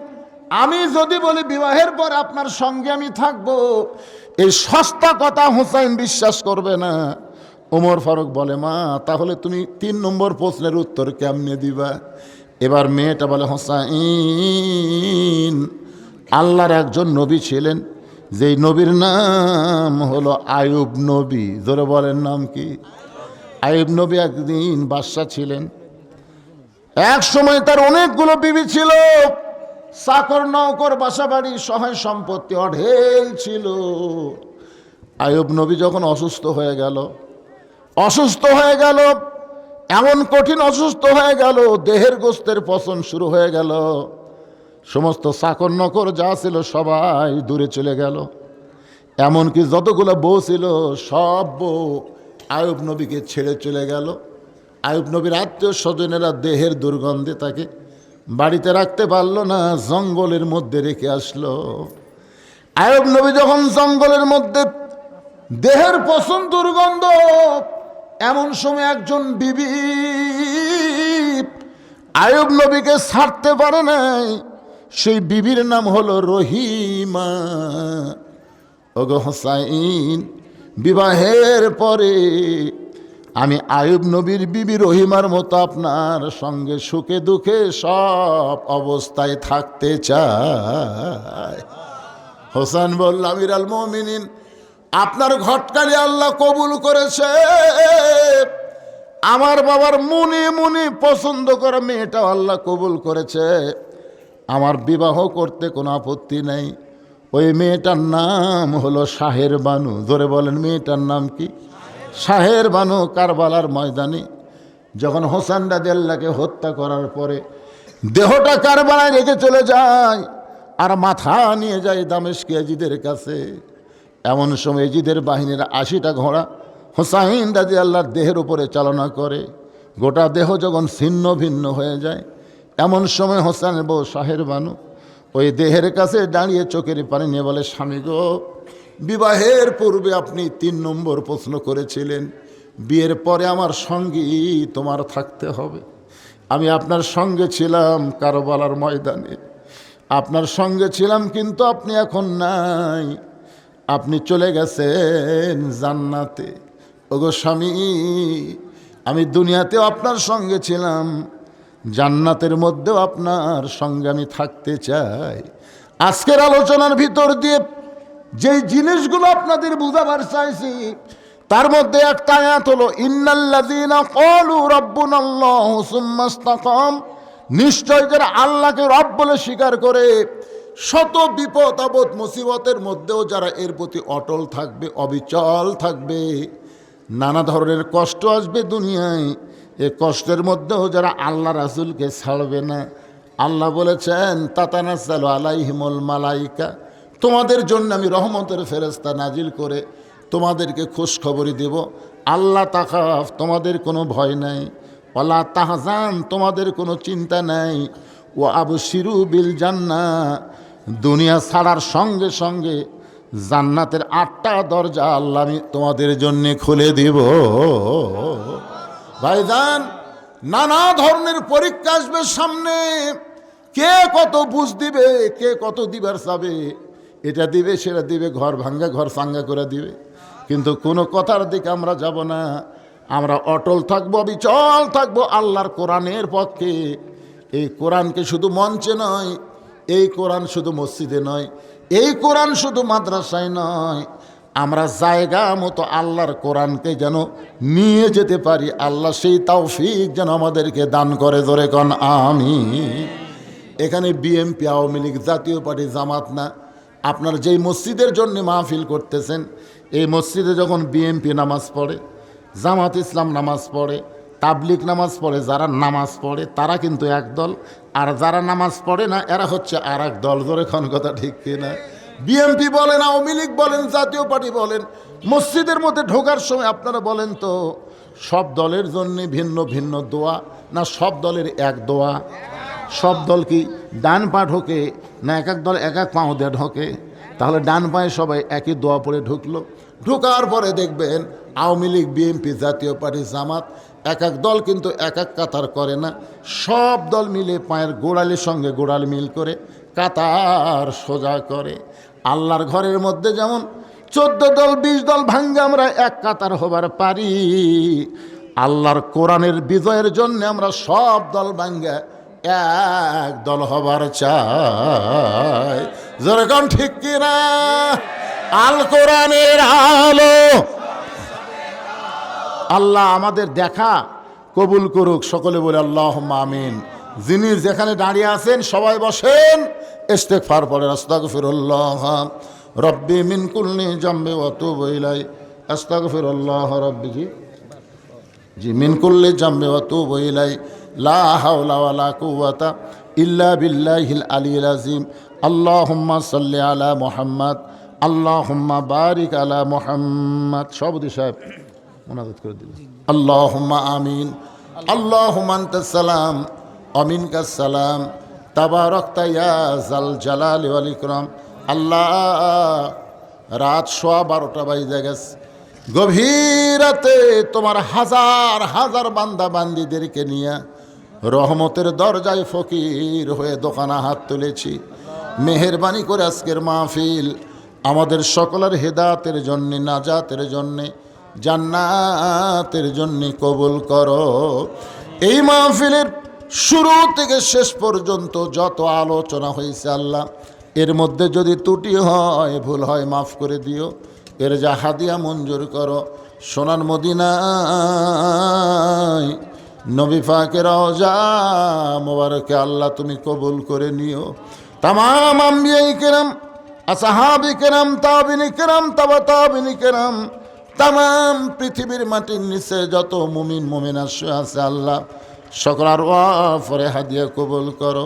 Speaker 1: আমি যদি বলি বিবাহের পর আপনার সঙ্গে আমি থাকবো, এই সস্তা কথা হুসাইন বিশ্বাস করবে না। ওমর ফারুক বলে, মা তাহলে তুমি 3 নম্বর প্রশ্নের উত্তর কেমনে দিবা? এবার মেয়েটা বলে, হোসাইন, আল্লাহর একজন নবী ছিলেন, যেই নবীর নাম হলো আইয়ুব নবী। জোরে বলেন, নাম কি? আইয়ুব নবী একদিন বাদশা ছিলেন। এক সময় তার অনেকগুলো বিবি ছিল, চাকর নৌকর বাসা বাড়ি, সহায় সম্পত্তি অঢেল ছিল। আইয়ুব নবী যখন অসুস্থ হয়ে গেল, এমন কঠিন অসুস্থ হয়ে গেল, দেহের গোস্তের পচন শুরু হয়ে গেল। সমস্ত চাকর নকর যা ছিল সবাই দূরে চলে গেল। এমনকি যতগুলো বউ ছিল সব বউ আইয়ুব নবীকে ছেড়ে চলে গেল। আইয়ুব নবীর আত্মীয় স্বজনেরা দেহের দুর্গন্ধে তাকে বাড়িতে রাখতে পারল না, জঙ্গলের মধ্যে রেখে আসলো। আইয়ুব নবী যখন জঙ্গলের মধ্যে, দেহের পচন দুর্গন্ধ, এমন সময় একজন বিবি আইয়ুব নবীকে ছাড়তে পারে নাই। সেই বিবির নাম হলো রহিমা। ওগো হোসাইন, বিবাহের পরে আমি আইয়ুব নবীর বিবি রহিমার মতো আপনার সঙ্গে সুখে দুঃখে সব অবস্থায় থাকতে চাই। হোসেন বলল, আমিরুল মুমিনিন, আপনার ঘটকালি আল্লাহ কবুল করেছে। আমার বাবার মুনি মুনি পছন্দ করা মেয়েটাও আল্লাহ কবুল করেছে। আমার বিবাহ করতে কোনো আপত্তি নেই। ওই মেয়েটার নাম হলো শাহের বানু। জোরে বলেন, মেয়েটার নাম কি? শাহের বানু কারবালার ময়দানে যখন হোসেন রাদিয়াল্লাহকে হত্যা করার পরে দেহটা কারবালায় রেখে চলে যায় আর মাথা নিয়ে যায় দামেশকে এজিদের কাছে। এমন সময় এজিদের বাহিনীর 80টা ঘোড়া হোসাইন রাদিয়াল্লাহর দেহের উপরে চালনা করে। গোটা দেহ যখন ছিন্ন ভিন্ন হয়ে যায়, এমন সময় হোসেনের বউ শাহের বানু ওই দেহের কাছে দাঁড়িয়ে চোখের পানি নিয়ে বলে, স্বামী গো, বিবাহের পূর্বে আপনি 3 নম্বর প্রশ্ন করেছিলেন, বিয়ের পরে আমার সঙ্গী তোমার থাকতে হবে। আমি আপনার সঙ্গে ছিলাম কারবালার ময়দানে, আপনার সঙ্গে ছিলাম, কিন্তু আপনি এখন নাই, আপনি চলে গেছেন জান্নাতে। ওগো স্বামী, আমি দুনিয়াতেও আপনার সঙ্গে ছিলাম, জান্নাতের মধ্যেও আপনার সঙ্গে আমি থাকতে চাই। আজকের আলোচনার ভিতর দিয়ে যেই জিনিসগুলো আপনাদের বুঝাবার চাইছি, তার মধ্যে একটা আয়াত হলো, ইন্নাল্লাযীনা ক্বালু রাব্বুনাল্লাহু সুম্মা ইসতাকাম, নিশ্চয় যারা আল্লাহকে রব বলে স্বীকার করে, শত বিপদ আপদ মুসিবতের মধ্যেও যারা এর প্রতি অটল থাকবে, অবিচল থাকবে, নানা ধরনের কষ্ট আসবে দুনিয়ায়, এ কষ্টের মধ্যেও যারা আল্লাহ রাসূলকে ছাড়বে না, আল্লাহ বলেছেন তাতানাজ্জালু আলাইহিমুল মালাইকা, তোমাদের জন্য আমি রহমতের ফেরেশতা নাজিল করে তোমাদেরকে খুশখবরি দেব। আল্লাহ তাখাফ, তোমাদের কোনো ভয় নাই, ওয়ালা তাহজান, তোমাদের কোনো চিন্তা নাই, ও আবশিরু বিল জান্নাহ, দুনিয়া ছাড়ার সঙ্গে সঙ্গে জান্নাতের 8টা দরজা আল্লাহ আমি তোমাদের জন্য খুলে দিব। ভাইজান, নানা ধরনের পরীক্ষা আসবে সামনে, কে কত বুঝ দিবে, কে কত দিবার চাবে, এটা দিবে সেটা দিবে, ঘর ভাঙ্গা ঘর সাঙ্গা করে দিবে, কিন্তু কোনো কথার দিকে আমরা যাব না। আমরা অটল থাকবো, বিচল থাকবো আল্লাহর কোরআনের পক্ষে। এই কোরআনকে শুধু মঞ্চে নয়, এই কোরআন শুধু মসজিদে নয়, এই কোরআন শুধু মাদ্রাসায় নয়, আমরা জায়গা মতো আল্লাহর কোরআনকে যেন নিয়ে যেতে পারি, আল্লাহ সেই তৌফিক যেন আমাদেরকে দান করে। জোরে কোন আমিন। এখানে বিএনপি, আওয়ামী লীগ, জাতীয় পার্টি, জামাত না, আপনার যেই মসজিদের জন্য মাহফিল করতেছেন, এই মসজিদে যখন বিএনপি নামাজ পড়ে, জামাত ইসলাম নামাজ পড়ে, তাবলিগ নামাজ পড়ে, যারা নামাজ পড়ে তারা কিন্তু এক দল, আর যারা নামাজ পড়ে না এরা হচ্ছে আর এক দল। জোরে কোন কথা ঠিক কিনা? বিএনপি বলেন, আওয়ামী লীগ বলেন, জাতীয় পার্টি বলেন, মসজিদের মধ্যে ঢোকার সময় আপনারা বলেন তো সব দলের জন্য ভিন্ন ভিন্ন দোয়া, না সব দলের এক দোয়া? সব দল কি ডান পা ঢোকে, না এক এক দল এক এক পাও দিয়ে ঢোকে? তাহলে ডান পায়ে সবাই একই দোয়া পড়ে ঢুকলো। ঢোকার পরে দেখবেন আওয়ামী লীগ, বিএনপি, জাতীয় পার্টি, জামাত এক এক দল কিন্তু এক এক কাতার করে না, সব দল মিলে পায়ের গোড়ালির সঙ্গে গোড়ালি মিল করে কাতার সোজা করে। আল্লাহর ঘরের মধ্যে যেমন 14 দল 20 দল ভাঙ্গে আমরা এক কাতার হবার পারি, আল্লাহর কোরআনের বিজয়ের জন্য আমরা সব দল ভাঙ্গে এক দল হবার চাই। যেরকম ঠিক কিনা? আল কোরআনের আলো আল্লাহ আমাদের দেখা কবুল করুক, সকলে বলে আল্লাহুম্মা আমিন। যিনি যেখানে দাঁড়িয়ে আছেন সবাই বসেন, ইস্তেগফার পড়েন। আস্তাগফিরুল্লাহ রব্বি মিন কুল্লি জামবি ওয়া তুবু ইলাই, আস্তাগফিরুল্লাহ রব্বি জি মিন কুল্লি জামবি ওয়া তুবু ইলাই, লা হাওলা ওয়ালা কুওয়াতা ইল্লা বিল্লাহিল আলিয়্যিল আযীম। আল্লাহুম্মা সাল্লি আলা মুহাম্মদ, আল্লাহুম্মা বারিক আলা মুহাম্মদ। সভাপতি সাহেব মুনাজাত করে দিলেন। আল্লাহুম্মা আমিন। আল্লাহুম্মা আনতাস সালাম ওয়া মিনকাস সালাম, তাবারাকতা ইয়া যাল জালালি ওয়াল ইকরাম। আল্লাহ, রাত 12:15 বাজে গেছে, গভীর রাতে তোমার হাজার হাজার বান্দা বান্দিদেরকে নিয়ে রহমতের দরজায় ফকির হয়ে দোকানে হাত তুলেছি। মেহেরবানি করে আজকের মাহফিল আমাদের সকলের হেদায়েতের জন্য, নাজাতের জন্য, জান্নাতের জন্য কবুল করো। এই মাহফিলের শুরু থেকে শেষ পর্যন্ত যত আলোচনা হয়েছে আল্লাহ, এর মধ্যে যদি ত্রুটি হয়, ভুল হয়, মাফ করে দিও। এর যা হাদিয়া মঞ্জুর করো। সোনার মদিনায় নবী পাকের রওজা মোবারকে আল্লাহ তুমি কবুল করে নিও। তামাম আম্বিয়ায়ে কেরাম, আসহাবে কেরাম, তাবিঈনে কেরাম, তাবা তাবিঈনে কেরাম, তাম পৃথিবীর মাটির নিচে যত মুমিন মুমিনা শুয়ে আছে আল্লাহ সকল আর পরে হাদিয়া কবুল করো।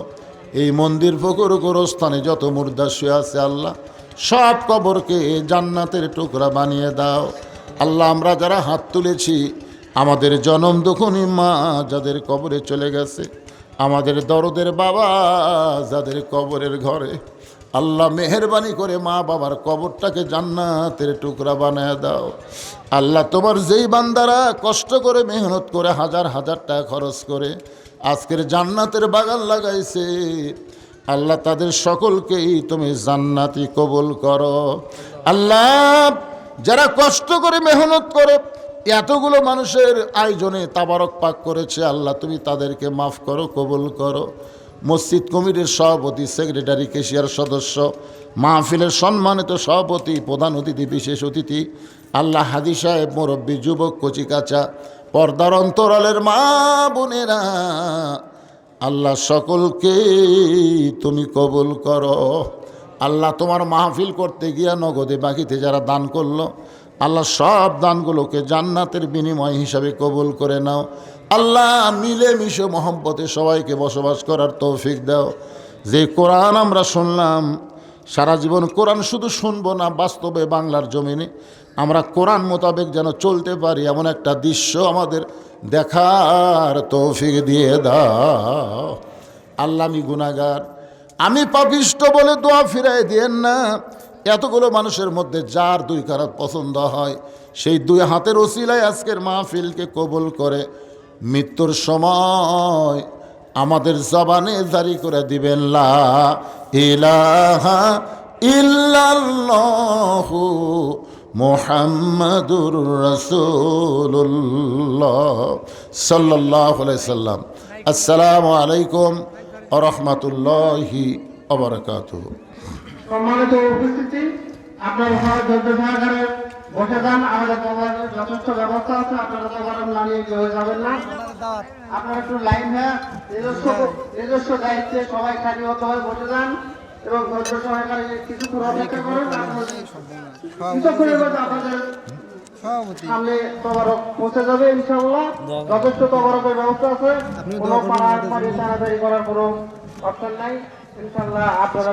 Speaker 1: এই মন্দির পুকুর গোরস্থানে যত মুর্দা শুয়ে আছে আল্লাহ সব কবরকে জান্নাতের টুকরা বানিয়ে দাও। আল্লাহ আমরা যারা হাত তুলেছি আমাদের জনম দুঃখনী মা যাদের কবরে চলে গেছে, আমাদের দরদের বাবা যাদের কবরের ঘরে, আল্লাহ মেহেরবানি করে মা বাবার কবরটাকে জান্নাতের টুকরা বানায় দাও। আল্লাহ তোমার যেই বান্দারা কষ্ট করে মেহনত করে হাজার হাজার টাকা খরচ করে আজকের জান্নাতের বাগান লাগাইছে আল্লাহ তাদের সকলকেই তুমি জান্নাতি কবুল করো। আল্লাহ যারা কষ্ট করে মেহনত করে এতগুলো মানুষের আয়োজনে তাবারক পাক করেছে আল্লাহ তুমি তাদেরকে মাফ করো, কবুল করো। মসজিদ কমিটির সভাপতি, সেক্রেটারি, কেশিয়ার সদস্য, মাহফিলের সম্মানিত সভাপতি, প্রধান অতিথি, বিশেষ অতিথি, আল্লাহ হাদি সাহেব, মুরব্বী, যুবক, কচিকাচা, পর্দার অন্তরালের মা বোনেরা আল্লাহ সকলকে তুমি কবুল করো। আল্লাহ তোমার মাহফিল করতে গিয়া নগদে বাকিতে যারা দান করলো আল্লাহ সব দানগুলোকে জান্নাতের বিনিময় হিসাবে কবুল করে নাও। আল্লাহ মিলেমিশে মহব্বতে সবাইকে বসবাস করার তৌফিক দাও। যে কোরআন আমরা শুনলাম সারা জীবন কোরআন শুধু শুনবো না, বাস্তবে বাংলার জমিনে আমরা কোরআন মোতাবেক যেন চলতে পারি এমন একটা দৃশ্য আমাদের দেখার তৌফিক দিয়ে দাও। আল্লাহ আমি গুনাহগার, আমি পাপিষ্ট বলে দোয়া ফিরাই দিয়েন না। এতগুলো মানুষের মধ্যে যার দুই কারাত পছন্দ হয় সেই দুই হাতের ওসিলায় আজকের মাহফিলকে কবুল করে মৃত্যুর সময় আমাদের জবানে জারি করে দিবেন লা ইলাহা ইল্লাল্লাহু মুহাম্মাদুর রাসূলুল্লাহ সাল্লাল্লাহু আলাইহি সাল্লাম। আসসালামু আলাইকুম ওয়া রাহমাতুল্লাহি ওয়া বারাকাতুহু।
Speaker 2: সম্মানিত উপস্থিতি, আপনারা সবাই ধৈর্য সহকারে বসে যান। আমাদের কবরের যথেষ্ট ব্যবস্থা আছে, আপনারা কবর না নিয়ে কেউ যাবেন না। আপনারা একটু লাইন হয়ে নিজস্ব দায়িত্বে সবাই সারিবদ্ধভাবে বসে যান এবং ধৈর্য সহকারে কিছুক্ষণ অপেক্ষা করুন। কিছুক্ষণের মধ্যে আপনাদের সামনে তবারক পৌঁছে যাবে ইনশাআল্লাহ। যথেষ্ট তবারকের ব্যবস্থা আছে, কোনো পাড়াপাড়ি তাড়াতাড়ি করার কোনো অপশন নাই ইনশাআল্লাহ। আপনারা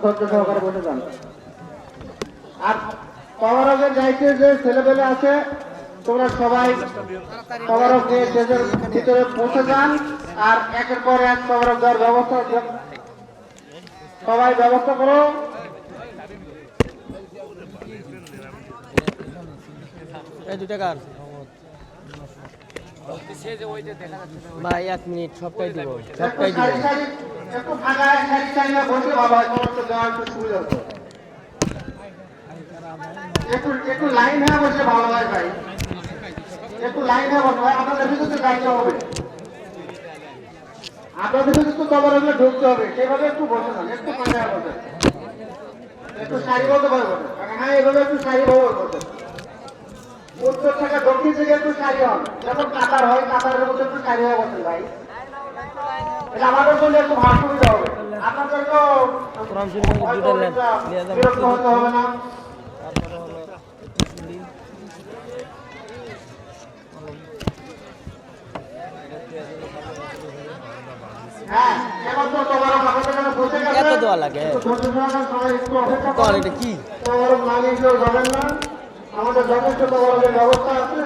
Speaker 2: ধৈর্য সহকারে বসে যান। আর তবারকের দায়িত্বে যে ছেলেপেলে আছে তোমরা সবাই তবারক নিয়ে স্টেজের ভিতরে পৌঁছে যান। আর একের পর এক তবারক দেওয়ার ব্যবস্থা সবাই ব্যবস্থা করো।
Speaker 3: ভাই 1 মিনিট সবটাই দিব, সবটাই দিব।
Speaker 2: একটু ফাঁকায় সাইড বসে ভালো হয়, তোমার দেওয়া একটু সুবিধা হবে। একটু লাইন হয়ে বসে ভালো হয় ভাই, একটু লাইন হয়ে বসে। আপনাদের ভিতরে যাইতে হবে, আপনাদের ভিতরে তবরকে ঢুকতে হবে, সেভাবে একটু বসে যান। একটু ফাঁকায় বসে, একটু সারিবদ্ধ ভাবে বসে। হ্যাঁ, এভাবে একটু সারিবদ্ধ বসে। উত্তর থেকে দক্ষিণ থেকে একটু সারি হন, যেমন কাতার হয়, কাতারের মধ্যে একটু সারি হয়ে বসেন ভাই। এটা আমাদের জন্য একটু ভার সুবিধা হবে, আপনাদের তো বিরক্ত হতে হবে না। হ্যাঁ, এবার তো তোমার আপনাদের জন্য বসে গেছে।
Speaker 3: এত দেওয়া লাগে,
Speaker 2: সবাই একটু অপেক্ষা
Speaker 3: কর
Speaker 2: করেন।
Speaker 3: এটা কি
Speaker 2: তোমার না নিয়ে কেউ যাবেন না, আমাদের যথেষ্ট তোমাদের ব্যবস্থা আছে।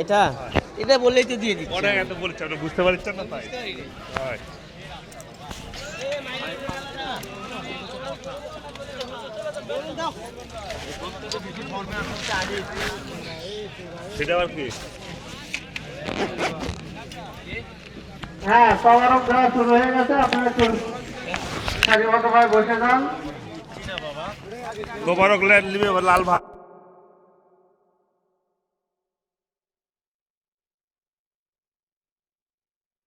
Speaker 3: এটা এটা বললেই তো দিয়ে দিচ্ছি।
Speaker 4: অনেক এত বলছে, আপনি বুঝতে পারছেন না তাই। হয়। সেটা আবার কি?
Speaker 2: হ্যাঁ, তবারক দেওয়া শুরু হয়ে গেছে, আপনারা একটু সারিবদ্ধভাবে বসে যান।
Speaker 4: গোবরক নিবে লাল ভাত।